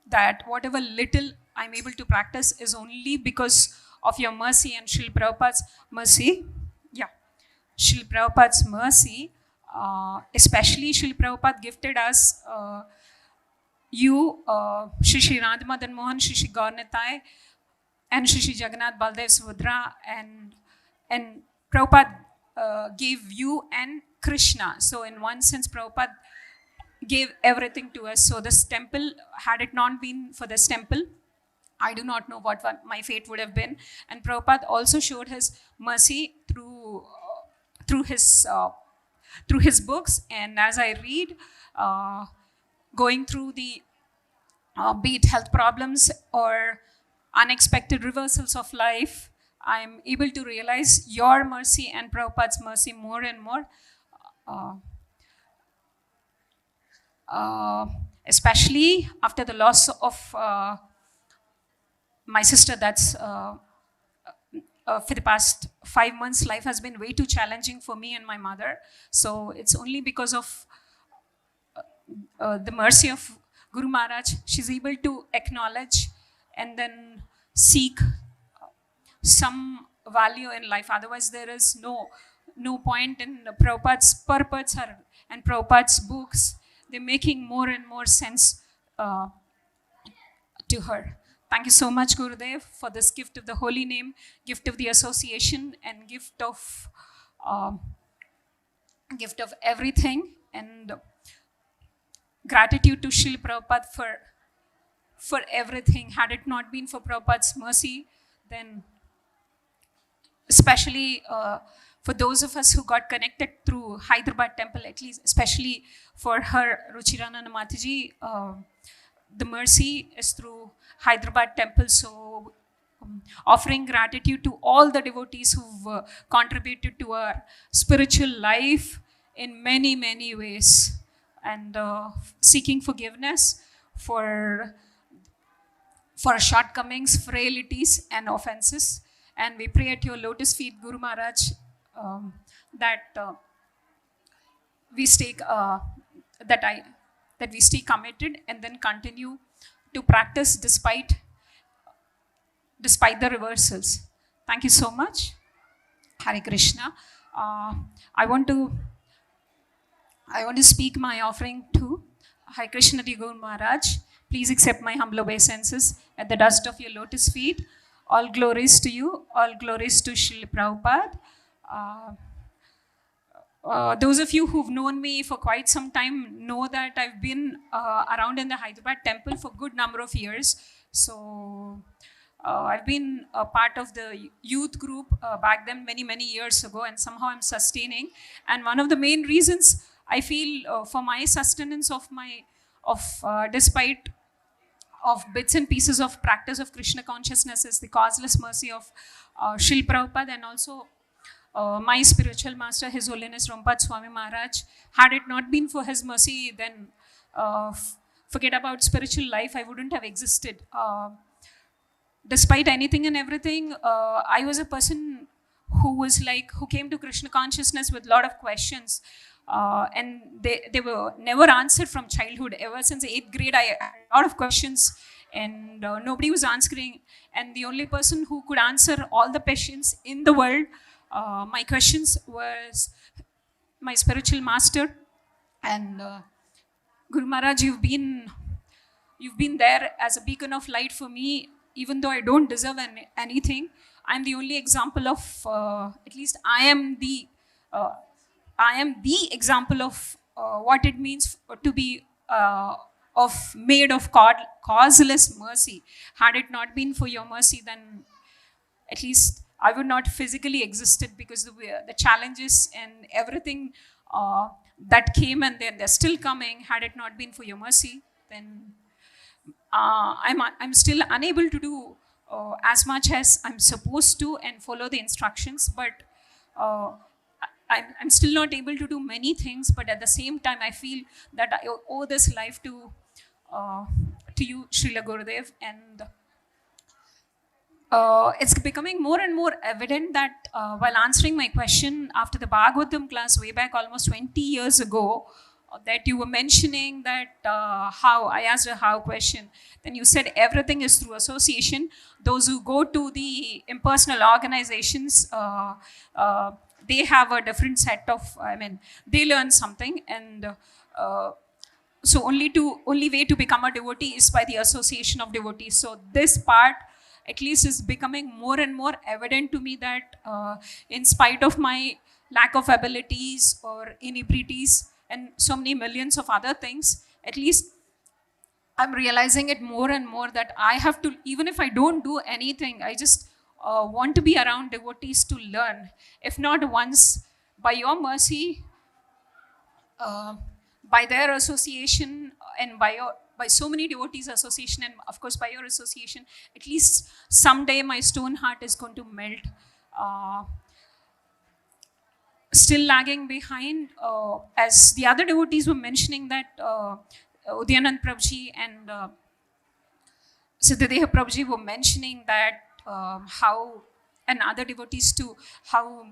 that whatever little I'm able to practice is only because of your mercy and Srila Prabhupada's mercy. Yeah, Srila Prabhupada's mercy. Especially Srila Prabhupada gifted us you, Shri Radha Madanmohan, Shri Gaurnitai, and Shri Jagannath Baldev Subhadra, and Prabhupada gave you and Krishna. So in one sense, Prabhupada gave everything to us. So this temple, had it not been for this temple, I do not know what my fate would have been. And Prabhupada also showed his mercy through his books. And as I read, going through the be it health problems or unexpected reversals of life, I'm able to realize your mercy and Prabhupada's mercy more and more. Especially after the loss of my sister, that's for the past 5 months, life has been way too challenging for me and my mother. So it's only because of the mercy of Guru Maharaj, she's able to acknowledge and then seek some value in life. Otherwise, there is no point in Prabhupada's purports and Prabhupada's books. They're making more and more sense to her. Thank you so much, Gurudev, for this gift of the holy name, gift of the association, and gift of everything. And gratitude to Srila Prabhupada for everything. Had it not been for Prabhupada's mercy, then especially for those of us who got connected through Hyderabad temple, at least, especially for her, Ruchirana Mataji, the mercy is through Hyderabad temple. So offering gratitude to all the devotees who've contributed to our spiritual life in many, many ways, and seeking forgiveness for shortcomings, frailties, and offenses. And we pray at your lotus feet, Guru Maharaj, that we stay that we stay committed and then continue to practice despite the reversals. Thank you so much. Hare Krishna. I want to speak my offering to Hare Krishna Di Guru Maharaj. Please accept my humble obeisances at the dust of your lotus feet. All glories to you. All glories to Srila Prabhupada. Those of you who've known me for quite some time know that I've been around in the Hyderabad temple for a good number of years. So I've been a part of the youth group back then many, many years ago, and somehow I'm sustaining. And one of the main reasons I feel for my sustenance despite of bits and pieces of practice of Krishna consciousness is the causeless mercy of Srila Prabhupada, and also my spiritual master, His Holiness Romapada Swami Maharaj. Had it not been for his mercy, then forget about spiritual life, I wouldn't have existed. Despite anything and everything, I was a person who came to Krishna consciousness with a lot of questions. And they were never answered from childhood. Ever since 8th grade, I had a lot of questions, and nobody was answering. And the only person who could answer all the questions in the world, my questions, was my spiritual master. And Guru Maharaj, you've been there as a beacon of light for me, even though I don't deserve anything. I'm the only example of, at least I am the example of what it means to be made of causeless mercy. Had it not been for your mercy, then at least I would not physically existed, because the challenges and everything that came, and they're still coming. Had it not been for your mercy, then I'm still unable to do as much as I'm supposed to and follow the instructions, but I'm still not able to do many things. But at the same time, I feel that I owe this life to you, Srila Gurudev, and it's becoming more and more evident that while answering my question after the Bhagavatam class way back almost 20 years ago, that you were mentioning that how, I asked a how question, then you said everything is through association. Those who go to the impersonal organizations, they have a different set of, they learn something, and so only way to become a devotee is by the association of devotees. So this part at least is becoming more and more evident to me, that in spite of my lack of abilities or inebrities and so many millions of other things, at least I'm realizing it more and more, that I have to, even if I don't do anything, I just want to be around devotees to learn. If not once, by your mercy, by their association, and by so many devotees' association, and of course by your association, at least someday my stone heart is going to melt. Still lagging behind, as the other devotees were mentioning, that Udyanand Prabhuji and Siddhadeha Prabhuji were mentioning that how, and other devotees too, how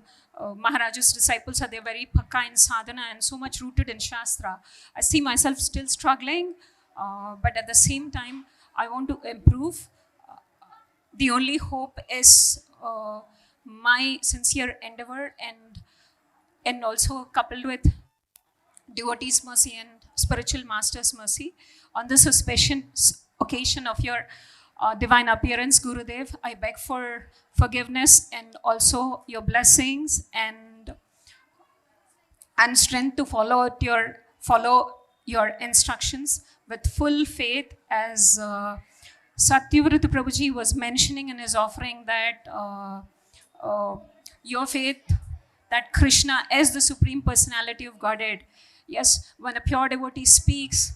Maharaj's disciples are, they're very pakka in sadhana and so much rooted in Shastra. I see myself still struggling, but at the same time, I want to improve. The only hope is my sincere endeavor, and also coupled with devotees' mercy and spiritual master's mercy. On this auspicious occasion of your divine appearance, Gurudev, I beg for forgiveness and also your blessings and strength to follow your instructions with full faith, as Satyavrata Prabhuji was mentioning in his offering that your faith that Krishna is the Supreme Personality of Godhead. Yes, when a pure devotee speaks,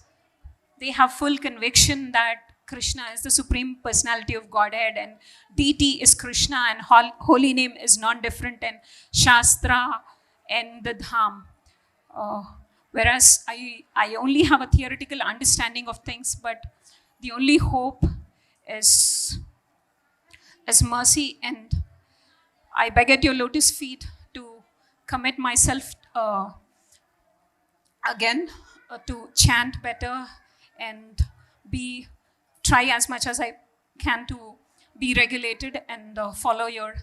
they have full conviction that Krishna is the Supreme Personality of Godhead and deity is Krishna and holy name is not different in Shastra and the Dham. Whereas I only have a theoretical understanding of things, but the only hope is mercy, and I beg at your lotus feet to commit myself again to chant better and try as much as I can to be regulated and follow your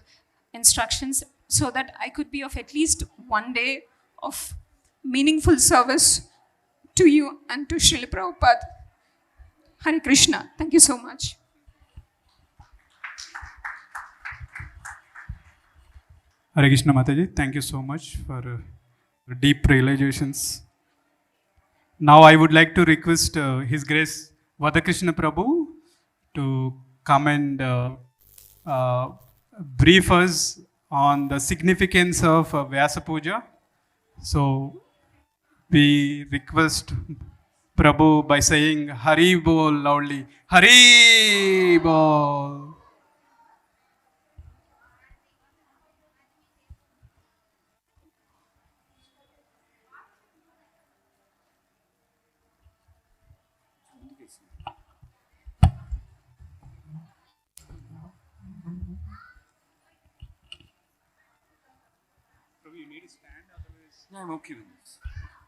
instructions, so that I could be of at least one day of meaningful service to you and to Srila Prabhupada. Hare Krishna. Thank you so much. Hare Krishna Mataji, thank you so much for deep realizations. Now I would like to request His Grace Vadakrishna Prabhu to come and brief us on the significance of Vyasa Puja. So we request Prabhu by saying Hari Bol loudly. Hari Bol. I'm okay with this.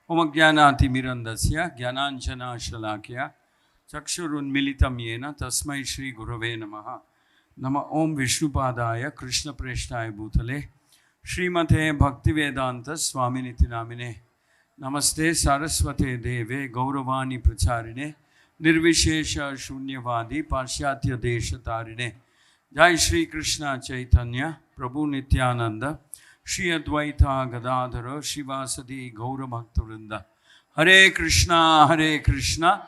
Om Jnanatimirandasya Jnananjana Shalakya Chakshurunmilitam Yena Tasmai Shri Gurave Namaha Nama Om Vishnupadaya Krishna Preshtaya Bhutale Srimate Bhaktivedanta Swami Niti Namine Namaste Saraswate Deve Gauravani Pracharine Nirvishesha Shunyavadi Pashyatya Desha Tarine Jai Shri Krishna Chaitanya Prabhu Nityananda Shri Advaita Gadadhara Shivasati Gaura Bhakta Vrinda Hare Krishna Krishna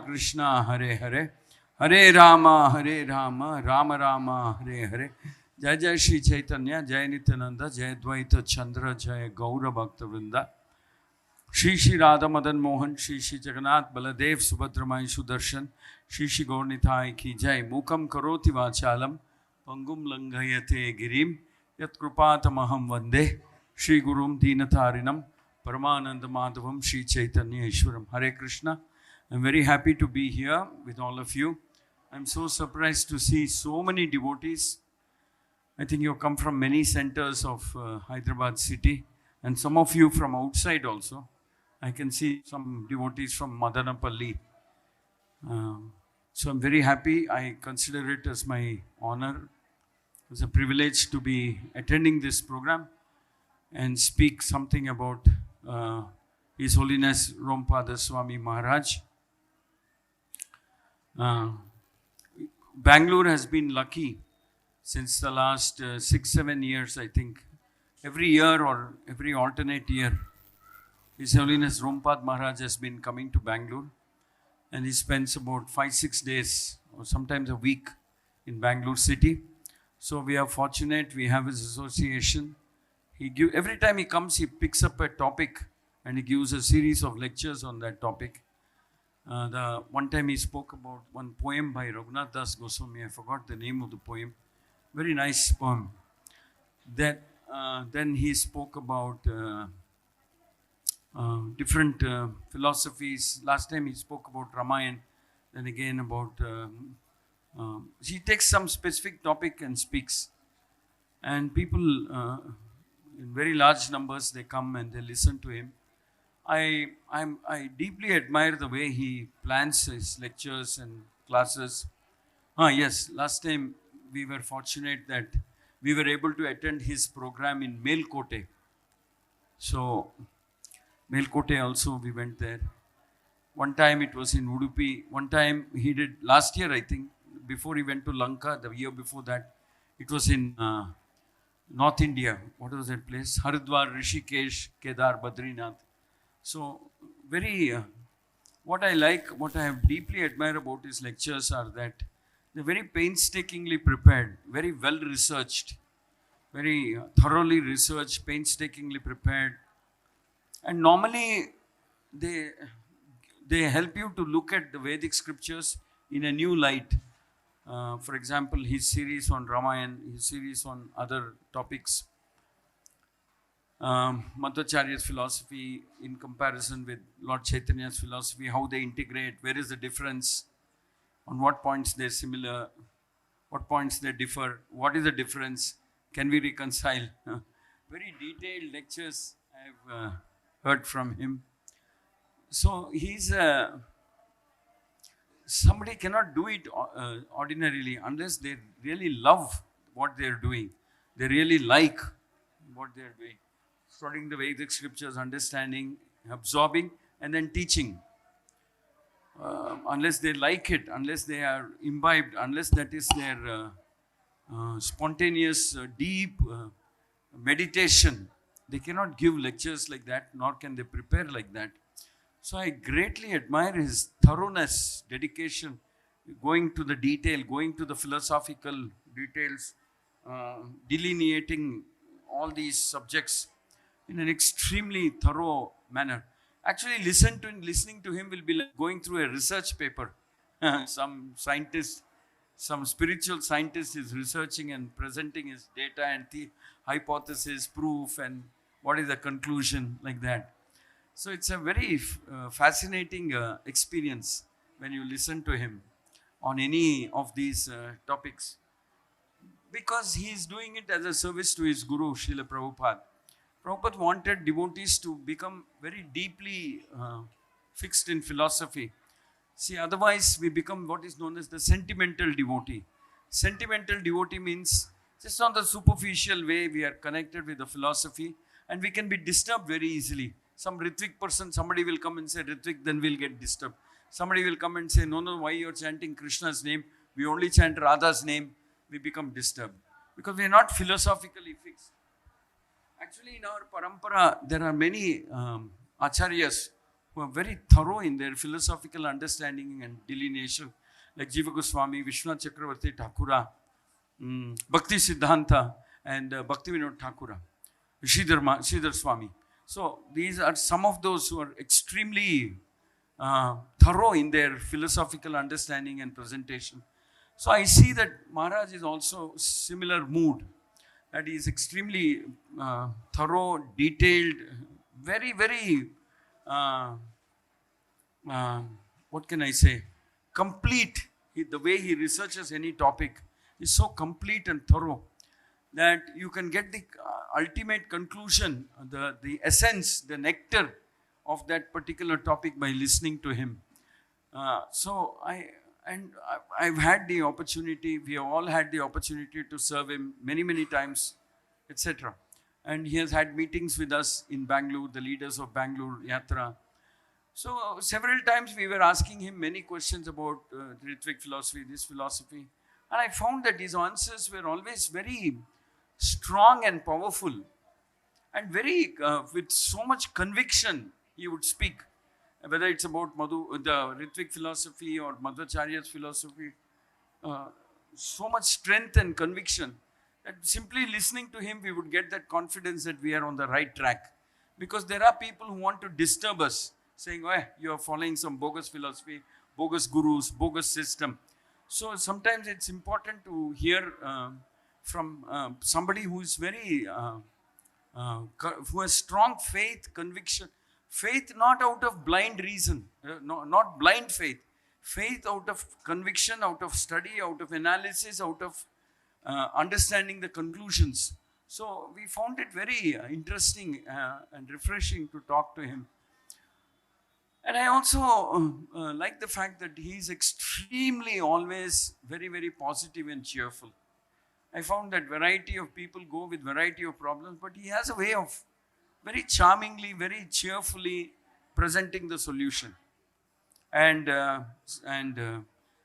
Krishna Hare Hare Hare Rama Rama Rama Hare Hare Jai Jai Shri Chaitanya Jai Nityananda Jai Advaita Chandra Jai Gaura Bhakta Vrinda Shri Shri Radha Madanmohan Shri Shri Jagannath Baladev Subhadramai Sudarshan Shri Shri Gaurnitai Ki Jai Mukam Karoti Vachalam Pangum Langayate Girim Yat Krupatamaham Vande Shri Gurum Dinatarinam Paramananda Madhavam Shri Chaitanya Ishwaram. Hare Krishna. I'm very happy to be here with all of you. I'm so surprised to see so many devotees. I think you come from many centers of Hyderabad city and some of you from outside also. I can see some devotees from Madanmohan. So I'm very happy. I consider it as my honor. It's a privilege to be attending this program and speak something about His Holiness Romapada Swami Maharaj. Bangalore has been lucky since the last 6-7 years, I think. Every year or every alternate year, His Holiness Romapada Maharaj has been coming to Bangalore, and he spends about 5-6 days or sometimes a week in Bangalore city. So we are fortunate, we have his association. Every time he comes, he picks up a topic and he gives a series of lectures on that topic. The one time he spoke about one poem by Raghunath Das Goswami. I forgot the name of the poem. Very nice poem. Then he spoke about different philosophies. Last time he spoke about Ramayana. Then again about... he takes some specific topic and speaks. And people, in very large numbers, they come and they listen to him. I deeply admire the way he plans his lectures and classes. Yes, last time we were fortunate that we were able to attend his program in Melkote. So, Melkote also we went there. One time it was in Udupi. One time he did, last year I think, before he went to Lanka, the year before that, it was in North India. What was that place? Haridwar, Rishikesh, Kedar, Badrinath. So, very what I like, what I have deeply admired about his lectures are that they're very painstakingly prepared, very well researched, very thoroughly researched, painstakingly prepared. And normally they help you to look at the Vedic scriptures in a new light. For example, his series on Ramayana, his series on other topics, Madhvacharya's philosophy in comparison with Lord Chaitanya's philosophy, how they integrate, where is the difference, on what points they're similar, what points they differ, what is the difference, can we reconcile? Very detailed lectures I've heard from him. So he's somebody cannot do it ordinarily unless they really love what they're doing. They really like what they're doing. Studying the Vedic scriptures, understanding, absorbing, and then teaching. Unless they like it, unless they are imbibed, unless that is their spontaneous, deep meditation, they cannot give lectures like that, nor can they prepare like that. So I greatly admire his thoroughness, dedication, going to the detail, going to the philosophical details, delineating all these subjects in an extremely thorough manner. Actually, listening to him will be like going through a research paper. Some scientist, some spiritual scientist is researching and presenting his data and the hypothesis, proof, and what is the conclusion, like that. So it's a very fascinating experience when you listen to him on any of these topics, because he is doing it as a service to his guru, Srila Prabhupada. Prabhupada wanted devotees to become very deeply fixed in philosophy. See, otherwise we become what is known as the sentimental devotee. Sentimental devotee means just on the superficial way we are connected with the philosophy, and we can be disturbed very easily. Some Ritvik person, somebody will come and say Ritvik, then we'll get disturbed. Somebody will come and say, no, why you're chanting Krishna's name? We only chant Radha's name. We become disturbed because we are not philosophically fixed. Actually, in our parampara, there are many acharyas who are very thorough in their philosophical understanding and delineation, like Jiva Goswami, Vishwanath Chakravarti Thakura, Bhakti Siddhanta, and Bhakti Vinod Thakura, Sridhar Swami. So these are some of those who are extremely thorough in their philosophical understanding and presentation. So I see that Maharaj is also similar mood, that he is extremely thorough, detailed, very, very, what can I say, complete. The way he researches any topic is so complete and thorough that you can get the ultimate conclusion, the essence, the nectar of that particular topic by listening to him. I've had the opportunity, we have all had the opportunity to serve him many, many times, etc. And he has had meetings with us in Bangalore, the leaders of Bangalore Yatra. So several times we were asking him many questions about Ritvik philosophy, this philosophy. And I found that his answers were always very strong and powerful, and very with so much conviction he would speak, whether it's about the Ritvik philosophy or Madhvacharya's philosophy, so much strength and conviction that simply listening to him we would get that confidence that we are on the right track. Because there are people who want to disturb us, saying, oh, you are following some bogus philosophy, bogus gurus, bogus system. So sometimes it's important to hear from somebody who is very, who has strong faith, conviction. Faith not out of blind reason, not blind faith. Faith out of conviction, out of study, out of analysis, out of understanding the conclusions. So we found it very interesting and refreshing to talk to him. And I also like the fact that he is extremely always very, very positive and cheerful. I found that variety of people go with variety of problems, but he has a way of very charmingly, very cheerfully presenting the solution and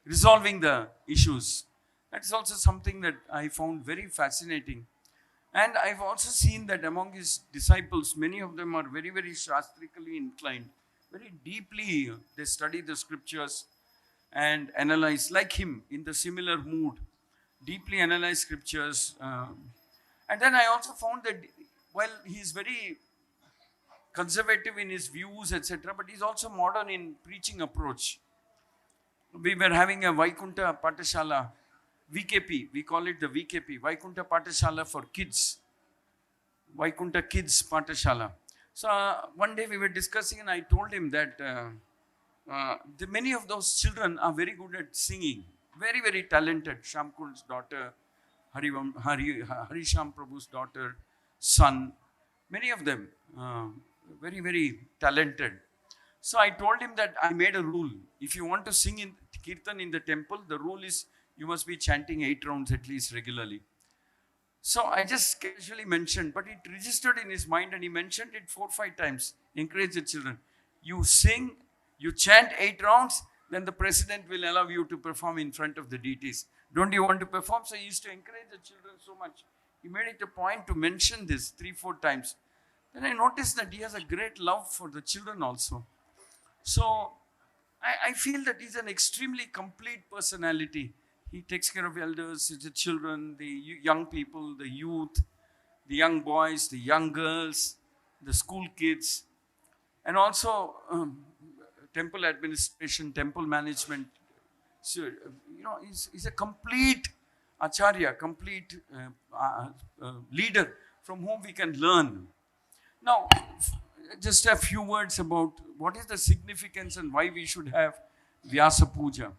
resolving the issues. That's also something that I found very fascinating. And I've also seen that among his disciples, many of them are very, very shastrically inclined, very deeply they study the scriptures and analyze, like him, in the similar mood, deeply analyze scriptures. And then I also found that while he is very conservative in his views, etc., but he's also modern in preaching approach. We were having a Vaikunta Patashala, VKP, we call it the VKP, Vaikunta Patashala for kids, Vaikunta Kids Patashala. So one day we were discussing and I told him that many of those children are very good at singing, very, very talented. Shamkul's daughter, Harisham Prabhu's daughter, son, many of them very, very talented. So I told him that I made a rule. If you want to sing in Kirtan in the temple, the rule is you must be chanting 8 rounds at least regularly. So I just casually mentioned, but it registered in his mind and he mentioned it 4 or 5 times. Encourage the children. You sing, you chant 8 rounds, then the president will allow you to perform in front of the deities. Don't you want to perform? So he used to encourage the children so much. He made it a point to mention this 3 or 4 times. Then I noticed that he has a great love for the children also. So I feel that he's an extremely complete personality. He takes care of elders, the children, the young people, the youth, the young boys, the young girls, the school kids, and also temple administration, temple management. So, he's a complete acharya, complete leader from whom we can learn. Now, just a few words about what is the significance and why we should have Vyasa Puja.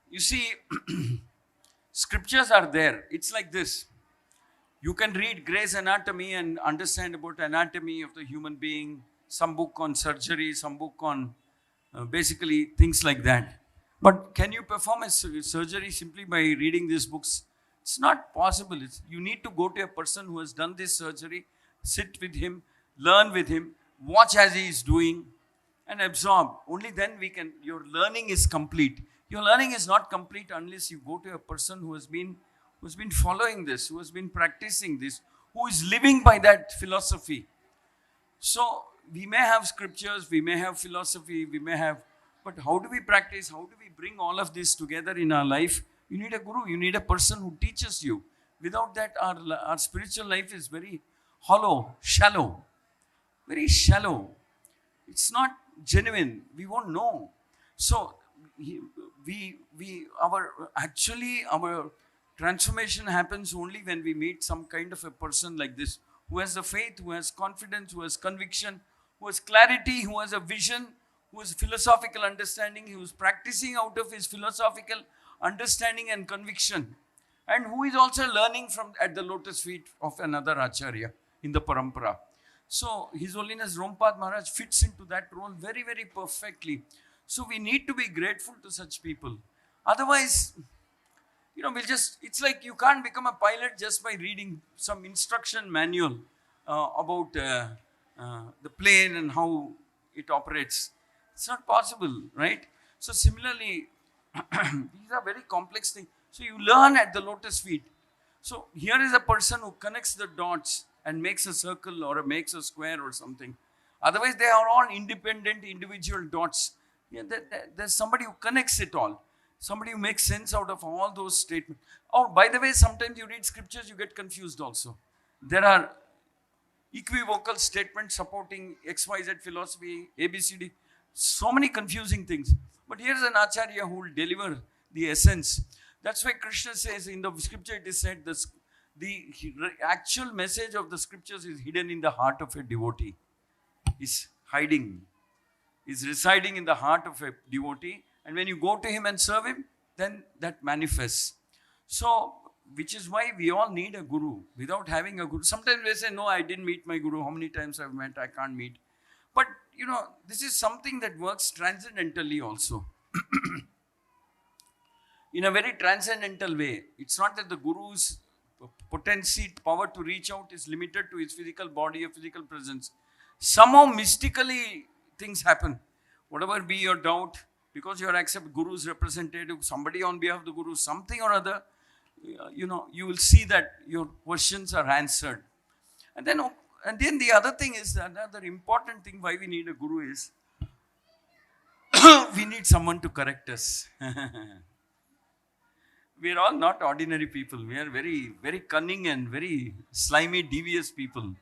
You see, scriptures are there. It's like this. You can read Gray's Anatomy and understand about anatomy of the human being, some book on surgery, some book on basically things like that. But can you perform a surgery simply by reading these books? It's not possible. You need to go to a person who has done this surgery, sit with him, learn with him, watch as he is doing, and absorb. Only then your learning is complete. Your learning is not complete unless you go to a person who has been following this, who has been practicing this, who is living by that philosophy. So we may have scriptures, we may have philosophy, but how do we practice? How do we bring all of this together in our life? You need a guru, you need a person who teaches you. Without that, our spiritual life is very hollow, shallow, very shallow. It's not genuine. We won't know. So our transformation happens only when we meet some kind of a person like this, who has the faith, who has confidence, who has conviction, who has clarity, who has a vision, who has philosophical understanding, who is practicing out of his philosophical understanding and conviction, and who is also learning at the lotus feet of another acharya in the parampara. So His Holiness Romapada Maharaj fits into that role very, very perfectly. So we need to be grateful to such people. Otherwise, it's like you can't become a pilot just by reading some instruction manual about the plane and how it operates. It's not possible, right? So similarly, these are very complex things. So you learn at the lotus feet. So here is a person who connects the dots and makes a circle or makes a square or something. Otherwise, they are all independent, individual dots. Yeah, there's somebody who connects it all. Somebody who makes sense out of all those statements. Oh, by the way, sometimes you read scriptures, you get confused also. There are equivocal statements supporting XYZ philosophy, ABCD. So many confusing things. But here's an acharya who will deliver the essence. That's why Krishna says in the scripture, it is said the actual message of the scriptures is hidden in the heart of a devotee. Is hiding. Is residing in the heart of a devotee. And when you go to him and serve him, then that manifests. So, which is why we all need a guru. Without having a guru, sometimes we say, no, I didn't meet my guru. How many times I've met, I can't meet. But, this is something that works transcendentally also. In a very transcendental way. It's not that the guru's potency, power to reach out is limited to his physical body or physical presence. Somehow mystically things happen. Whatever be your doubt, because you are accept guru's representative, somebody on behalf of the guru, something or other, you will see that your questions are answered. And then And then the other thing is, another important thing why we need a guru is, we need someone to correct us. We are all not ordinary people. We are very, very cunning and very slimy, devious people.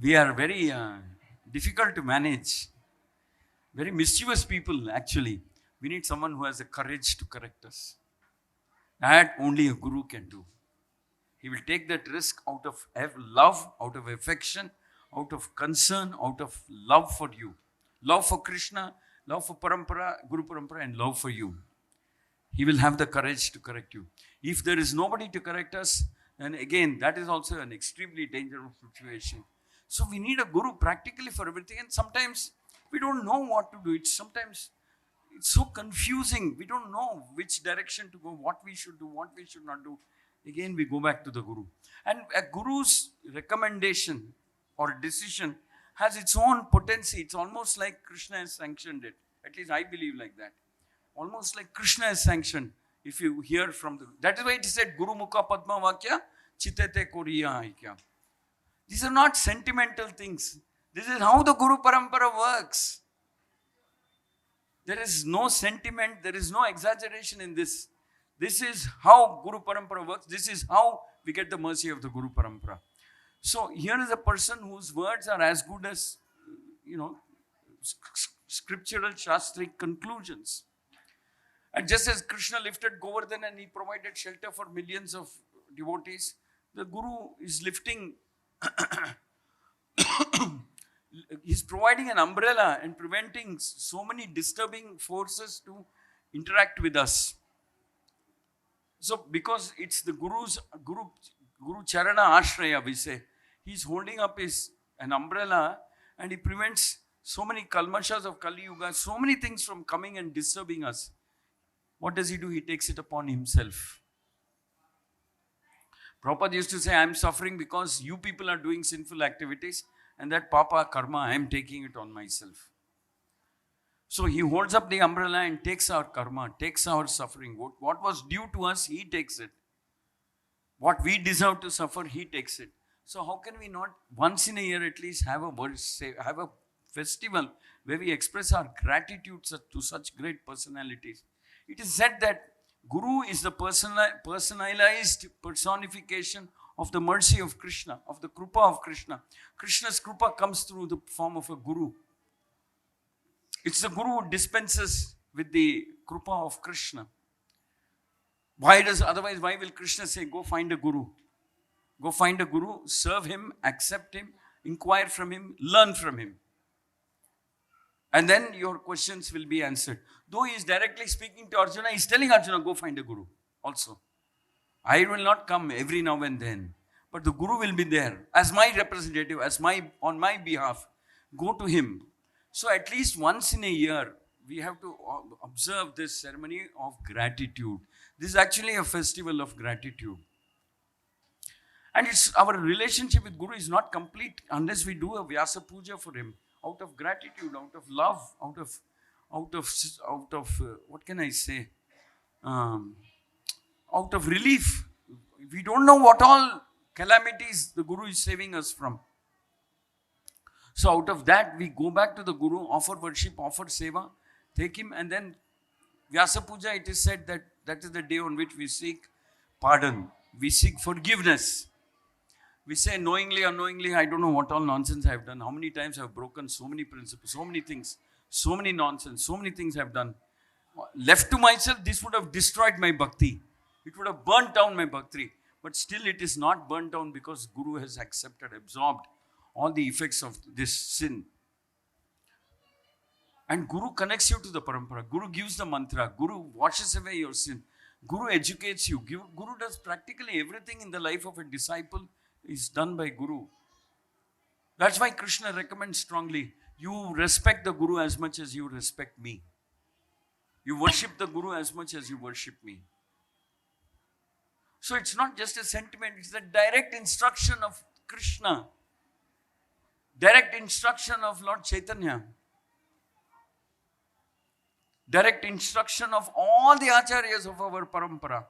We are very difficult to manage. Very mischievous people, actually. We need someone who has the courage to correct us. That only a guru can do. He will take that risk out of love, out of affection, out of concern, out of love for you. Love for Krishna, love for Parampara, Guru Parampara, and love for you. He will have the courage to correct you. If there is nobody to correct us, then again, that is also an extremely dangerous situation. So we need a guru practically for everything. And sometimes we don't know what to do. Sometimes it's so confusing. We don't know which direction to go, what we should do, what we should not do. Again, we go back to the guru. And a guru's recommendation or decision has its own potency. It's almost like Krishna has sanctioned it. At least I believe like that. Almost like Krishna has sanctioned. If you hear from that is why it is said, Guru Mukha Padma Vakya Chitete Koriya Aikya. These are not sentimental things. This is how the Guru Parampara works. There is no sentiment, there is no exaggeration in this. This is how Guru Parampara works. This is how we get the mercy of the Guru Parampara. So here is a person whose words are as good as, scriptural shastric conclusions. And just as Krishna lifted Govardhan and he provided shelter for millions of devotees, the Guru is lifting, he's providing an umbrella and preventing so many disturbing forces to interact with us. So because it's the Guru Charana Ashraya, we say, he's holding up an umbrella and he prevents so many kalmashas of Kali Yuga, so many things from coming and disturbing us. What does he do? He takes it upon himself. Prabhupada used to say, I am suffering because you people are doing sinful activities, and that papa karma, I am taking it on myself. So he holds up the umbrella and takes our karma, takes our suffering. What was due to us, he takes it. What we deserve to suffer, he takes it. So how can we not once in a year at least have a festival where we express our gratitude to such great personalities? It is said that Guru is the personalized personification of the mercy of Krishna, of the Krupa of Krishna. Krishna's Krupa comes through the form of a Guru. It's the Guru who dispenses with the Krupa of Krishna. Why will Krishna say, go find a Guru? Go find a Guru, serve him, accept him, inquire from him, learn from him. And then your questions will be answered. Though he is directly speaking to Arjuna, he is telling Arjuna, go find a Guru also. I will not come every now and then, but the Guru will be there as my representative, on my behalf. Go to him. So at least once in a year, we have to observe this ceremony of gratitude. This is actually a festival of gratitude. And our relationship with Guru is not complete unless we do a Vyasa Puja for him. Out of gratitude, out of love, out of what can I say? Out of relief. We don't know what all calamities the Guru is saving us from. So out of that, we go back to the Guru, offer worship, offer seva, take him, and then Vyasa Puja, it is said that is the day on which we seek pardon. We seek forgiveness. We say knowingly, unknowingly, I don't know what all nonsense I have done. How many times I have broken so many principles, so many things, so many nonsense, so many things I have done. Left to myself, this would have destroyed my bhakti. It would have burnt down my bhakti. But still it is not burnt down because Guru has accepted, absorbed all the effects of this sin. And Guru connects you to the parampara. Guru gives the mantra. Guru washes away your sin. Guru educates you. Guru does practically everything in the life of a disciple is done by Guru. That's why Krishna recommends strongly, you respect the Guru as much as you respect me. You worship the Guru as much as you worship me. So it's not just a sentiment, it's the direct instruction of Krishna. Direct instruction of Lord Chaitanya. Direct instruction of all the acharyas of our parampara.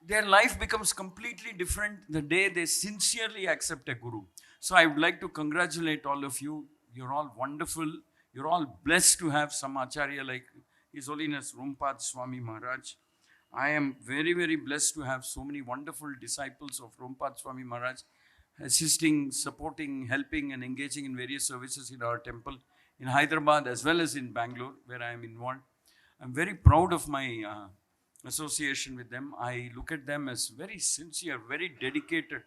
their life becomes completely different the day they sincerely accept a guru. So I would like to congratulate all of you. You're all wonderful. You're all blessed to have some acharya like His Holiness Romapada Swami Maharaj. I am very, very blessed to have so many wonderful disciples of Romapada Swami Maharaj, assisting, supporting, helping, and engaging in various services in our temple in Hyderabad as well as in Bangalore, where I am involved. I'm very proud of my association with them. I look at them as very sincere, very dedicated,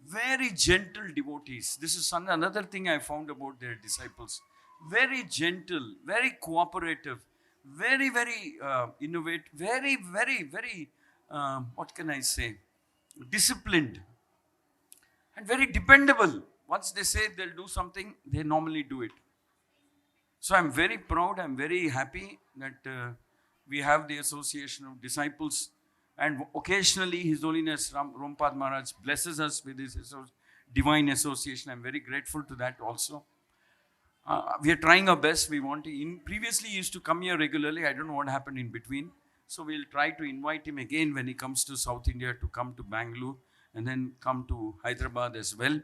very gentle devotees. This is another thing I found about their disciples. Very gentle, very cooperative, very, very innovative, very, very, very, what can I say, disciplined, and very dependable. Once they say they'll do something, they normally do it. So I'm very proud, I'm very happy that we have the association of disciples, and occasionally His Holiness Romapada Maharaj blesses us with his divine association. I'm very grateful to that also. We are trying our best. We want to, previously he used to come here regularly. I don't know what happened in between. So we'll try to invite him again when he comes to South India to come to Bangalore and then come to Hyderabad as well.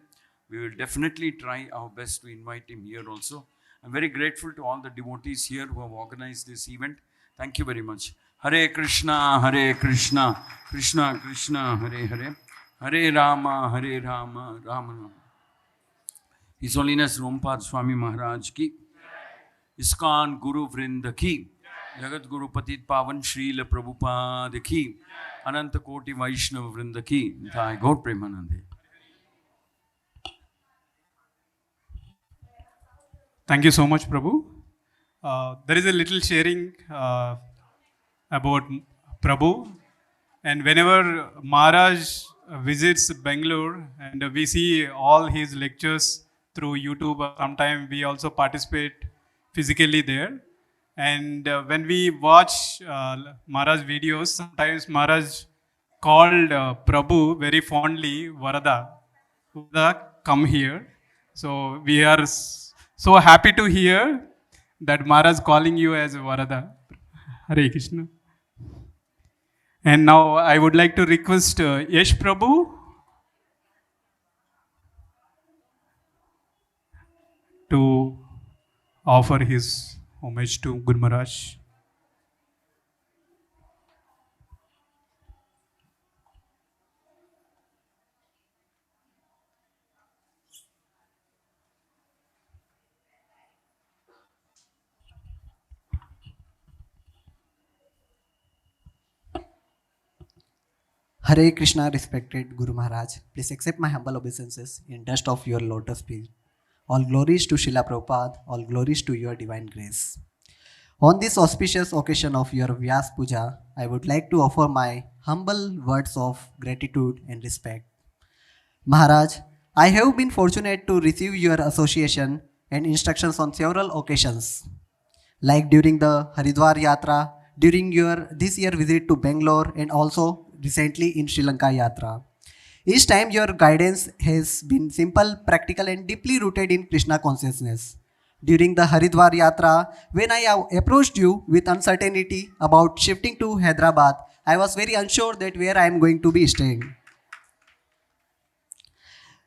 We will definitely try our best to invite him here also. I'm very grateful to all the devotees here who have organized this event. Thank you very much. Hare Krishna, Krishna Krishna, Hare Hare, Hare Rama, Rama Rama. His Holiness Romapada Swami Maharaj ki, Iskcon Guru Vrinda ki, Jagat Guru Patit Pavan Srila Prabhupada ki, Ananta Koti Vaishnava Vrinda ki, Thai Gaur Premanande. Thank you so much, Prabhu. There is a little sharing about Prabhu, and whenever Maharaj visits Bangalore and we see all his lectures through YouTube, sometimes we also participate physically there. And when we watch Maharaj videos, sometimes Maharaj called Prabhu very fondly, Radha, come here. So we are so happy to hear that Maharaj calling you as Radha. Hare Krishna. And now I would like to request Yash Prabhu to offer his homage to Guru Maharaj. Hare Krishna, respected Guru Maharaj. Please accept my humble obeisances in dust of your lotus feet. All glories to Srila Prabhupada, all glories to your divine grace. On this auspicious occasion of your Vyas Puja, I would like to offer my humble words of gratitude and respect. Maharaj, I have been fortunate to receive your association and instructions on several occasions, like during the Haridwar Yatra, during your this year visit to Bangalore, and also recently in Sri Lanka Yatra. Each time your guidance has been simple, practical, and deeply rooted in Krishna consciousness. During the Haridwar Yatra, when I approached you with uncertainty about shifting to Hyderabad, I was very unsure that where I am going to be staying.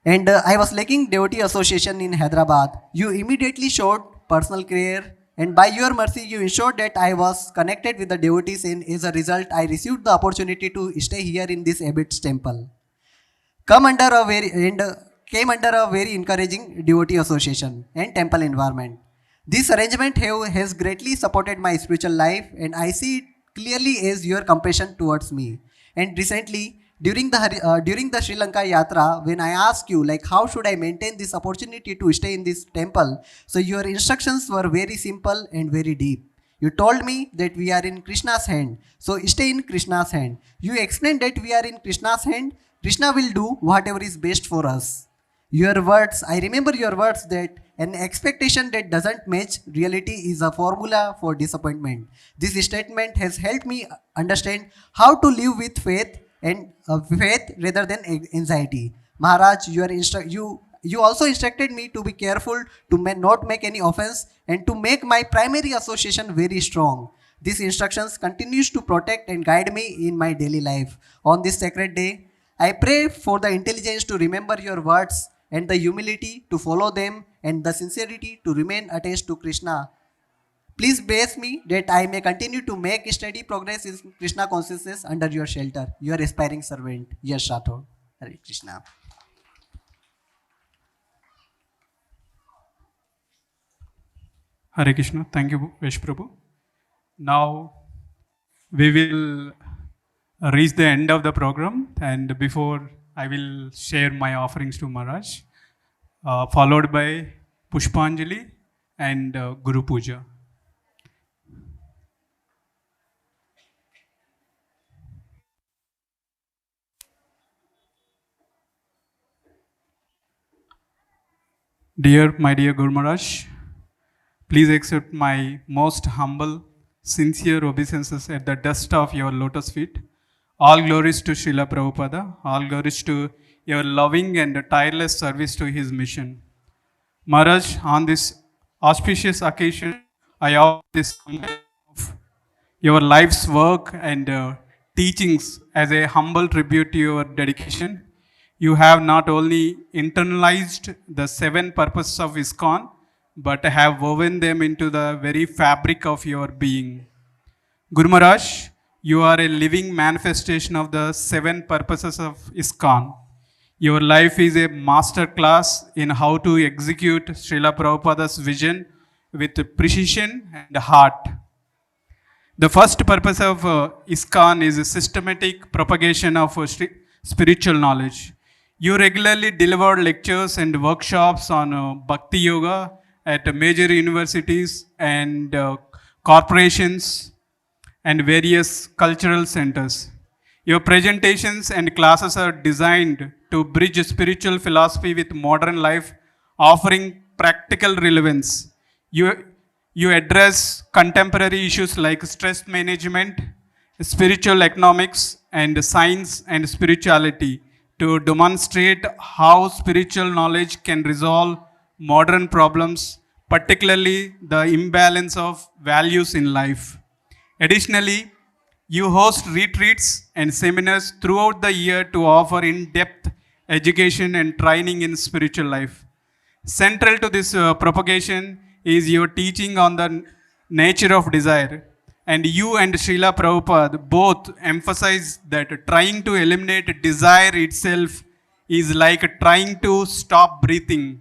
And I was lacking devotee association in Hyderabad. You immediately showed personal care, and by your mercy, you ensured that I was connected with the devotees, and as a result, I received the opportunity to stay here in this abbot's temple. Came under a very encouraging devotee association and temple environment. This arrangement has greatly supported my spiritual life, and I see it clearly as your compassion towards me. And recently, during the Sri Lanka Yatra, when I asked you how should I maintain this opportunity to stay in this temple, so your instructions were very simple and very deep. You told me that we are in Krishna's hand, so stay in Krishna's hand. You explained that we are in Krishna's hand. Krishna will do whatever is best for us. Your words, I remember your words that an expectation that doesn't match reality is a formula for disappointment. This statement has helped me understand how to live with faith and faith rather than anxiety. Maharaj, you also instructed me to be careful to not make any offense and to make my primary association very strong. These instructions continues to protect and guide me in my daily life. On this sacred day, I pray for the intelligence to remember your words and the humility to follow them and the sincerity to remain attached to Krishna. Please bless me that I may continue to make steady progress in Krishna consciousness under your shelter. Your aspiring servant, Yash Rathod. Hare Krishna. Hare Krishna. Thank you, Vesh Prabhu. Now we will reach the end of the program, and before I will share my offerings to Maharaj, followed by Pushpanjali and Guru Puja. My dear Guru Maharaj, please accept my most humble, sincere obeisances at the dust of your lotus feet. All glories to Srila Prabhupada, all glories to your loving and tireless service to his mission. Maharaj, on this auspicious occasion, I offer this of your life's work and teachings as a humble tribute to your dedication. You have not only internalized the 7 purposes of Iskcon, but have woven them into the very fabric of your being. Guru Maharaj, you are a living manifestation of the 7 purposes of Iskcon. Your life is a master class in how to execute Srila Prabhupada's vision with precision and heart. The first purpose of Iskcon is a systematic propagation of spiritual knowledge. You regularly deliver lectures and workshops on Bhakti Yoga at major universities and corporations and various cultural centers. Your presentations and classes are designed to bridge spiritual philosophy with modern life, offering practical relevance. You address contemporary issues like stress management, spiritual economics, and science and spirituality to demonstrate how spiritual knowledge can resolve modern problems, particularly the imbalance of values in life. Additionally, you host retreats and seminars throughout the year to offer in-depth education and training in spiritual life. Central to this propagation is your teaching on the nature of desire. And you and Srila Prabhupada both emphasize that trying to eliminate desire itself is like trying to stop breathing.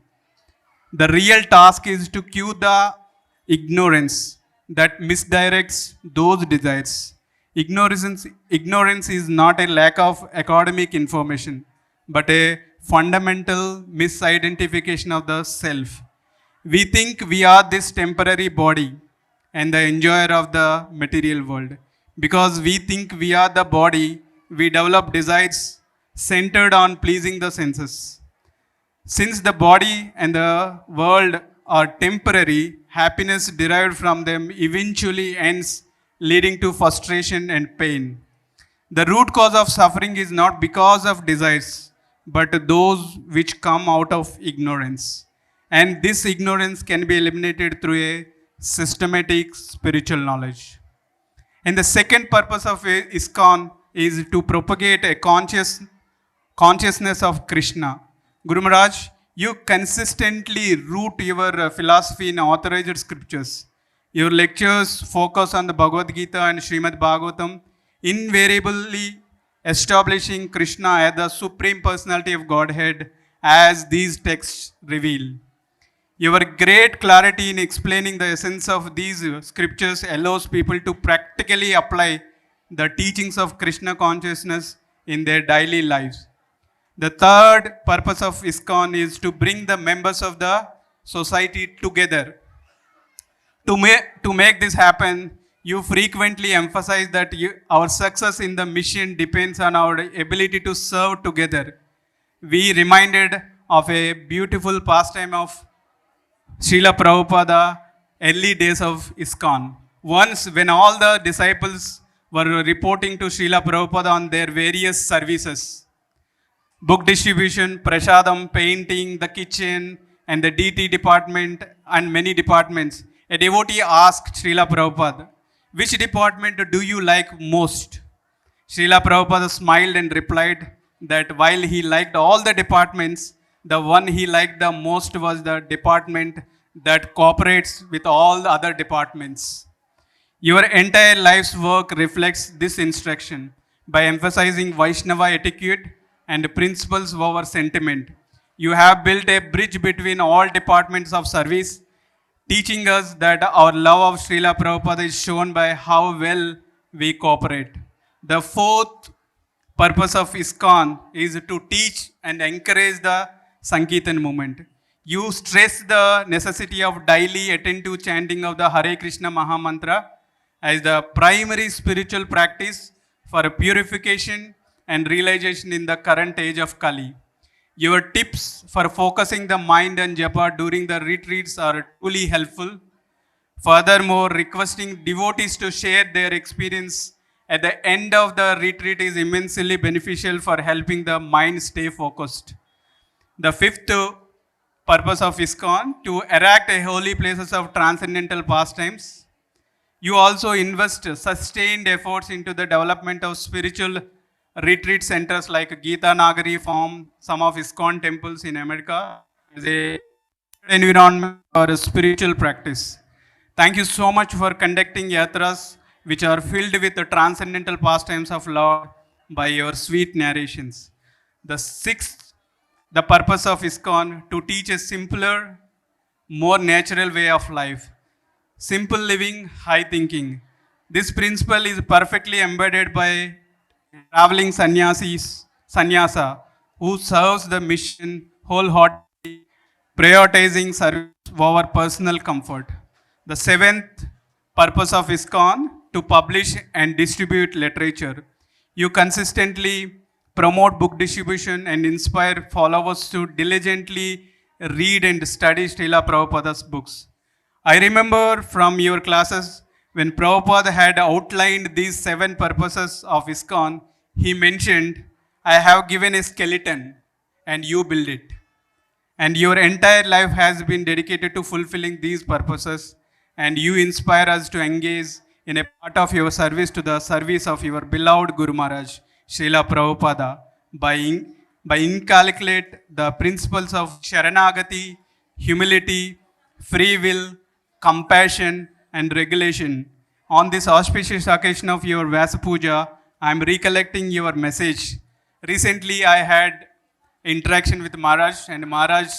The real task is to cue the ignorance that misdirects those desires. Ignorance is not a lack of academic information, but a fundamental misidentification of the self. We think we are this temporary body and the enjoyer of the material world. Because we think we are the body, we develop desires centered on pleasing the senses. Since the body and the world are temporary, happiness derived from them eventually ends, leading to frustration and pain. The root cause of suffering is not because of desires, but those which come out of ignorance. And this ignorance can be eliminated through a systematic spiritual knowledge. And the second purpose of Iskcon is to propagate a consciousness of Krishna. Guru Maharaj, you consistently root your philosophy in authorized scriptures. Your lectures focus on the Bhagavad Gita and Srimad Bhagavatam, invariably establishing Krishna as the Supreme Personality of Godhead as these texts reveal. Your great clarity in explaining the essence of these scriptures allows people to practically apply the teachings of Krishna consciousness in their daily lives. The third purpose of Iskcon is to bring the members of the society together. To make this happen, you frequently emphasize that our success in the mission depends on our ability to serve together. We reminded of a beautiful pastime of Srila Prabhupada, early days of Iskcon. Once, when all the disciples were reporting to Srila Prabhupada on their various services, book distribution, prasadam, painting, the kitchen, and the DT department, and many departments, a devotee asked Srila Prabhupada, which department do you like most? Srila Prabhupada smiled and replied that while he liked all the departments, the one he liked the most was the department that cooperates with all the other departments. Your entire life's work reflects this instruction by emphasizing Vaishnava etiquette and principles over sentiment. You have built a bridge between all departments of service, teaching us that our love of Srila Prabhupada is shown by how well we cooperate. The fourth purpose of Iskcon is to teach and encourage the Sankirtan movement. You stress the necessity of daily attentive chanting of the Hare Krishna Maha Mantra as the primary spiritual practice for purification and realization in the current age of Kali. Your tips for focusing the mind and japa during the retreats are truly helpful. Furthermore, requesting devotees to share their experience at the end of the retreat is immensely beneficial for helping the mind stay focused. The fifth purpose of Iskcon, to erect a holy places of transcendental pastimes. You also invest sustained efforts into the development of spiritual retreat centers like Gita Nagari form some of Iskcon temples in America as a environment or a spiritual practice. Thank you so much for conducting yatras which are filled with the transcendental pastimes of Lord by your sweet narrations. The sixth, the purpose of Iskcon, to teach a simpler, more natural way of life. Simple living, high thinking. This principle is perfectly embedded by traveling sannyasa, who serves the mission wholeheartedly, prioritizing service over personal comfort. The seventh purpose of Iskcon, to publish and distribute literature. You consistently promote book distribution and inspire followers to diligently read and study Srila Prabhupada's books. I remember from your classes when Prabhupada had outlined these 7 purposes of Iskcon, he mentioned, I have given a skeleton and you build it. And your entire life has been dedicated to fulfilling these purposes, and you inspire us to engage in a part of your service to the service of your beloved Guru Maharaj, Srila Prabhupada, by inculcate the principles of Sharanagati, humility, free will, compassion, and regulation. On this auspicious occasion of your Vyasa Puja, I am recollecting your message. Recently, I had interaction with Maharaj, and Maharaj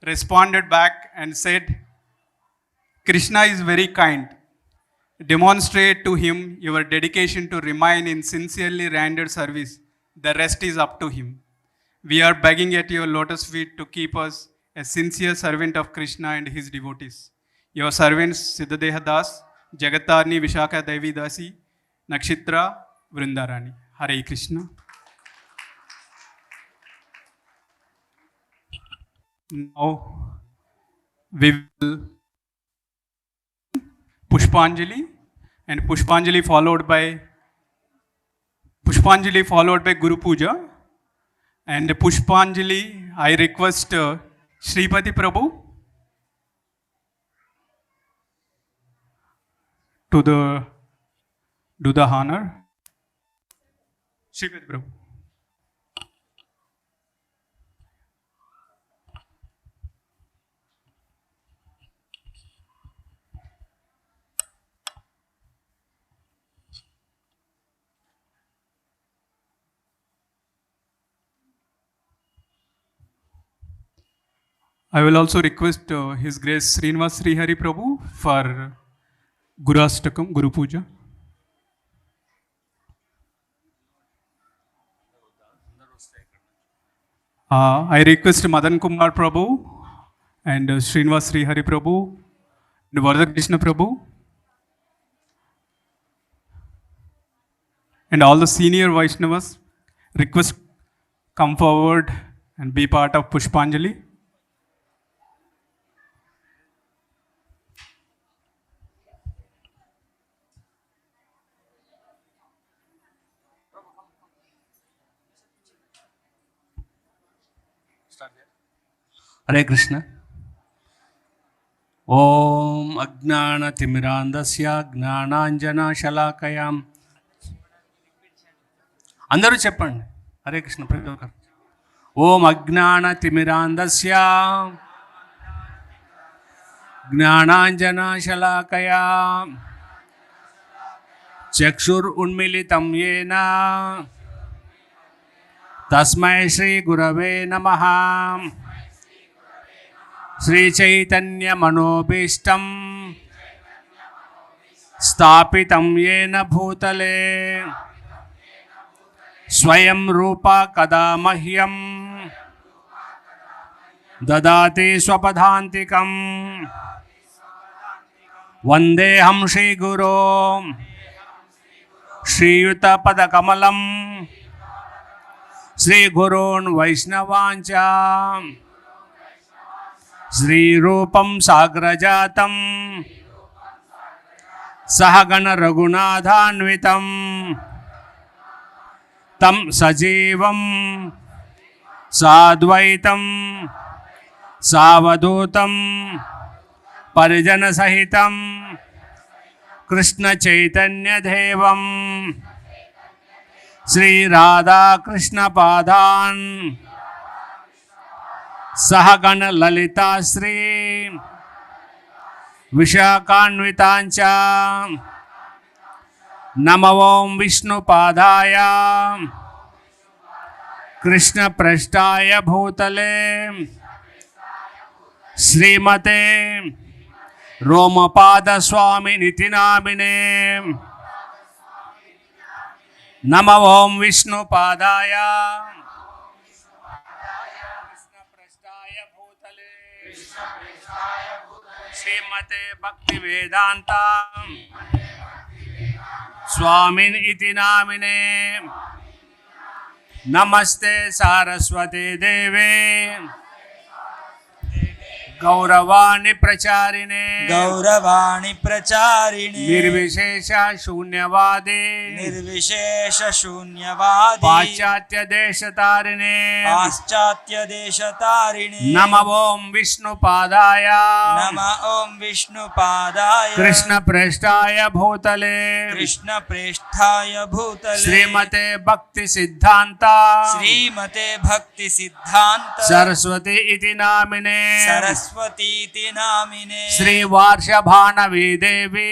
responded back and said, Krishna is very kind. Demonstrate to him your dedication to remain in sincerely rendered service. The rest is up to him. We are begging at your lotus feet to keep us a sincere servant of Krishna and his devotees. Your servants Siddhadeha Das, Jagatarni Vishaka Devi Dasi, Nakshitra Vrindarani. Hare Krishna. Now we will Pushpanjali, and Pushpanjali followed by Guru Puja. And Pushpanjali, I request Sripati Prabhu to do the honor. Sripati Prabhu. I will also request His Grace Srinivas Sri Hari Prabhu for Guru Astakam, Guru Puja. I request Madan Kumar Prabhu and Srinivas Sri Hari Prabhu and Radha Krishna Prabhu and all the senior Vaishnavas request come forward and be part of Pushpanjali. Hare Krishna. Om అజ్ఞానతిమిరాంధస్య జ్ఞానాంజనశలాకయాం. అందరూ చెప్పండి హరే కృష్ణ ప్రతి ఒక్కరు. ఓం అజ్ఞానతిమిరాంధస్య జ్ఞానాంజనశలాకయా చక్షురున్మిళితం యేన తస్మై శ్రీ గురవే నమః. శ్రీచైతన్యమనోభీష్టం స్థాపితం యేన భూతలే స్వయం రూపా కదా మహ్యం దదాతి స్వపదాంతికం. వందేహం శ్రీగురో శ్రీయుతపదకమలం శ్రీగురోన్ వైష్ణవాంచ శ్రీరూపం సాగ్రజాతం సహగణ రఘునాథాన్వితం తం సజీవం సాద్వైతం సావధూతం పరిజన సహితం కృష్ణ చైతన్యదేవం శ్రీ రాధా కృష్ణ పాదాన్ సహగణ లలితా శ్రీ విశాఖాన్వితాంచ. నమో ఓం విష్ణుపాదాయ కృష్ణ పృష్ఠాయ భూతలే శ్రీమతే రోమపాద స్వామి నితి నామినే. నమో ఓం విష్ణుపాదాయ కృష్ణ పృష్ఠాయ భూతలే శ్రీమతే భక్తి వేదాంత స్వామి ఇతి నామినే. నమస్తే సారస్వతే దేవే గౌరవాణి ప్రచారిణే నిర్విశేష శూన్యవాదే పాశ్చాత్య దేశతారిణే నమ ఓం విష్ణుపాదాయ కృష్ణ ప్రేష్ఠాయ భూతలే శ్రీమతే భక్తి సిద్ధాంత సరస్వతి ఇతి నామినే. శ్రీ వార్షభానవీ దేవి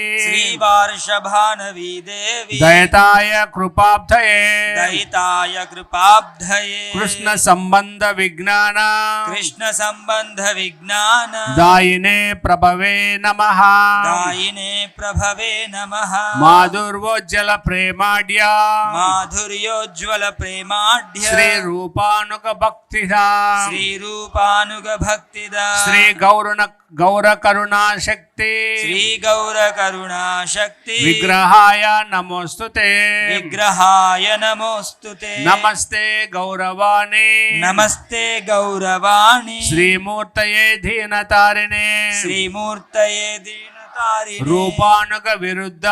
దయతాయ కృపాబ్ధయే కృష్ణ సంబంధ విజ్ఞాన దాయినే ప్రభవే నమః మాధుర్వోజ్జల ప్రేమాఢ్య శ్రీ రూపానుగ భక్తిదా శ్రీ గౌర కరుణా శక్తి విగ్రహాయ నమోస్తుతే నమస్తే గౌరవాణి శ్రీమూర్తయే దీనతారిణే రూపానుగ విరుద్ధ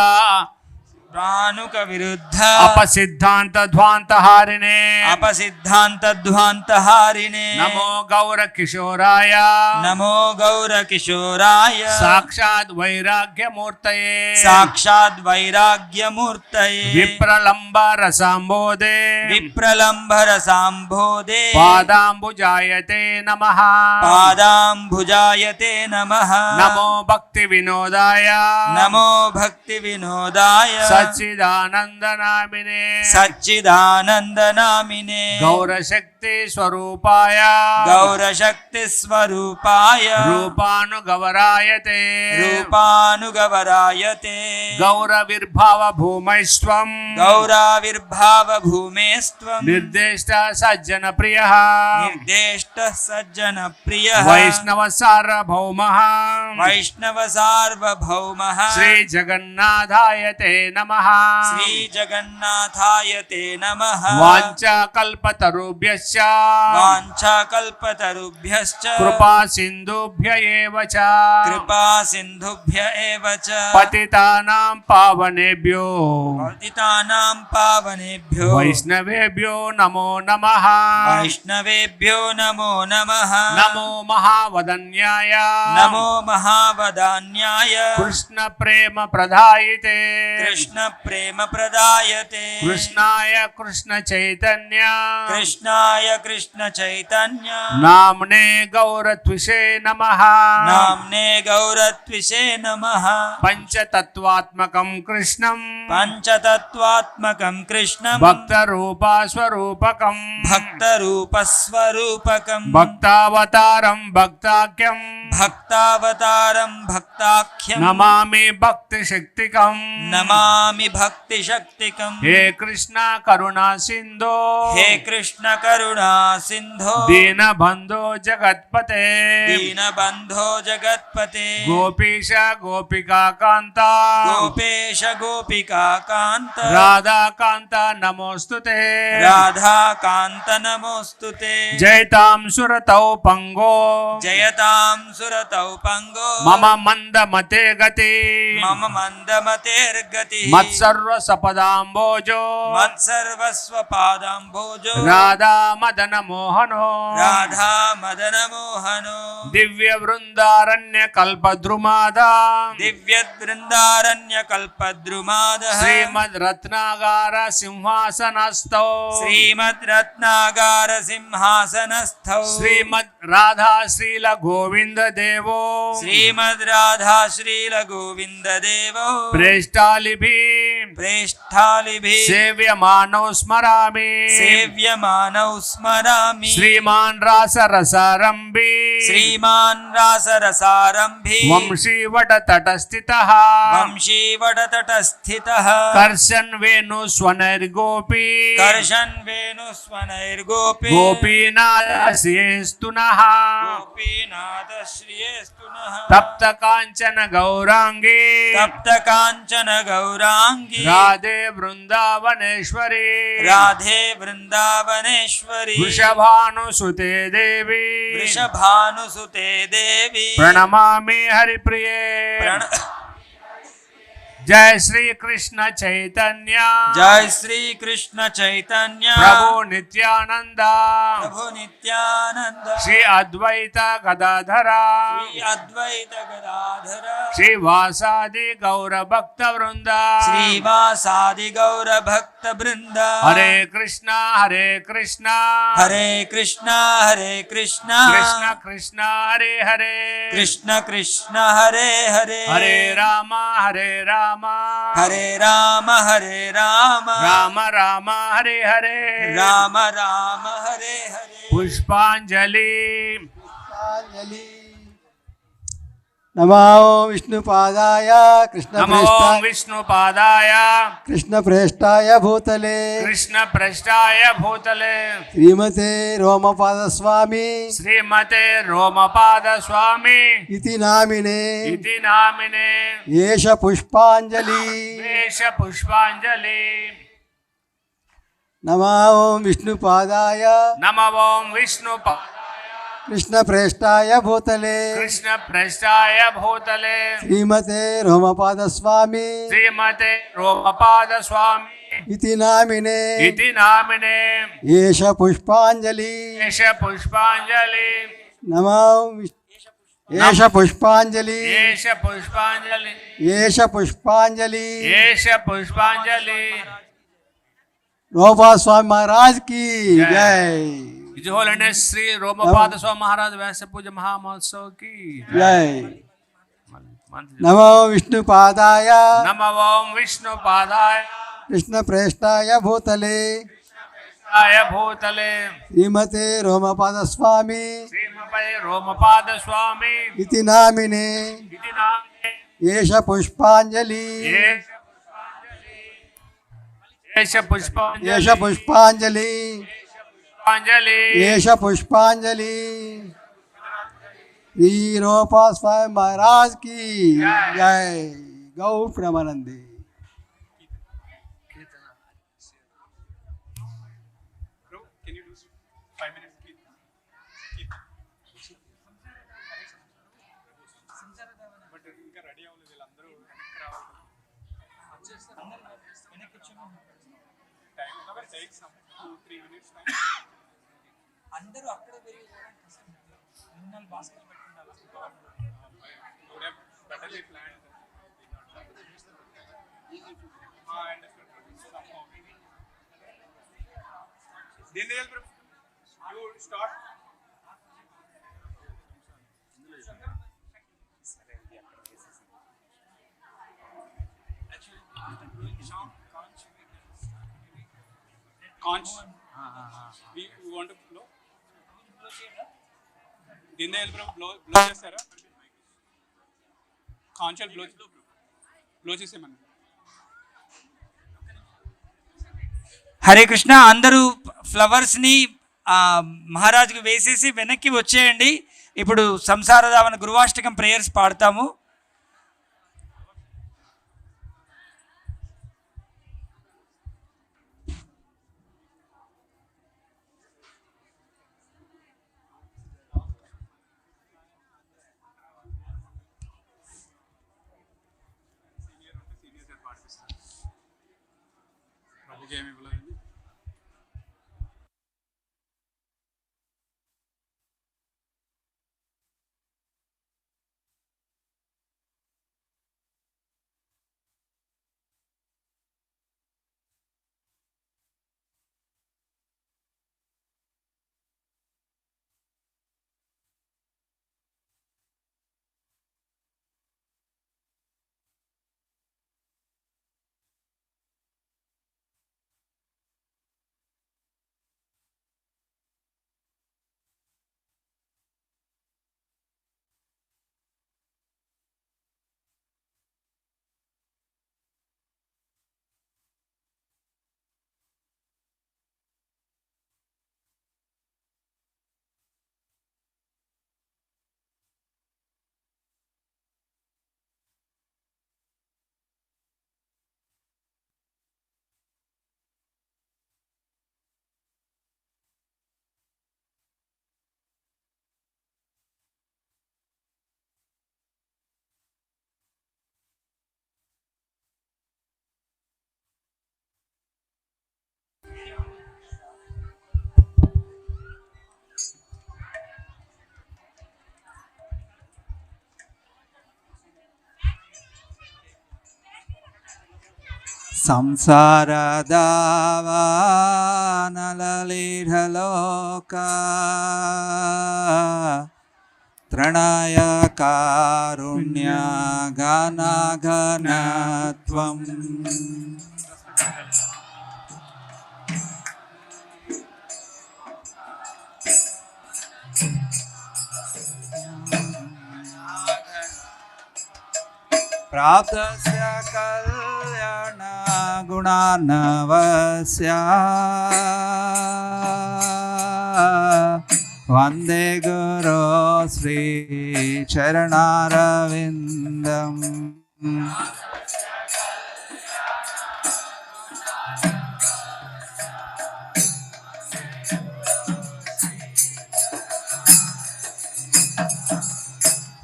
అపసిద్ధాంత ధ్వాంతహారిణే నమో గౌర కిశోరాయ సాక్షాత్ వైరాగ్యమూర్తయే విప్రలంబ రసాంబోదే పాదాంబుజాయతే నమః నమో భక్తి వినోదాయ సచ్చిదానందనామినే గౌరశక్తి స్వరూపాయ రూపానుగవరాయతే గౌరవిర్భావ భూమైస్త్వం నిర్దేష్ట సజ్జన ప్రియః వైష్ణవ సార్వభౌమః శ్రీ జగన్నాథాయతే నమః नमः श्रीजगन्नाथाय ते नमः वाञ्छाकल्पतरुभ्यश्च वाञ्छाकल्पतरुभ्यश्च कृपा सिन्धुभ्य एव च कृपा सिन्धुभ्य एव च पतितानां पावनेभ्यो वैष्णवेभ्यो नमो नमः वैष्णवेभ्यो नमो नमः नमो महावदन्याय नमो महावदान्याय कृष्ण प्रेम प्रदायते कृष्ण प्रेम प्रदायते कृष्णाय कृष्ण चैतन्य कृष्णाय कृष्ण चैतन्य नाम्ने गौरत्विषे नमः नाम्ने गौरत्विषे नमः पंचतत्वात्मकं कृष्णं पंचतत्वात्मकं कृष्णं भक्तरूपस्वरूपकं भक्तरूपस्वरूपकं भक्तावतारं भक्ताख्यं भक्तावतारं भक्ताख्यं नमामि भक्तिशक्तिकं नमामि भक्तिशक्तिकं हे कृष्ण करुणा सिंधो हे कृष्ण करुणा सिंधो दीनबन्धो जगत्पते दीनबन्धो जगत्पते गोपीश गोपिका कांता गोपेश गोपिका कांत राधा कांता नमोस्तुते राधा कांत नमोस्तुते जयतां सुरतौ पंगो जयतां सुरतौ पंगो मम मंदमते गति मम मंदमतेर्गति मत्सर्वसपदाम्बोजो मत्सर्वस्वपादाम्बोजो राधा मदन मोहनो राधा मदन मोहनो दिव्य वृंदारण्य कल्पद्रुमादा दिव्य वृंदारण्य कल्पद्रुमाद श्रीमद् रत्नागार सिंहासनस्थौ श्रीमद् रत्नागार सिंहासनस्थौ श्रीमद् राधा श्रील गोविंद देवो श्रीमद् राधा श्रील गोविंद देवो प्रेष्ठालिभिः सेव्यमानौ स्मरामि श्रीमान् रासरसारम्भी श्रीमान् रासरसारम्भी वंशीवटतटस्थितः कर्षन् वेणुस्वनैर्गोपी गोपीनाथश्रियेस्तु नः तप्त कांचन गौरांगी राधे वृंदावनेश्वरी वृषभानुसुते देवी प्रणमामि हरिप्रिये जय श्री कृष्ण चैतन्य जय श्री कृष्ण चैतन्य प्रभु नित्यानंद श्री अद्वैत गदाधर श्री वासादि गौर भक्त वृंद श्रीवासादि गौर भक्त वृंद हरे कृष्णा हरे कृष्णा हरे कृष्णा हरे कृष्णा कृष्ण कृष्ण हरे हरे कृष्ण कृष्ण हरे हरे हरे राम हरे राम हरे राम हरे राम राम राम हरे हरे राम राम हरे हरे पुष्पांजलि नमो विष्णुपादाय कृष्णप्रेष्ठाय भूतले श्रीमते रोमपाद स्वामी इति नामिने एष पुष्पांजलि नमो विष्णुपादाय कृष्णप्रेष्ठाय भूतले श्रीमते रोमपाद स्वामी इति नामिने एष पुष्पांजलि नमो एष पुष्पांजलि रोमपाद स्वामी महाराज की जय। His Holiness Sri Romapada Swami Maharaj Vyas Puja Mahamotsav ki जय। नमो विष्णुपादाय कृष्णप्रेष्ठाय भूतले श्रीमते रोमपाद स्वामी इति नामिने एष पुष्पांजलि एष पुष्पांजलि श्री रोमपाद स्वामी महाराज की जय। गौ प्रेमानंदे। అందరూ అక్కడ పెరిగి బాస్కెట్ పెట్టుకుంటారు. Conch. We want to blow. Din the blow chestara. Conch blow చేసేమన్నా. Hare Krishna. అందరూ ఫ్లవర్స్ని మహారాజ్కి వేసేసి వెనక్కి వచ్చేయండి. ఇప్పుడు సంసారదావన గురువాష్టకం ప్రేయర్స్ పాడతాము. సంసారదావానలలీఢలోక త్రణయ కారుణ్య ఘనఘనత్వం ప్రాప్తస్య కళ్యాణ గుణార్ణవస్య వందే గురో శ్రీ చరణారవిందం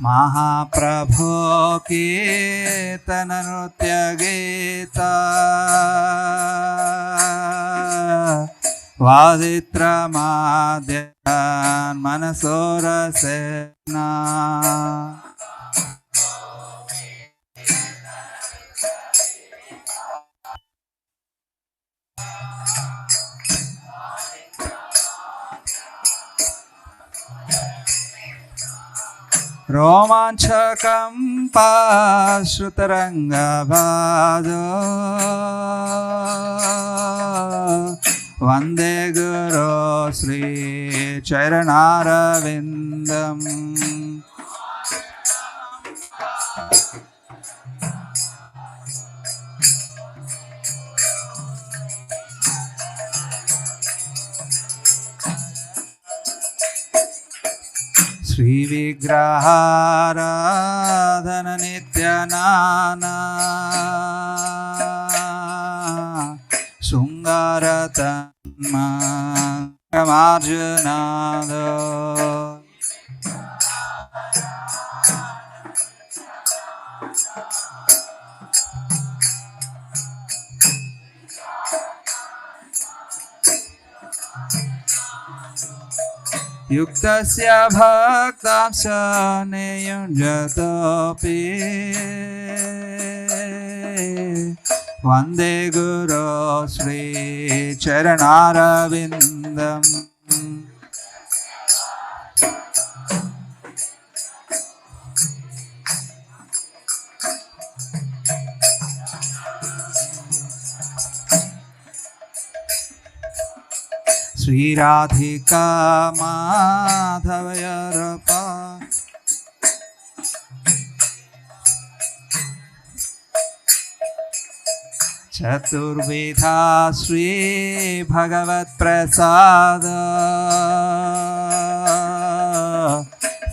महाप्रभो कीर्तन नृत्य गीता वादित्रमाद्यान् मनसोरसेना रोमांचकं पाश्रुतरङ्गभाजो वन्दे गुरो श्रीचरणारविन्दम् श्रीविग्रहाराधन नित्यनाना शृङ्गारतन्मार्जुनाद युक्तस्य भक्तांश नियुञ्जतोऽपि वन्दे गुरो श्रीचरणारविन्दम् श्रीराधिका माधवयरपा चतुर्विधा श्री भगवत्प्रसाद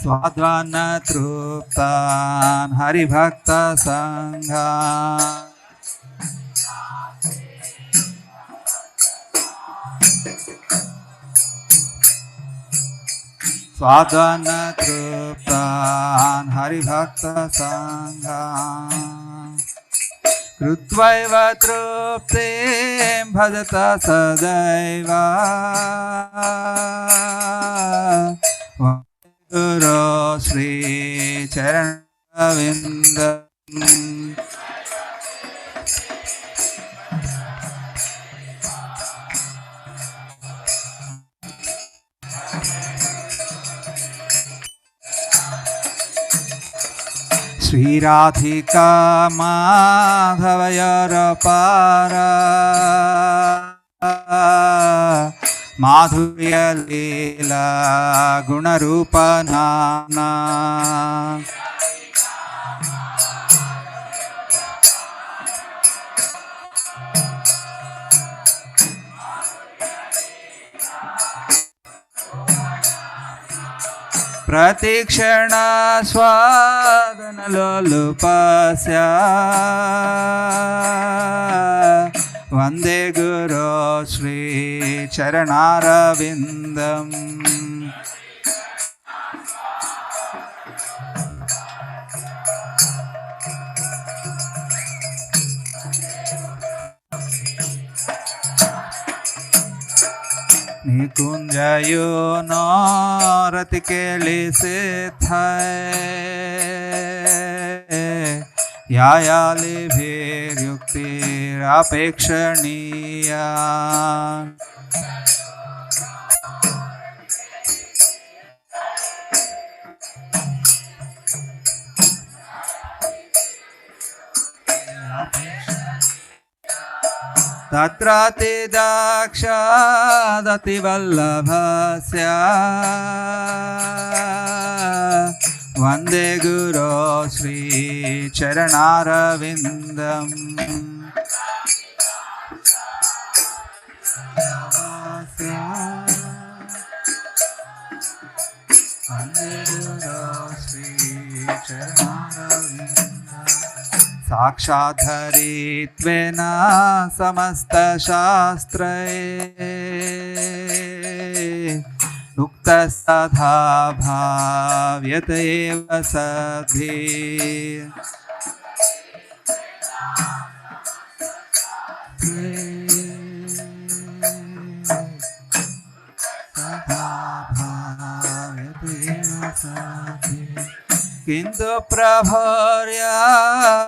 स्वाद्वान्न तृप्तान् हरिभक्तसङ्घान् स्वाद्वान्न तृप्तान् हरिभक्तसङ्घान् कृत्वैव तृप्तिं भजत सदैव गुरो श्रीचरणविन्दम् श्रीराधिका माधवयरपारा माधुर्यलीला गुणरूपनाना प्रतिक्षण स्वादनलोलुपस्य वन्दे गुरो श्रीचरणारविन्दम् निकुंजयो नरति केलिसिद्धाय यायालिभिर्युक्तिरपेक्षणीया तत्राति दाक्षादतिवल्लभस्य वन्दे गुरो श्रीचरणारविन्दम् वन्दे गुरो श्रीचरणारविन्दम् साक्षाद्धरित्वेन समस्तशास्त्रे उक्तस्तथा भाव्यत एव सद्भिः किन्तु प्रभोर्या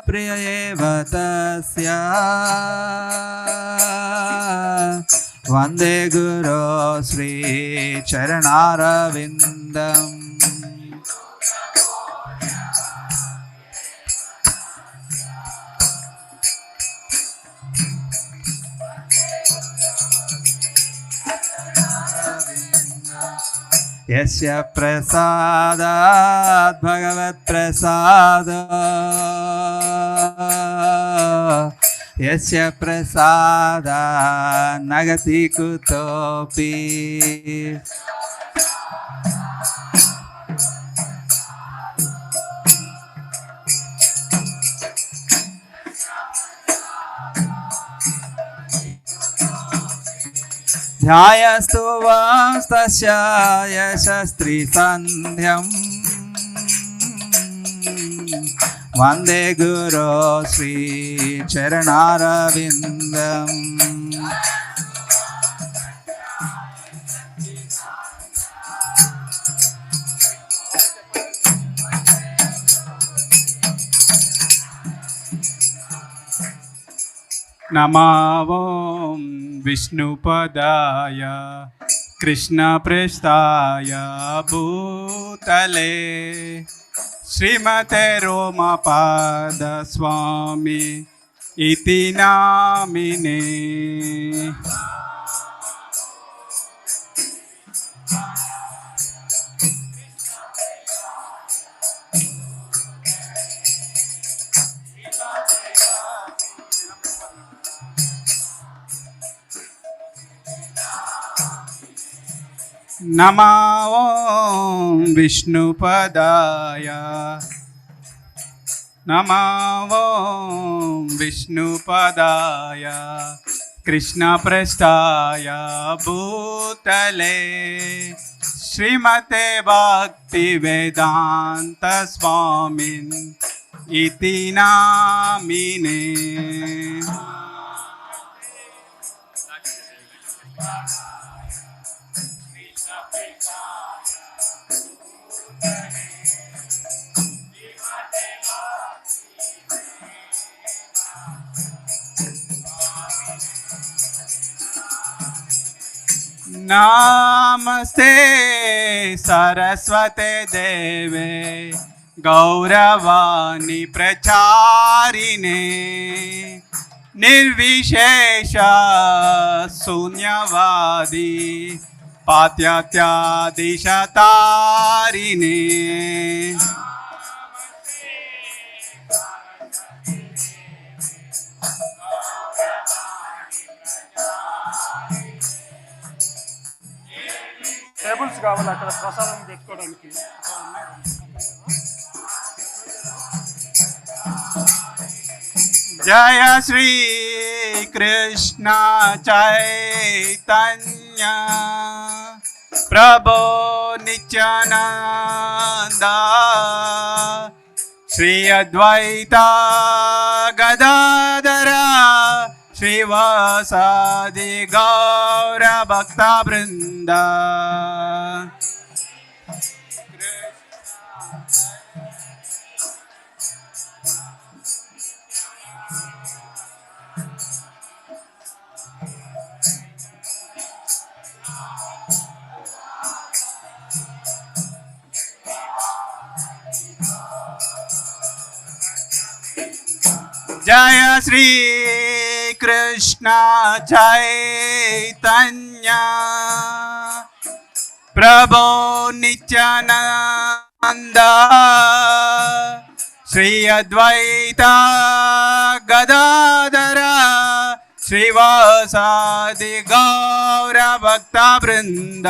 प्रिय एव तस्य वन्दे गुरो श्रीचरणारविन्दम् यस्य प्रसादात् भगवत्प्रसाद यस्य प्रसादात् न गति कुतोऽपि ध्यायस्तु वांस्तस्य यशस्त्रीसन्ध्यम् वन्दे गुरो श्रीचरणारविन्दम् नमो विष्णुपदाय कृष्णप्रेष्ठाय भूतले श्रीमते रोमपाद स्वामी इति नामिने। नमो विष्णुपदाय नमो विष्णुपदाय कृष्णप्रेष्ठाय भूतले श्रीमते भक्तिवेदान्त स्वामिन् इति नामिने। नमस्ते सरस्वते देवे गौरवाणी प्रचारिणे निर्विशेष शून्यवादी पात्यात्यादिशतारिणे। టేబుల్స్ కావాలి అక్కడ ప్రసాదం పెట్టుకోవడానికి. जय श्री कृष्ण चैतन्य प्रभो नित्यानंद श्री अद्वैता गदाधर श्रीवासादि गौर भक्त वृंद। जय श्री कृष्ण चैतन्य प्रभो नित्यानंद श्री अद्वैता गदाधर श्रीवासादि गौर भक्त वृंद।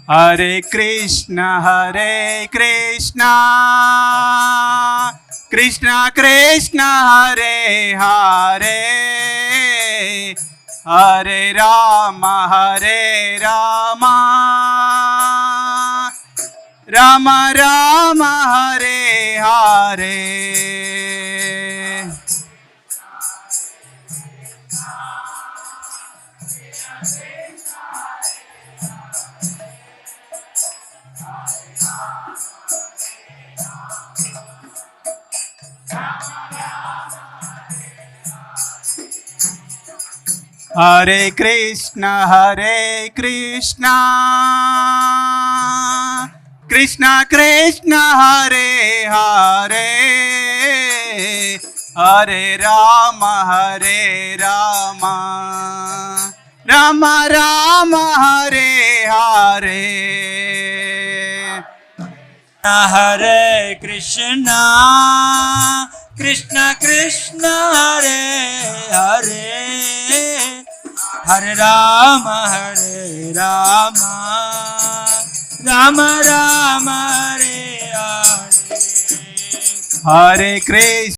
हरे कृष्ण कृष्ण कृष्ण हरे हरे हरे राम राम राम हरे हरे। हरे कृष्ण कृष्ण कृष्ण हरे हरे हरे राम राम राम हरे हरे। हरे कृष्ण कृष्ण कृष्ण हरे हरे हरे राम राम राम हरे हरे। हरे कृष्ण